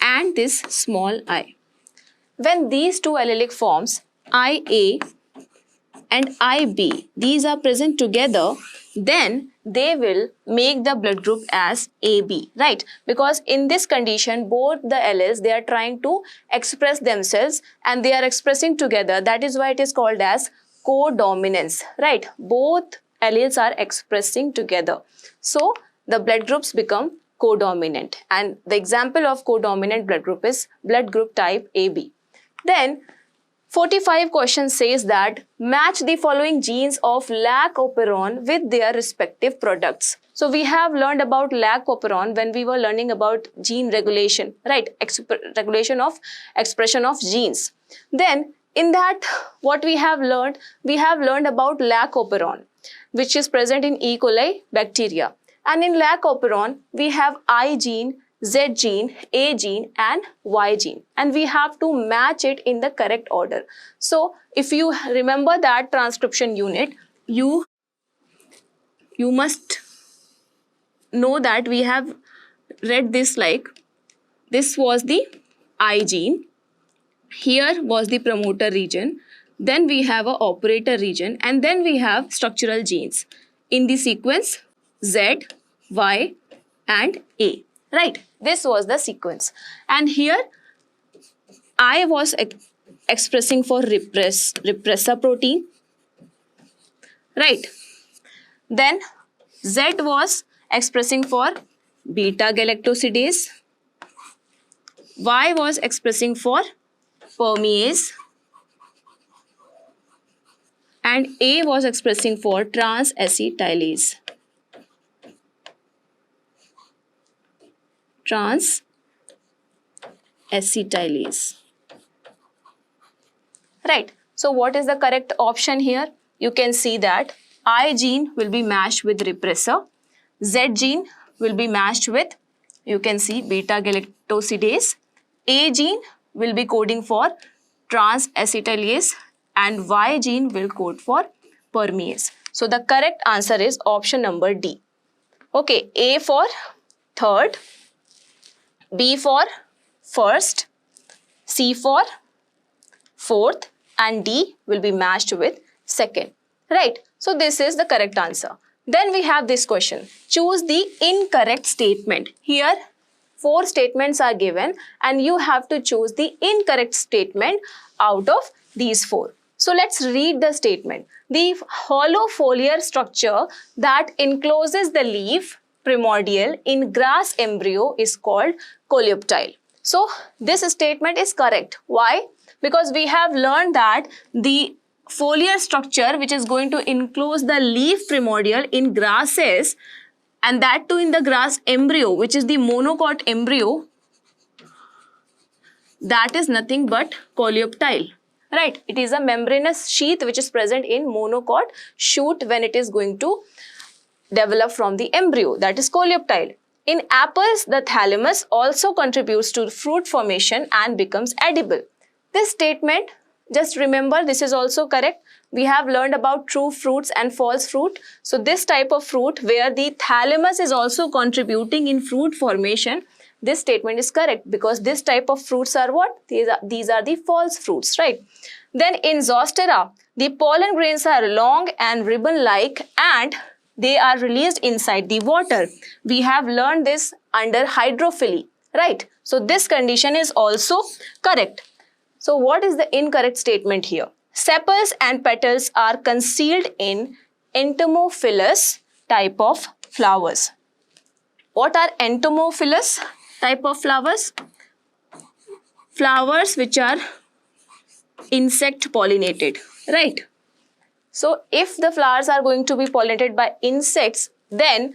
and this small I. When these 2 allelic forms, IA and IB, these are present together, then they will make the blood group as AB, right? Because in this condition, both the alleles, they are trying to express themselves and they are expressing together. That is why it is called as codominance, right? Both alleles are expressing together. So the blood groups become codominant. And the example of codominant blood group is blood group type AB. Then 45 question says that match the following genes of lac-operon with their respective products. So we have learned about lac-operon when we were learning about gene regulation, right? Regulation of expression of genes. Then in that, what we have learned about lac-operon, which is present in E. coli bacteria. And in lac-operon, we have I gene, Z gene, A gene and Y gene, and we have to match it in the correct order. So if you remember that transcription unit, you must know that we have read this like this was the I gene, here was the promoter region, then we have a operator region, and then we have structural genes in the sequence Z, Y and A. Right, this was the sequence. And here I was expressing for repressor protein, right? Then Z was expressing for beta galactosidase, Y was expressing for permease, and A was expressing for trans-acetylase. Trans-acetylase. Right. So what is the correct option here? You can see that I gene will be matched with repressor. Z gene will be matched with, you can see, beta galactosidase. A gene will be coding for trans-acetylase and Y gene will code for permease. So the correct answer is option number D. Okay, A for third, B for first, C for fourth, and D will be matched with second. Right. So this is the correct answer. Then we have this question. Choose the incorrect statement. Here 4 statements are given and you have to choose the incorrect statement out of these 4. So let's read the statement. The hollow foliar structure that encloses the leaf primordial in grass embryo is called coleoptile. So this statement is correct. Why? Because we have learned that the foliar structure which is going to enclose the leaf primordial in grasses, and that too in the grass embryo, which is the monocot embryo, that is nothing but coleoptile. Right? It is a membranous sheath which is present in monocot shoot when it is going to develop from the embryo, that is coleoptile. In apples, the thalamus also contributes to fruit formation and becomes edible. This statement, just remember, this is also correct. We have learned about true fruits and false fruit. So this type of fruit where the thalamus is also contributing in fruit formation, this statement is correct because this type of fruits are what? These are the false fruits, right? Then in Zostera, the pollen grains are long and ribbon-like and they are released inside the water. We have learned this under hydrophily, right? So this condition is also correct. So what is the incorrect statement here? Sepals and petals are concealed in entomophilous type of flowers. What are entomophilous type of flowers? Flowers which are insect pollinated, right? So if the flowers are going to be pollinated by insects, then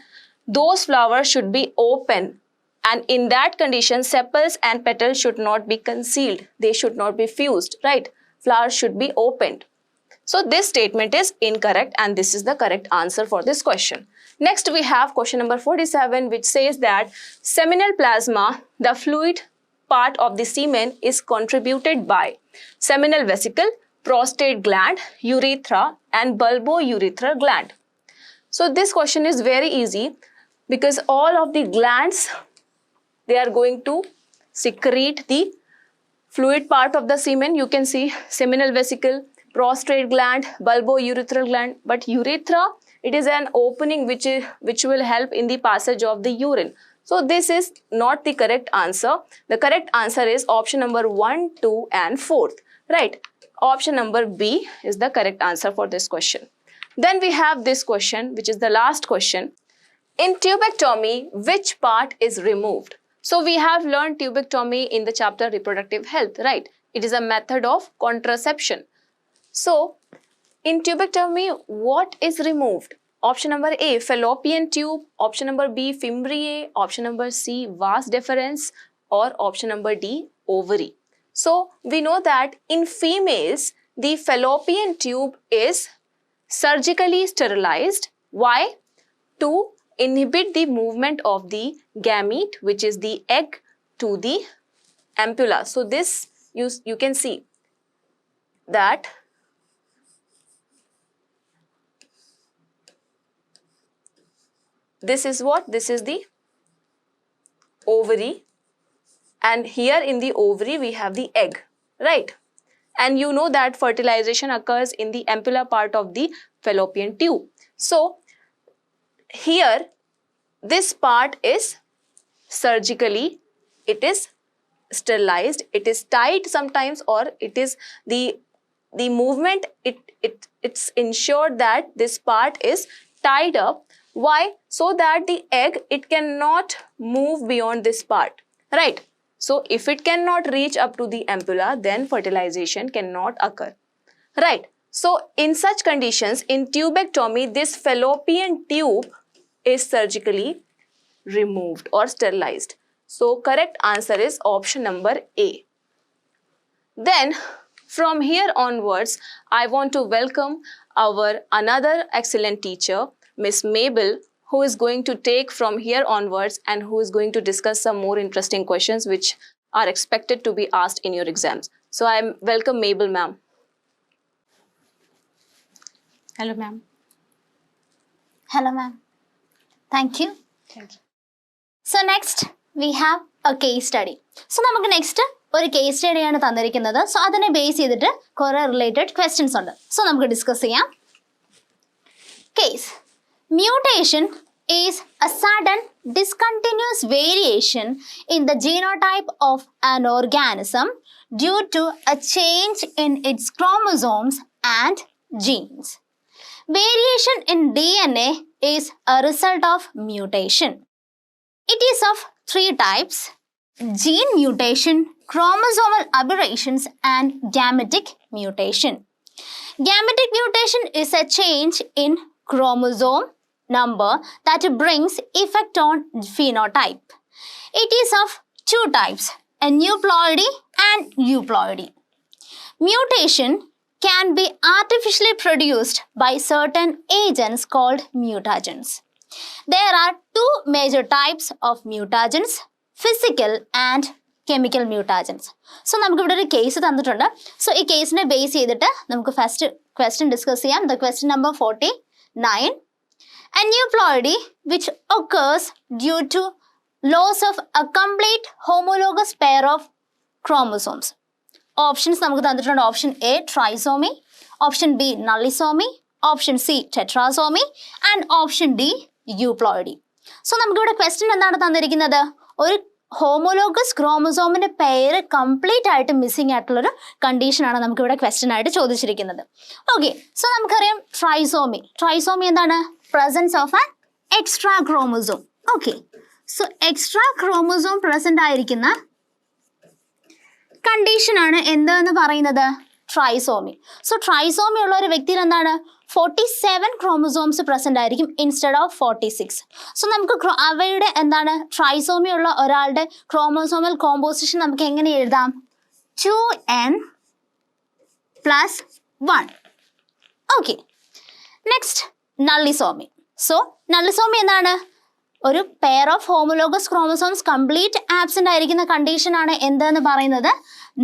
those flowers should be open. And in that condition, sepals and petals should not be concealed. They should not be fused, right? Flowers should be opened. So this statement is incorrect and this is the correct answer for this question. Next we have question number 47, which says that seminal plasma, the fluid part of the semen, is contributed by seminal vesicle, prostate gland, urethra and bulbourethral gland. So this question is very easy because all of the glands, they are going to secrete the fluid part of the semen. You can see seminal vesicle, prostate gland, bulbourethral gland, but urethra, it is an opening which will help in the passage of the urine. So this is not the correct answer. The correct answer is option number 1, 2 and 4th, right? Option number B is the correct answer for this question. Then we have this question, which is the last question. In tubectomy, which part is removed? So we have learned tubectomy in the chapter reproductive health, right? It is a method of contraception. So in tubectomy, what is removed? Option number A, fallopian tube. Option number B, fimbriae. Option number C, vas deferens. Or option number D, ovary. So we know that in females, the fallopian tube is surgically sterilized. Why? To inhibit the movement of the gamete, which is the egg, to the ampulla. So this you can see that this is what? This is the ovary, and here in the ovary we have the egg, right? And you know that fertilization occurs in the ampulla part of the fallopian tube. So here this part is surgically, it is sterilized, it is tied sometimes, or it is the movement, it's ensured that this part is tied up. Why? So that the egg, it cannot move beyond this part, right? So if it cannot reach up to the ampulla, then fertilization cannot occur, right? So in such conditions, in tubectomy, this fallopian tube is surgically removed or sterilized. So correct answer is option number A. Then from here onwards, I want to welcome our another excellent teacher, Miss Mabel, who is going to take from here onwards and who is going to discuss some more interesting questions which are expected to be asked in your exams. So I welcome Mabel, ma'am. Hello, ma'am. Hello, ma'am. Thank you. Thank you. So next, we have a case study. So നമുക്ക് next ഒരു case study ആണ് തന്നിരിക്കുന്നത്. So അതിനെ base ചെയ്തിട്ട് കുറെ related questions ഉണ്ട്. So നമുക്ക് discuss ചെയ്യാം. Case mutation is a sudden discontinuous variation in the genotype of an organism due to a change in its chromosomes and genes. Variation in DNA is a result of mutation. It is of 3 types: gene mutation, chromosomal aberrations, and gametic mutation. Gametic mutation is a change in chromosome number that brings effect on phenotype. It is of 2 types, aneuploidy and euploidy. Mutation can be artificially produced by certain agents called mutagens. There are 2 major types of mutagens, physical and chemical mutagens. So നമുക്ക് ഇവിടെ ഒരു case തന്നിട്ടുണ്ട്. So ഈ കേസിനെ base ചെയ്തിട്ട് നമുക്ക് first question discuss ചെയ്യാം. The question number 49. Aneuploidy, which occurs due to loss of a complete homologous pair of chromosomes. Options നമുക്ക് തന്നിട്ടുണ്ട്. Option A trisomy, option B nullisomy, option C tetrasomy and option D euploidy. So നമുക്കിവിടെ question എന്താണ് തന്നിരിക്കുന്നത്? ഒരു homologous ക്രോമസോമിന്റെ പേര് complete ആയിട്ട് missing ആയിട്ടുള്ളൊരു കണ്ടീഷനാണ് നമുക്കിവിടെ ക്വസ്റ്റ്യൻ ആയിട്ട് ചോദിച്ചിരിക്കുന്നത്. ഓക്കെ, സോ നമുക്കറിയാം ട്രൈസോമി എന്താണ്? Presence of an extra chromosome. Okay, so extra chromosome present ആയിരിക്കുന്ന കണ്ടീഷനാണ് എന്തെന്ന് പറയുന്നത്? ട്രൈസോമി. സോ ട്രൈസോമി ഉള്ള ഒരു വ്യക്തിയിൽ എന്താണ് 47 ക്രോമസോംസ് പ്രസന്റ് ആയിരിക്കും ഇൻസ്റ്റെഡ് ഓഫ് 46. സോ നമുക്ക് അവയുടെ എന്താണ് ട്രൈസോമി ഉള്ള ഒരാളുടെ ക്രോമസോമൽ കോമ്പോസിഷൻ നമുക്ക് എങ്ങനെ എഴുതാം? 2n plus 1. Okay, next nullisomy. So nullisomy എന്താണ്? ഒരു pair of homologous chromosomes complete absent ആയിരിക്കുന്ന കണ്ടീഷൻ ആണ് എന്തെന്ന് പറയുന്നത്?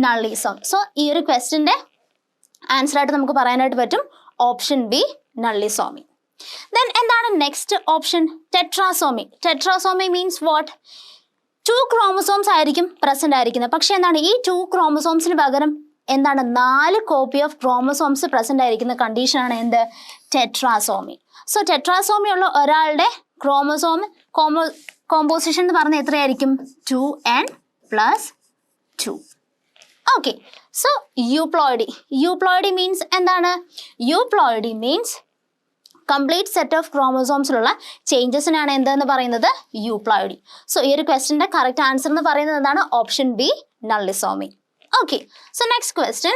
നള്ളിസോം. സോ ഈ ഒരു ക്വസ്റ്റിന്റെ ആൻസർ ആയിട്ട് നമുക്ക് പറയാനായിട്ട് പറ്റും ഓപ്ഷൻ ബി, നള്ളിസോമി. ദെൻ എന്താണ് next option? Tetrasomy. Tetrasomy means what? 2 chromosomes ആയിരിക്കും പ്രസന്റ് ആയിരിക്കുന്നത്. പക്ഷെ എന്താണ് ഈ 2 ക്രോമസോംസിന് പകരം എന്താണ് 4 കോപ്പി ഓഫ് ക്രോമസോംസ് പ്രസന്റ് ആയിരിക്കുന്ന കണ്ടീഷനാണ് എന്ത്? ടെട്രാസോമി. സോ ടെട്രാസോമി ഉള്ള ഒരാളുടെ ക്രോമസോം കോമ്പോസിഷൻ എന്ന് പറഞ്ഞാൽ എത്രയായിരിക്കും? 2n plus 2. Okay, so euploidy. Euploidy means എന്താണ്? Euploidy means complete set of ക്രോമസോംസിലുള്ള ചേഞ്ചസിനാണ് എന്തെന്ന് പറയുന്നത്? യൂപ്ലോയിഡി. സോ ഈ ഒരു ക്വസ്റ്റിന്റെ കറക്റ്റ് ആൻസർ എന്ന് പറയുന്നത് എന്താണ്? Option B, nullisomy. Okay, so next question.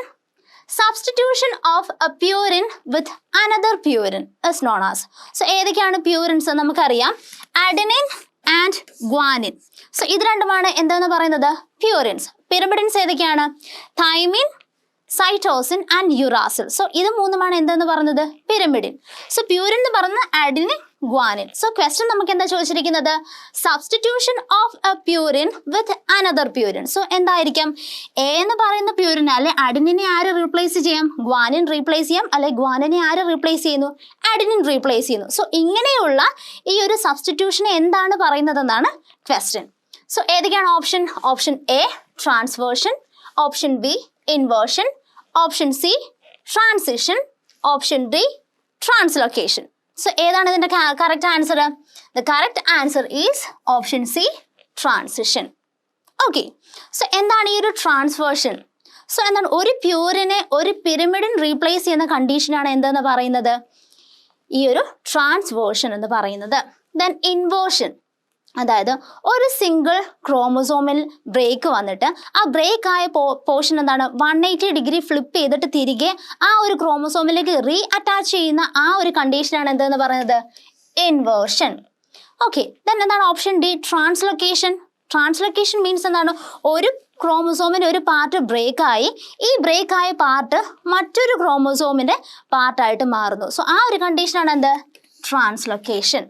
Substitution of a purine with another purine is known as. So ഏതൊക്കെയാണ് purines? നമുക്കറിയാം adenine and guanine. So ഇത് രണ്ടുമാണ് എന്തെന്ന് പറയുന്നത്? Purines. Pyrimidines ഏതൊക്കെയാണ്? Thymine, cytosine and uracil. So ഇത് മൂന്നുമാണ് എന്തെന്ന് പറയുന്നത്? പിരമിഡിൻ. സോ പ്യൂരിൻ എന്ന് പറയുന്നത് അഡിനിൻ, ഗ്വാനിൻ. സോ ക്വസ്റ്റ്യൻ നമുക്ക് എന്താ ചോദിച്ചിരിക്കുന്നത്? Substitution of A purine with another purine. So എന്തായിരിക്കും? എ എന്ന് പറയുന്ന പ്യൂരിൻ അല്ലെ അഡിനിനെ ആര് റീപ്ലേസ് ചെയ്യാം? ഗ്വാനിൻ റീപ്ലേസ് ചെയ്യാം. അല്ലെ ഗ്വാനിനെ ആര് റീപ്ലേസ് ചെയ്യുന്നു? അഡിനിൻ റീപ്ലേസ് ചെയ്യുന്നു. സോ ഇങ്ങനെയുള്ള ഈ ഒരു സബ്സ്റ്റിറ്റ്യൂഷനെ എന്താണ് പറയുന്നതെന്നാണ് ക്വസ്റ്റ്യൻ. സോ ഏതൊക്കെയാണ് option? Option A transversion, option B inversion, option C transition, option D translocation. So ഏതാണ് ഇതിന്റെ correct answer? The correct answer is option C, transition. Okay, so എന്താണ് ഈ ഒരു ട്രാൻസ്വേർഷൻ? സോ എന്താണ്? ഒരു പ്യൂരിനെ ഒരു പിരമിഡിൻ റീപ്ലേസ് ചെയ്യുന്ന കണ്ടീഷനാണ് എന്തെന്ന് പറയുന്നത്? ഈ ഒരു ട്രാൻസ്വേർഷൻ എന്ന് പറയുന്നത്. ദെൻ ഇൻവേർഷൻ, അതായത് ഒരു സിംഗിൾ ക്രോമസോമിൽ ബ്രേക്ക് വന്നിട്ട് ആ ബ്രേക്ക് ആയ പോർഷൻ എന്താണ് 180 ഡിഗ്രി ഫ്ലിപ്പ് ചെയ്തിട്ട് തിരികെ ആ ഒരു ക്രോമസോമിലേക്ക് റീ അറ്റാച്ച് ചെയ്യുന്ന ആ ഒരു കണ്ടീഷനാണ് എന്തെന്ന് പറയുന്നത്? ഇൻവേർഷൻ. ഓക്കെ, ദെൻ എന്താണ് option D translocation. Translocation means എന്താണ്? ഒരു ക്രോമസോമിൻ്റെ ഒരു പാർട്ട് ബ്രേക്ക് ആയി ഈ ബ്രേക്ക് ആയ പാർട്ട് മറ്റൊരു ക്രോമസോമിൻ്റെ പാർട്ടായിട്ട് മാറുന്നു. സോ ആ ഒരു കണ്ടീഷനാണ് എന്ത്? ട്രാൻസ്ലൊക്കേഷൻ.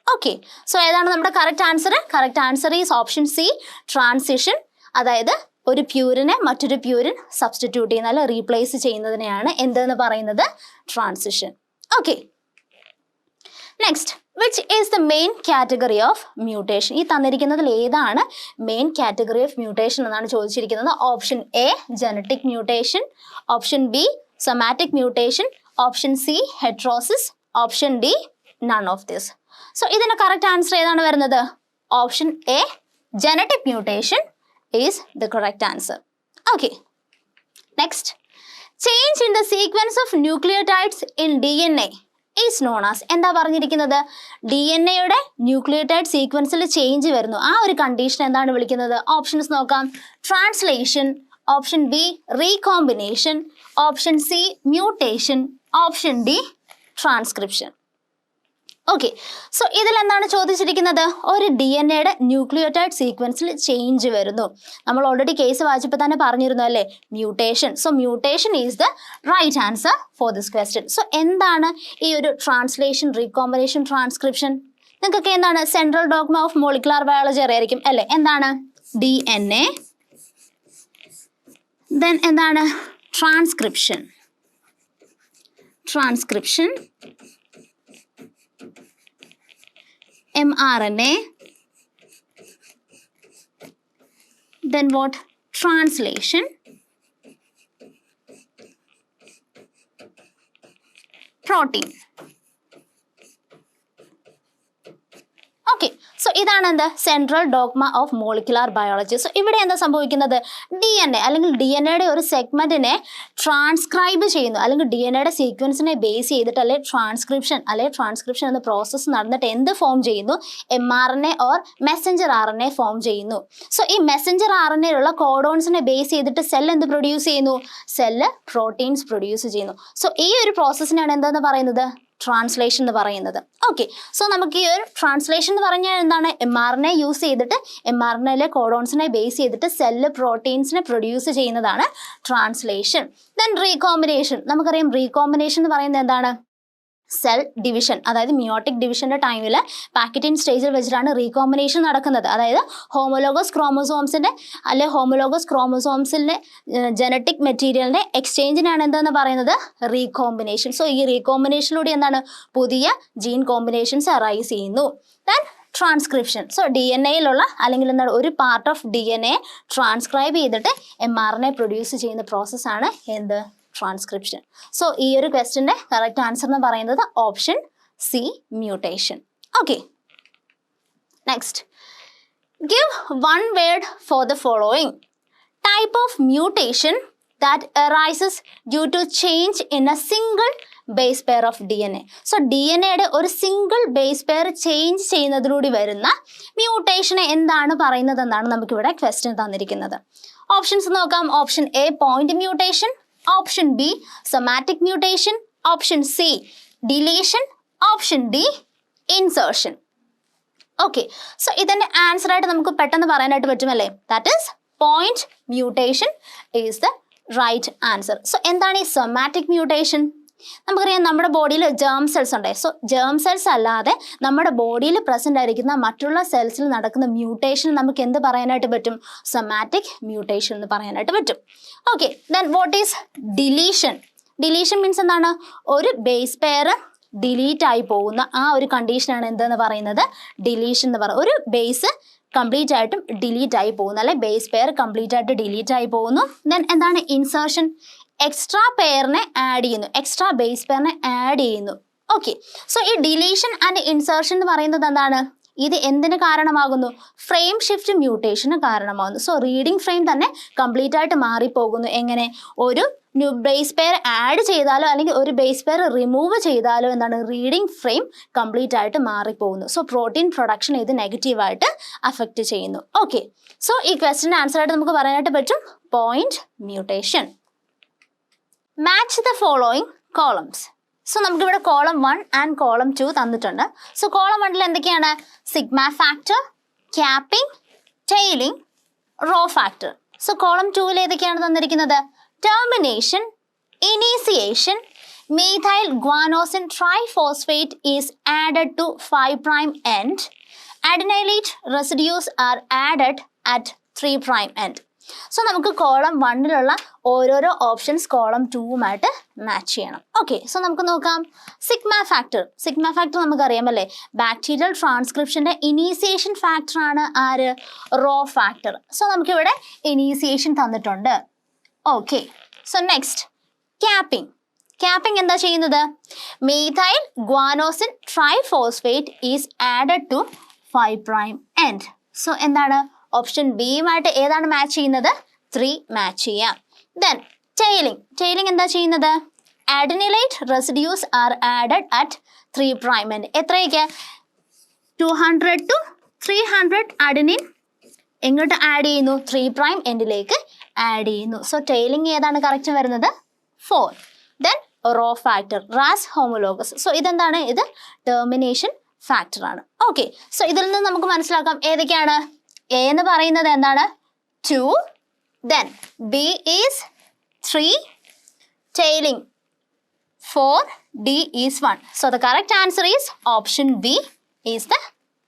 ഓക്കെ, സോ ഏതാണ് നമ്മുടെ correct answer? Correct answer is option C, transition. അതായത് ഒരു പ്യൂരിനെ മറ്റൊരു പ്യൂരിൻ സബ്സ്റ്റിറ്റ്യൂട്ട് ചെയ്യുന്ന അല്ലെ റീപ്ലേസ് ചെയ്യുന്നതിനെയാണ് എന്തെന്ന് പറയുന്നത്? Transition. Okay, next, which is the main category of mutation? ഈ തന്നിരിക്കുന്നതിൽ ഏതാണ് മെയിൻ കാറ്റഗറി ഓഫ് മ്യൂട്ടേഷൻ എന്നാണ് ചോദിച്ചിരിക്കുന്നത്. Option A genetic mutation, option B somatic mutation, option C heterosis, option D none of this. So ഇതിന്റെ correct answer ഏതാണ് വരുന്നത്? Option A genetic mutation is the correct answer. Okay, next, change in the sequence of nucleotides in DNA is known as. എന്താ പറഞ്ഞിരിക്കുന്നത്? DNA-യുടെ nucleotide സീക്വൻസിൽ change വരുന്നു. ആ ഒരു condition എന്താണ് വിളിക്കുന്നത്? ഓപ്ഷൻസ് നോക്കാം. Translation, option B recombination, option C mutation, option D transcription. Okay, so ഇതിൽ എന്താണ് ചോദിച്ചിരിക്കുന്നത്? ഒരു DNA-യുടെ ന്യൂക്ലിയോടൈഡ് സീക്വൻസിൽ ചേഞ്ച് വരുന്നു. നമ്മൾ ഓൾറെഡി കേസ് വായിച്ചപ്പോൾ തന്നെ പറഞ്ഞിരുന്നു അല്ലേ? Mutation. So mutation is the right answer for this question. So എന്താണ് ഈ ഒരു ട്രാൻസ്ലേഷൻ, റീകോമ്പിനേഷൻ, ട്രാൻസ്ക്രിപ്ഷൻ? നിങ്ങൾക്കൊക്കെ എന്താണ് central dogma of molecular biology അറിയായിരിക്കും അല്ലേ? എന്താണ്? DNA, ദെൻ എന്താണ്? Transcription, mRNA, then what? Translation, protein. Okay, so ഇതാണ് എന്ത് central dogma of molecular biology. So ഇവിടെ എന്താ സംഭവിക്കുന്നത്, DNA അല്ലെങ്കിൽ DNA ഒരു സെഗ്മെന്റിനെ ട്രാൻസ്ക്രൈബ് ചെയ്യുന്നു, അല്ലെങ്കിൽ DNA സീക്വൻസിനെ ബേസ് ചെയ്തിട്ട് അല്ലെങ്കിൽ ട്രാൻസ്ക്രിപ്ഷൻ എന്ന പ്രോസസ്സ് നടന്നിട്ട് എന്ത് ഫോം ചെയ്യുന്നു, mRNA or Messenger RNA form ചെയ്യുന്നു. സോ ഈ മെസ്സഞ്ചർ RNAയിലുള്ള കോഡോൺസിനെ ബേസ് ചെയ്തിട്ട് സെൽ എന്ത് പ്രൊഡ്യൂസ് ചെയ്യുന്നു, സെല്ല് പ്രോട്ടീൻസ് പ്രൊഡ്യൂസ് ചെയ്യുന്നു. സോ ഈ ഒരു പ്രോസസ്സിനാണ് എന്താന്ന് പറയുന്നത്, ട്രാൻസ്ലേഷൻ എന്ന് പറയുന്നത്. ഓക്കെ, സോ നമുക്ക് ഈ ഒരു ട്രാൻസ്ലേഷൻ എന്ന് പറഞ്ഞാൽ എന്താണ്, mRNA യൂസ് ചെയ്തിട്ട് mRNAയിലെ കോഡോൺസിനെ ബേസ് ചെയ്തിട്ട് സെല്ല് പ്രോട്ടീൻസിനെ പ്രൊഡ്യൂസ് ചെയ്യുന്നതാണ് ട്രാൻസ്ലേഷൻ. Then recombination. നമുക്കറിയാം റീകോമ്പിനേഷൻ എന്ന് പറയുന്നത് എന്താണ്, സെൽ ഡിവിഷൻ, അതായത് മിയോട്ടിക് ഡിവിഷൻ്റെ ടൈമിൽ പാക്കറ്റിൻ സ്റ്റേജിൽ വെച്ചിട്ടാണ് റീകോമ്പിനേഷൻ നടക്കുന്നത്. അതായത് ഹോമോലോഗസ് ക്രോമോസോംസിൻ്റെ ജനറ്റിക് മെറ്റീരിയലിൻ്റെ എക്സ്ചേഞ്ചിനാണ് എന്താണെന്ന് പറയുന്നത്, റീകോമ്പിനേഷൻ. സോ ഈ റീകോമ്പിനേഷനിലൂടെ എന്താണ്, പുതിയ ജീൻ കോമ്പിനേഷൻസ് അറൈസ് ചെയ്യുന്നു. Then transcription. സോ DNA അല്ലെങ്കിൽ എന്താണ് ഒരു പാർട്ട് ഓഫ് DNA ട്രാൻസ്ക്രൈബ് ചെയ്തിട്ട് mRNA പ്രൊഡ്യൂസ് ചെയ്യുന്ന പ്രോസസ്സാണ് എന്ത്, ട്രാൻസ്ക്രിപ്ഷൻ. സോ ഈ ഒരു ക്വസ്റ്റ്യൻ്റെ കറക്റ്റ് ആൻസർ എന്ന് പറയുന്നത് option C, mutation. Okay, next, give one word for the following type of mutation that arises due to change in a single base pair of DNA. So DNAയുടെ ഒരു single base pair change ചെയ്യുന്നതിലൂടെ വരുന്ന മ്യൂട്ടേഷനെ എന്താണ് പറയുന്നത് എന്നാണ് നമുക്കിവിടെ question തന്നിരിക്കുന്നത്. Options നോക്കാം. Option A point mutation, option B somatic mutation, option C deletion, option D insertion. Okay, so ഇതിൻ്റെ ആൻസർ ആയിട്ട് നമുക്ക് പെട്ടെന്ന് പറയാനായിട്ട് പറ്റുമല്ലേ, that is point mutation is the right answer. So എന്താണ് ഈ സൊമാറ്റിക് മ്യൂട്ടേഷൻ? നമുക്കറിയാം നമ്മുടെ ബോഡിയിൽ ജേം സെൽസ് ഉണ്ട്. സോ ജേം സെൽസ് അല്ലാതെ നമ്മുടെ ബോഡിയിൽ പ്രസൻ്റ് ആയിരിക്കുന്ന മറ്റുള്ള സെൽസിൽ നടക്കുന്ന മ്യൂട്ടേഷൻ നമുക്ക് എന്ത് പറയാനായിട്ട് പറ്റും, സൊമാറ്റിക് മ്യൂട്ടേഷൻ എന്ന് പറയാനായിട്ട് പറ്റും. Okay, then what is deletion? Deletion means എന്താണ്, ഒരു ബേസ് പെയർ ഡിലീറ്റ് ആയി പോകുന്ന ആ ഒരു കണ്ടീഷനാണ് എന്തെന്ന് പറയുന്നത്, ഡിലീഷൻ എന്ന് പറയുന്നത്. ഒരു ബേസ് കംപ്ലീറ്റ് ആയിട്ടും ഡിലീറ്റ് ആയി പോകുന്നു, അല്ലെ ബേസ് പെയർ കംപ്ലീറ്റ് ആയിട്ട് ഡിലീറ്റ് ആയി പോകുന്നു. ദെൻ എന്താണ് ഇൻസേർഷൻ? എക്സ്ട്രാ പെയറിനെ ആഡ് ചെയ്യുന്നു, എക്സ്ട്രാ ബേസ് പെയറിനെ ആഡ് ചെയ്യുന്നു. ഓക്കെ, സോ ഈ ഡിലീഷൻ ആൻഡ് ഇൻസേർഷൻ എന്ന് പറയുന്നത് എന്താണ്, ഇത് എന്തിന് കാരണമാകുന്നു, ഫ്രെയിം ഷിഫ്റ്റ് മ്യൂട്ടേഷന് കാരണമാകുന്നു. സോ റീഡിംഗ് ഫ്രെയിം തന്നെ കംപ്ലീറ്റ് ആയിട്ട് മാറിപ്പോകുന്നു. എങ്ങനെ, ഒരു ബേസ് പെയർ ആഡ് ചെയ്താലോ അല്ലെങ്കിൽ ഒരു ബേസ് പെയർ റിമൂവ് ചെയ്താലോ എന്താണ്, റീഡിംഗ് ഫ്രെയിം കംപ്ലീറ്റ് ആയിട്ട് മാറിപ്പോകുന്നു. സോ പ്രോട്ടീൻ പ്രൊഡക്ഷൻ ഇത് നെഗറ്റീവായിട്ട് അഫക്റ്റ് ചെയ്യുന്നു. ഓക്കെ, സോ ഈ ക്വസ്റ്റിൻ്റെ ആൻസർ ആയിട്ട് നമുക്ക് പറയാനായിട്ട് പറ്റും point mutation. Match the following columns. So നമുക്കിവിടെ കോളം 1 ആൻഡ് കോളം 2 തന്നിട്ടുണ്ട്. സോ കോളം 1ൽ എന്തൊക്കെയാണ്, sigma factor, capping, tailing, rho factor. So column 2ൽ ഏതൊക്കെയാണ് തന്നിരിക്കുന്നത്, termination, initiation, methyl guanosine triphosphate is added to 5' end, adenylate residues are added at 3' end. So നമുക്ക് column 1ലുള്ള ഓരോരോ ഓപ്ഷൻസ് കോളം 2വുമായിട്ട് മാച്ച് ചെയ്യണം. ഓക്കെ, സോ നമുക്ക് നോക്കാം. Sigma factor. സിഗ്മ ഫാക്ടർ നമുക്കറിയാമല്ലേ, ബാക്ടീരിയൽ ട്രാൻസ്ക്രിപ്ഷൻ്റെ ഇനീസിയേഷൻ ഫാക്ടറാണ് ആര്, റോ ഫാക്ടർ. സോ നമുക്കിവിടെ ഇനീസിയേഷൻ തന്നിട്ടുണ്ട്. Okay, so next capping. Capping എന്താ ചെയ്യുന്നത്, methyl guanosine triphosphate is added to 5' end. സോ എന്താണ്, ഓപ്ഷൻ ബിയുമായിട്ട് ഏതാണ് മാച്ച് ചെയ്യുന്നത്, 3 മാച്ച് ചെയ്യാം. Then tailing. ടെയിലിംഗ് എന്താ ചെയ്യുന്നത്, adenylate residues are added at 3' end. എത്രയൊക്കെ, 200 to 300 അഡനിൻ എങ്ങോട്ട് ആഡ് ചെയ്യുന്നു, 3' എൻഡിലേക്ക് ആഡ് ചെയ്യുന്നു. സോ ടെയിലിംഗ് ഏതാണ് കറക്റ്റ് വരുന്നത്, 4. Then rho factor, Ras homologous. So ഇതെന്താണ്, ഇത് ടെർമിനേഷൻ ഫാക്ടർ ആണ്. ഓക്കെ, സോ ഇതിൽ നിന്ന് നമുക്ക് മനസ്സിലാക്കാം ഏതൊക്കെയാണ്. എ എന്ന് പറയുന്നത് എന്താണ്, 2, then B is 3, tailing 4, D is 1. So the correct answer is option B is the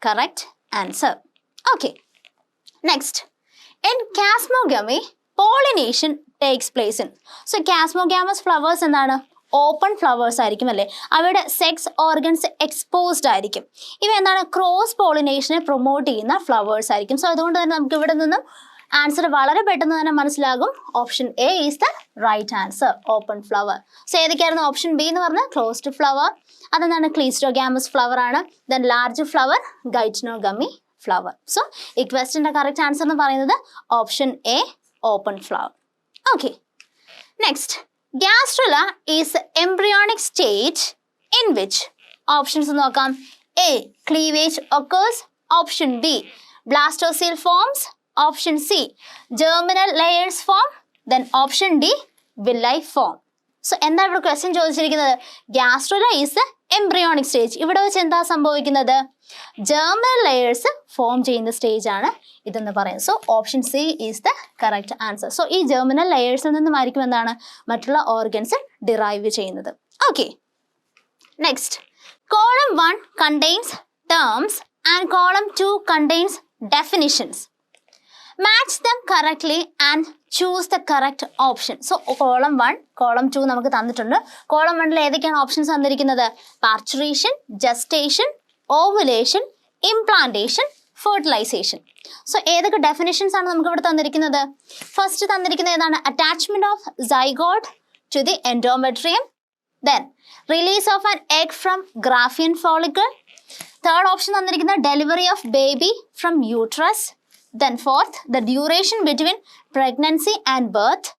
correct answer. Okay, next, in chasmogamy pollination takes place in. So Chasmogamous flowers എന്താണ്, open flowers ആയിരിക്കും അല്ലേ, അവയുടെ sex organs exposed ആയിരിക്കും. ഇവ എന്താണ്, cross പോളിനേഷനെ promote ചെയ്യുന്ന flowers ആയിരിക്കും. സോ അതുകൊണ്ട് തന്നെ നമുക്ക് ഇവിടെ നിന്നും ആൻസർ വളരെ പെട്ടെന്ന് തന്നെ മനസ്സിലാകും. Option A is the right answer, open flower. So ഏതൊക്കെയായിരുന്നു, ഓപ്ഷൻ ബി എന്ന് പറഞ്ഞാൽ ക്ലോസ്ഡ് ഫ്ലവർ, അതെന്താണ് ക്ലീസ്റ്റോഗാമസ് ഫ്ലവർ ആണ്. Then large flower geitonogamy flower. So ഈ ക്വസ്റ്റ്യൻ്റെ കറക്റ്റ് ആൻസർ എന്ന് പറയുന്നത് option A open flower. Okay, next gastrula is the embryonic stage in which options നോക്കാം. A cleavage occurs, option B blastocele forms, option C germinal layers form, then option D villi form. So എന്താ ഇവിടെ question ചോദിച്ചിരിക്കുന്നത്? gastrula is the embryonic stage. ഇവിടെ വെച്ച് എന്താ സംഭവിക്കുന്നത്? germinal layers form ചെയ്യുന്ന stage ആണ് ഇതെന്ന് പറയുന്നത്. So option C is the correct answer. So ഈ ജെർമിനൽ ലെയേഴ്സിൽ നിന്നുമായിരിക്കും എന്താണ് മറ്റുള്ള ഓർഗൻസ് ഡിറൈവ് ചെയ്യുന്നത്. Okay, next column 1 contains terms and column 2 contains definitions. Match them correctly and choose the correct option. So column 1 column 2 നമുക്ക് തന്നിട്ടുണ്ട്. Column 1ൽ ഏതൊക്കെയാണ് ഓപ്ഷൻസ് തന്നിരിക്കുന്നത്? Parturition, gestation, ovulation, implantation, fertilisation. So ഏതൊക്കെ ഡെഫിനിഷൻസ് ആണ് നമുക്ക് ഇവിടെ തന്നിരിക്കുന്നത്? ഫസ്റ്റ് തന്നിരിക്കുന്നത് ഏതാണ്? Attachment of zygote to the endometrium, then release of an egg from Graafian follicle. Third option തന്നിരിക്കുന്നത് delivery of baby from uterus. Then fourth the duration between pregnancy and birth.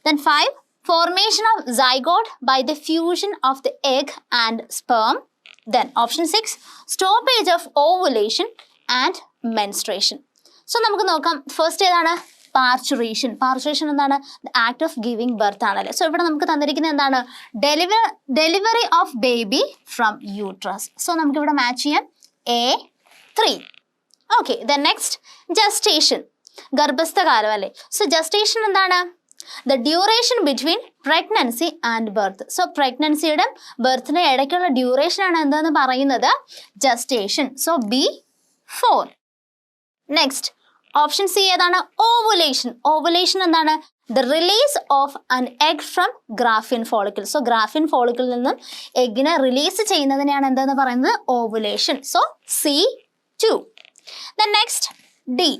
Then 5 formation of zygote by the fusion of the egg and sperm. Then option 6 stoppage of ovulation and menstruation. So നമുക്ക് നോക്കാം. First ഏതാണ്? Parturition. Parturition എന്താണ്? The act of giving birth ആണല്ലേ. So ഇവിടെ നമുക്ക് തന്നിരിക്കുന്നത് എന്താണ്? Delivery of baby from uterus. So നമുക്ക് ഇവിടെ മാച്ച് ചെയ്യാം A3. Okay, then next gestation, ഗർഭസ്ഥകാലം അല്ലേ. സോ ജസ്റ്റേഷൻ എന്താണ്? The duration between pregnancy and birth. So പ്രഗ്നൻസിയുടെ ബർത്തിൻ്റെ ഇടയ്ക്കുള്ള ഡ്യൂറേഷൻ ആണ് എന്താന്ന് പറയുന്നത്? Gestation. So B4. Next option C ഏതാണ്? ഓവുലേഷൻ. ഓവുലേഷൻ എന്താണ്? The release of an egg from Graafian follicle. So Graafian ഫോളിക്കിളിൽ നിന്നും എഗ്ഗിനെ റിലീസ് ചെയ്യുന്നതിനെയാണ് എന്താന്ന് പറയുന്നത്? Ovulation. So C2. Then next D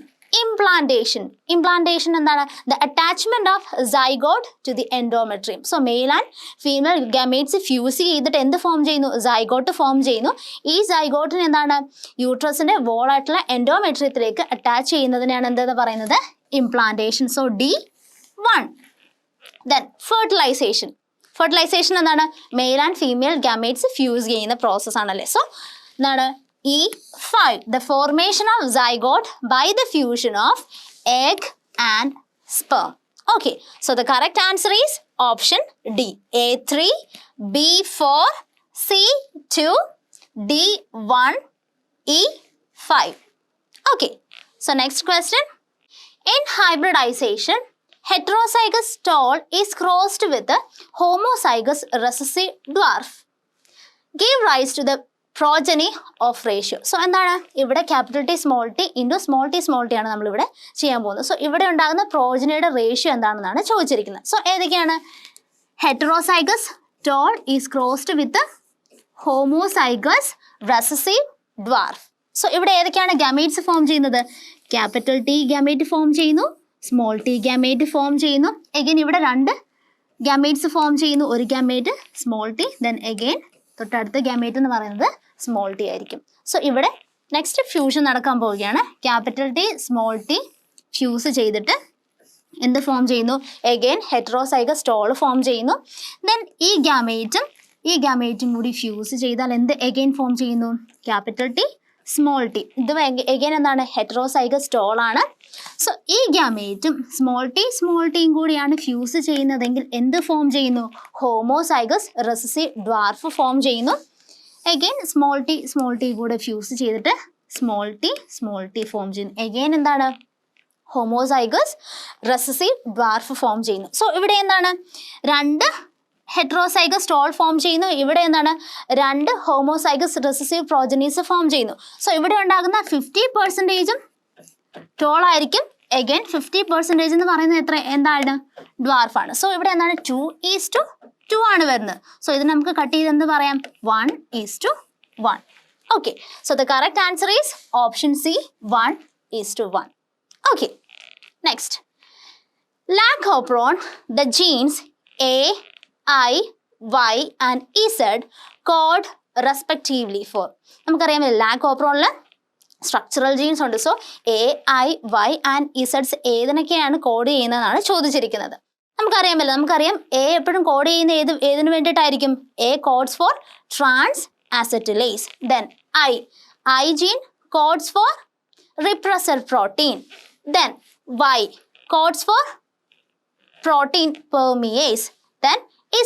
implantation. Implantation എന്താണ്? The attachment of zygote to the endometrium. So male and female gametes fuse ചെയ്തിട്ട് എന്ത് form ചെയ്യുന്നു? സൈഗോട്ട് ഫോം ചെയ്യുന്നു. ഈ സൈഗോട്ടിന് എന്താണ്? യൂട്രസിന്റെ വോളായിട്ടുള്ള എൻഡോമെട്രിയത്തിലേക്ക് അറ്റാച്ച് ചെയ്യുന്നതിനാണ് എന്തെന്ന് പറയുന്നത്? Implantation. So D1. Then fertilization. Fertilization എന്താണ്? Male and female gametes fuse ചെയ്യുന്ന പ്രോസസ് ആണല്ലേ. സോ എന്താണ്? E5 the formation of zygote by the fusion of egg and sperm. Okay, so the correct answer is option D, A3, B4, C2, D1, E5. Okay, so next question. In hybridization, heterozygous stall is crossed with the homozygous recessive dwarf. Give rise to the progeny of ratio. So എന്താണ് ഇവിടെ? Capital T small T into small T ആണ് നമ്മളിവിടെ ചെയ്യാൻ പോകുന്നത്. So ഇവിടെ ഉണ്ടാകുന്ന പ്രോജനിയുടെ ratio എന്താണെന്നാണ് ചോദിച്ചിരിക്കുന്നത്. സോ ഏതൊക്കെയാണ്? Heterozygous tall is crossed with homozygous recessive dwarf. So ഇവിടെ ഏതൊക്കെയാണ് ഗമേറ്റ്സ് ഫോം ചെയ്യുന്നത്? ക്യാപിറ്റൽ ടി ഗമേറ്റ് ഫോം ചെയ്യുന്നു, സ്മോൾ ടി ഗമേറ്റ് ഫോം ചെയ്യുന്നു. എഗെയിൻ ഇവിടെ 2 ഗമേറ്റ്സ് ഫോം ചെയ്യുന്നു. ഒരു gamete small T, then again തൊട്ടടുത്ത ഗമേറ്റ് എന്ന് പറയുന്നത് സ്മോൾ ടി ആയിരിക്കും. സോ ഇവിടെ നെക്സ്റ്റ് ഫ്യൂഷൻ നടക്കാൻ പോവുകയാണ്. Capital T small T fuse ചെയ്തിട്ട് എന്ത് ഫോം ചെയ്യുന്നു? എഗെയിൻ ഹെറ്ററോസൈഗസ് സ്റ്റോൾ ഫോം ചെയ്യുന്നു. ദെൻ ഈ ഗാമേറ്റും കൂടി ഫ്യൂസ് ചെയ്താൽ എന്ത് എഗെയിൻ ഫോം ചെയ്യുന്നു? Capital T small T. ഇത് എഗെയിൻ എന്താണ്? ഹെറ്ററോസൈഗസ് സ്റ്റോൾ ആണ്. സോ ഈ ഗാമേറ്റും സ്മോൾ ടിയും കൂടിയാണ് ഫ്യൂസ് ചെയ്യുന്നതെങ്കിൽ എന്ത് ഫോം ചെയ്യുന്നു? ഹോമോസൈഗസ് റെസസീവ് ഡ്വാർഫ് ഫോം ചെയ്യുന്നു. എഗെയിൻ സ്മോൾ ടി കൂടെ ഫ്യൂസ് ചെയ്തിട്ട് സ്മോൾ ടി ഫോം ചെയ്യുന്നു. എഗെയിൻ എന്താണ്? ഹോമോസൈഗസ് റെസസീവ് ഡ്വാർഫ് ഫോം ചെയ്യുന്നു. സോ ഇവിടെ എന്താണ്? 2 ഹെറ്ററോസൈഗസ് സ്റ്റോൾ ഫോം ചെയ്യുന്നു. ഇവിടെ എന്താണ്? 2 ഹോമോസൈഗസ് റെസസീവ് പ്രോജനീസ് ഫോം ചെയ്യുന്നു. സോ ഇവിടെ ഉണ്ടാകുന്ന 50% ടോൾ ആയിരിക്കും. എഗെയിൻ 50% എന്ന് പറയുന്നത് എന്താണ്? ഡ്വാർഫാണ്. സോ ഇവിടെ എന്താണ്? 2:2 ആണ് വരുന്നത്. സോ ഇത് നമുക്ക് കട്ട് ചെയ്ത് എന്ത് പറയാം? 1:1. Okay, so the correct answer is option C, 1:1. Okay, next lack operon the genes A, I, Y and Z code respectively for. നമുക്കറിയാമല്ലോ ലാക്ക് ഓപ്രോണിൽ സ്ട്രക്ചറൽ ജീൻസ് ഉണ്ട്. സോ AIY ആൻഡ് ഇസഡ്സ് ഏതിനൊക്കെയാണ് കോഡ് ചെയ്യുന്നതെന്നാണ് ചോദിച്ചിരിക്കുന്നത്. നമുക്കറിയാം A എപ്പോഴും കോഡ് ചെയ്യുന്ന ഏതിനു വേണ്ടിയിട്ടായിരിക്കും? A codes for transacetylase. Then I gene codes for repressor protein. Then Y codes for protein permease. Then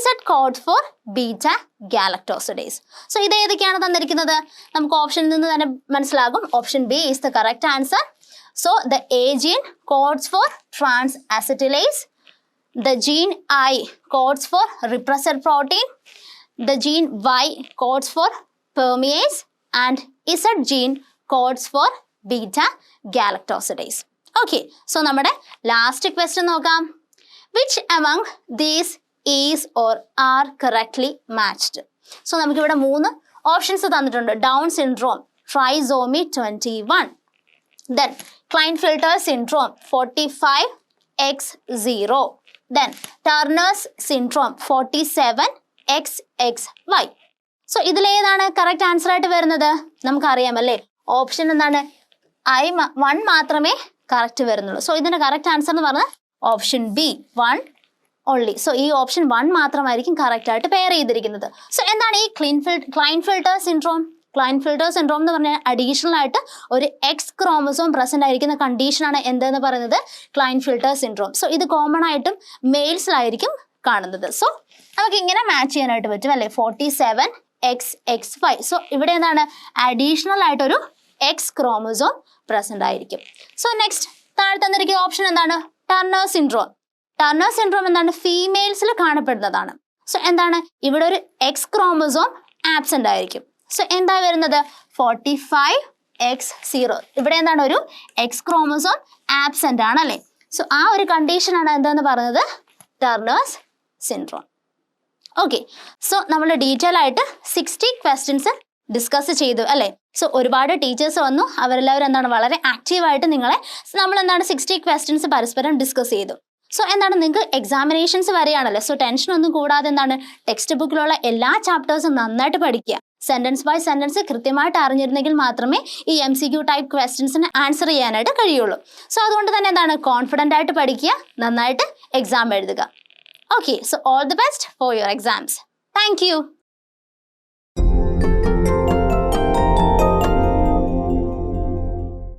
Z codes for beta galactosidase. So ഇത് ഏതൊക്കെയാണ് തന്നിരിക്കുന്നത്? നമുക്ക് ഓപ്ഷനിൽ നിന്ന് തന്നെ മനസ്സിലാകും. Option B is the correct answer. So the A gene codes for trans acetylase. The gene I codes for repressor protein. The gene Y codes for permease. And Z gene codes for beta galactosidase. Okay, so നമ്മുടെ last question നോക്കാം. Which among these is or are correctly matched? So നമുക്കിവിടെ 3 options തന്നിട്ടുണ്ട്. Down syndrome, trisomy 21, then Klinefelter syndrome 45X0, then Turner's syndrome 47XXY. So ഇതിലേതാണ് correct answer ആയിട്ട് വരുന്നത്? നമുക്കറിയാമല്ലേ, option എന്താണ്? I1 മാത്രമേ correct വരുന്നുള്ളൂ. സോ ഇതിന്റെ കറക്റ്റ് ആൻസർ എന്ന് പറഞ്ഞാൽ ഓപ്ഷൻ B 1 ഓൺലി. സോ ഈ ഓപ്ഷൻ 1 മാത്രമായിരിക്കും കറക്റ്റ് ആയിട്ട് പെയർ ചെയ്തിരിക്കുന്നത്. സോ എന്താണ് ഈ ക്ലൈൻഫിൽട്ടർ സിൻഡ്രോം? ക്ലൈൻഫിൽട്ടർ സിൻഡ്രോം എന്ന് പറഞ്ഞാൽ അഡീഷണൽ ആയിട്ട് ഒരു എക്സ് ക്രോമസോം പ്രസന്റ് ആയിരിക്കുന്ന കണ്ടീഷനാണ് എന്തെന്ന് പറയുന്നത്? ക്ലൈൻഫിൽട്ടർ സിൻഡ്രോം. സോ ഇത് കോമൺ ആയിട്ടും മെയിൽസിലായിരിക്കും കാണുന്നത്. സോ നമുക്ക് ഇങ്ങനെ മാച്ച് ചെയ്യാനായിട്ട് പറ്റും അല്ലേ? 47XXY. സോ ഇവിടെ എന്താണ്? അഡീഷണൽ ആയിട്ടൊരു എക്സ് ക്രോമസോം പ്രസന്റ് ആയിരിക്കും. സോ നെക്സ്റ്റ് താഴെ തന്നിരിക്കുന്ന ഓപ്ഷൻ എന്താണ്? Turner syndrome. ടർണർ സിൻഡ്രോം എന്താണ്? ഫീമെയിൽസിൽ കാണപ്പെടുന്നതാണ്. സോ എന്താണ്? ഇവിടെ ഒരു എക്സ് ക്രോമസോം ആബ്സെന്റ് ആയിരിക്കും. സോ എന്താ വരുന്നത്? 45X0. ഇവിടെ എന്താണ്? ഒരു എക്സ് ക്രോമസോം ആബ്സെന്റ് ആണ് അല്ലേ? സോ ആ ഒരു കണ്ടീഷനാണ് എന്താന്ന് പറയുന്നത്? Turner's syndrome. ഓക്കെ, സോ നമ്മൾ ഡീറ്റെയിൽ ആയിട്ട് 60 ക്വസ്റ്റ്യൻസ് ഡിസ്കസ് ചെയ്തു അല്ലേ? സോ ഒരുപാട് ടീച്ചേഴ്സ് വന്നു, അവരെല്ലാവരും എന്താണ് വളരെ ആക്റ്റീവായിട്ട് നമ്മൾ എന്താണ് 60 ക്വസ്റ്റ്യൻസ് പരസ്പരം ഡിസ്കസ് ചെയ്തു. സോ എന്താണ്, നിങ്ങൾക്ക് എക്സാമിനേഷൻസ് വരെയാണല്ലോ. സോ ടെൻഷൻ ഒന്നും കൂടാതെ എന്താണ്, ടെക്സ്റ്റ് ബുക്കിലുള്ള എല്ലാ ചാപ്റ്റേഴ്സും നന്നായിട്ട് പഠിക്കുക. സെന്റൻസ് ബൈ സെന്റൻസ് കൃത്യമായിട്ട് അറിഞ്ഞിരുന്നെങ്കിൽ മാത്രമേ ഈ MCQ ടൈപ്പ് ക്വസ്റ്റ്യൻസിന് ആൻസർ ചെയ്യാനായിട്ട് കഴിയുള്ളൂ. സോ അതുകൊണ്ട് തന്നെ എന്താണ്, കോൺഫിഡൻ്റ് ആയിട്ട് പഠിക്കുക, നന്നായിട്ട് എക്സാം എഴുതുക. Okay, so all the best for your exams. Thank you.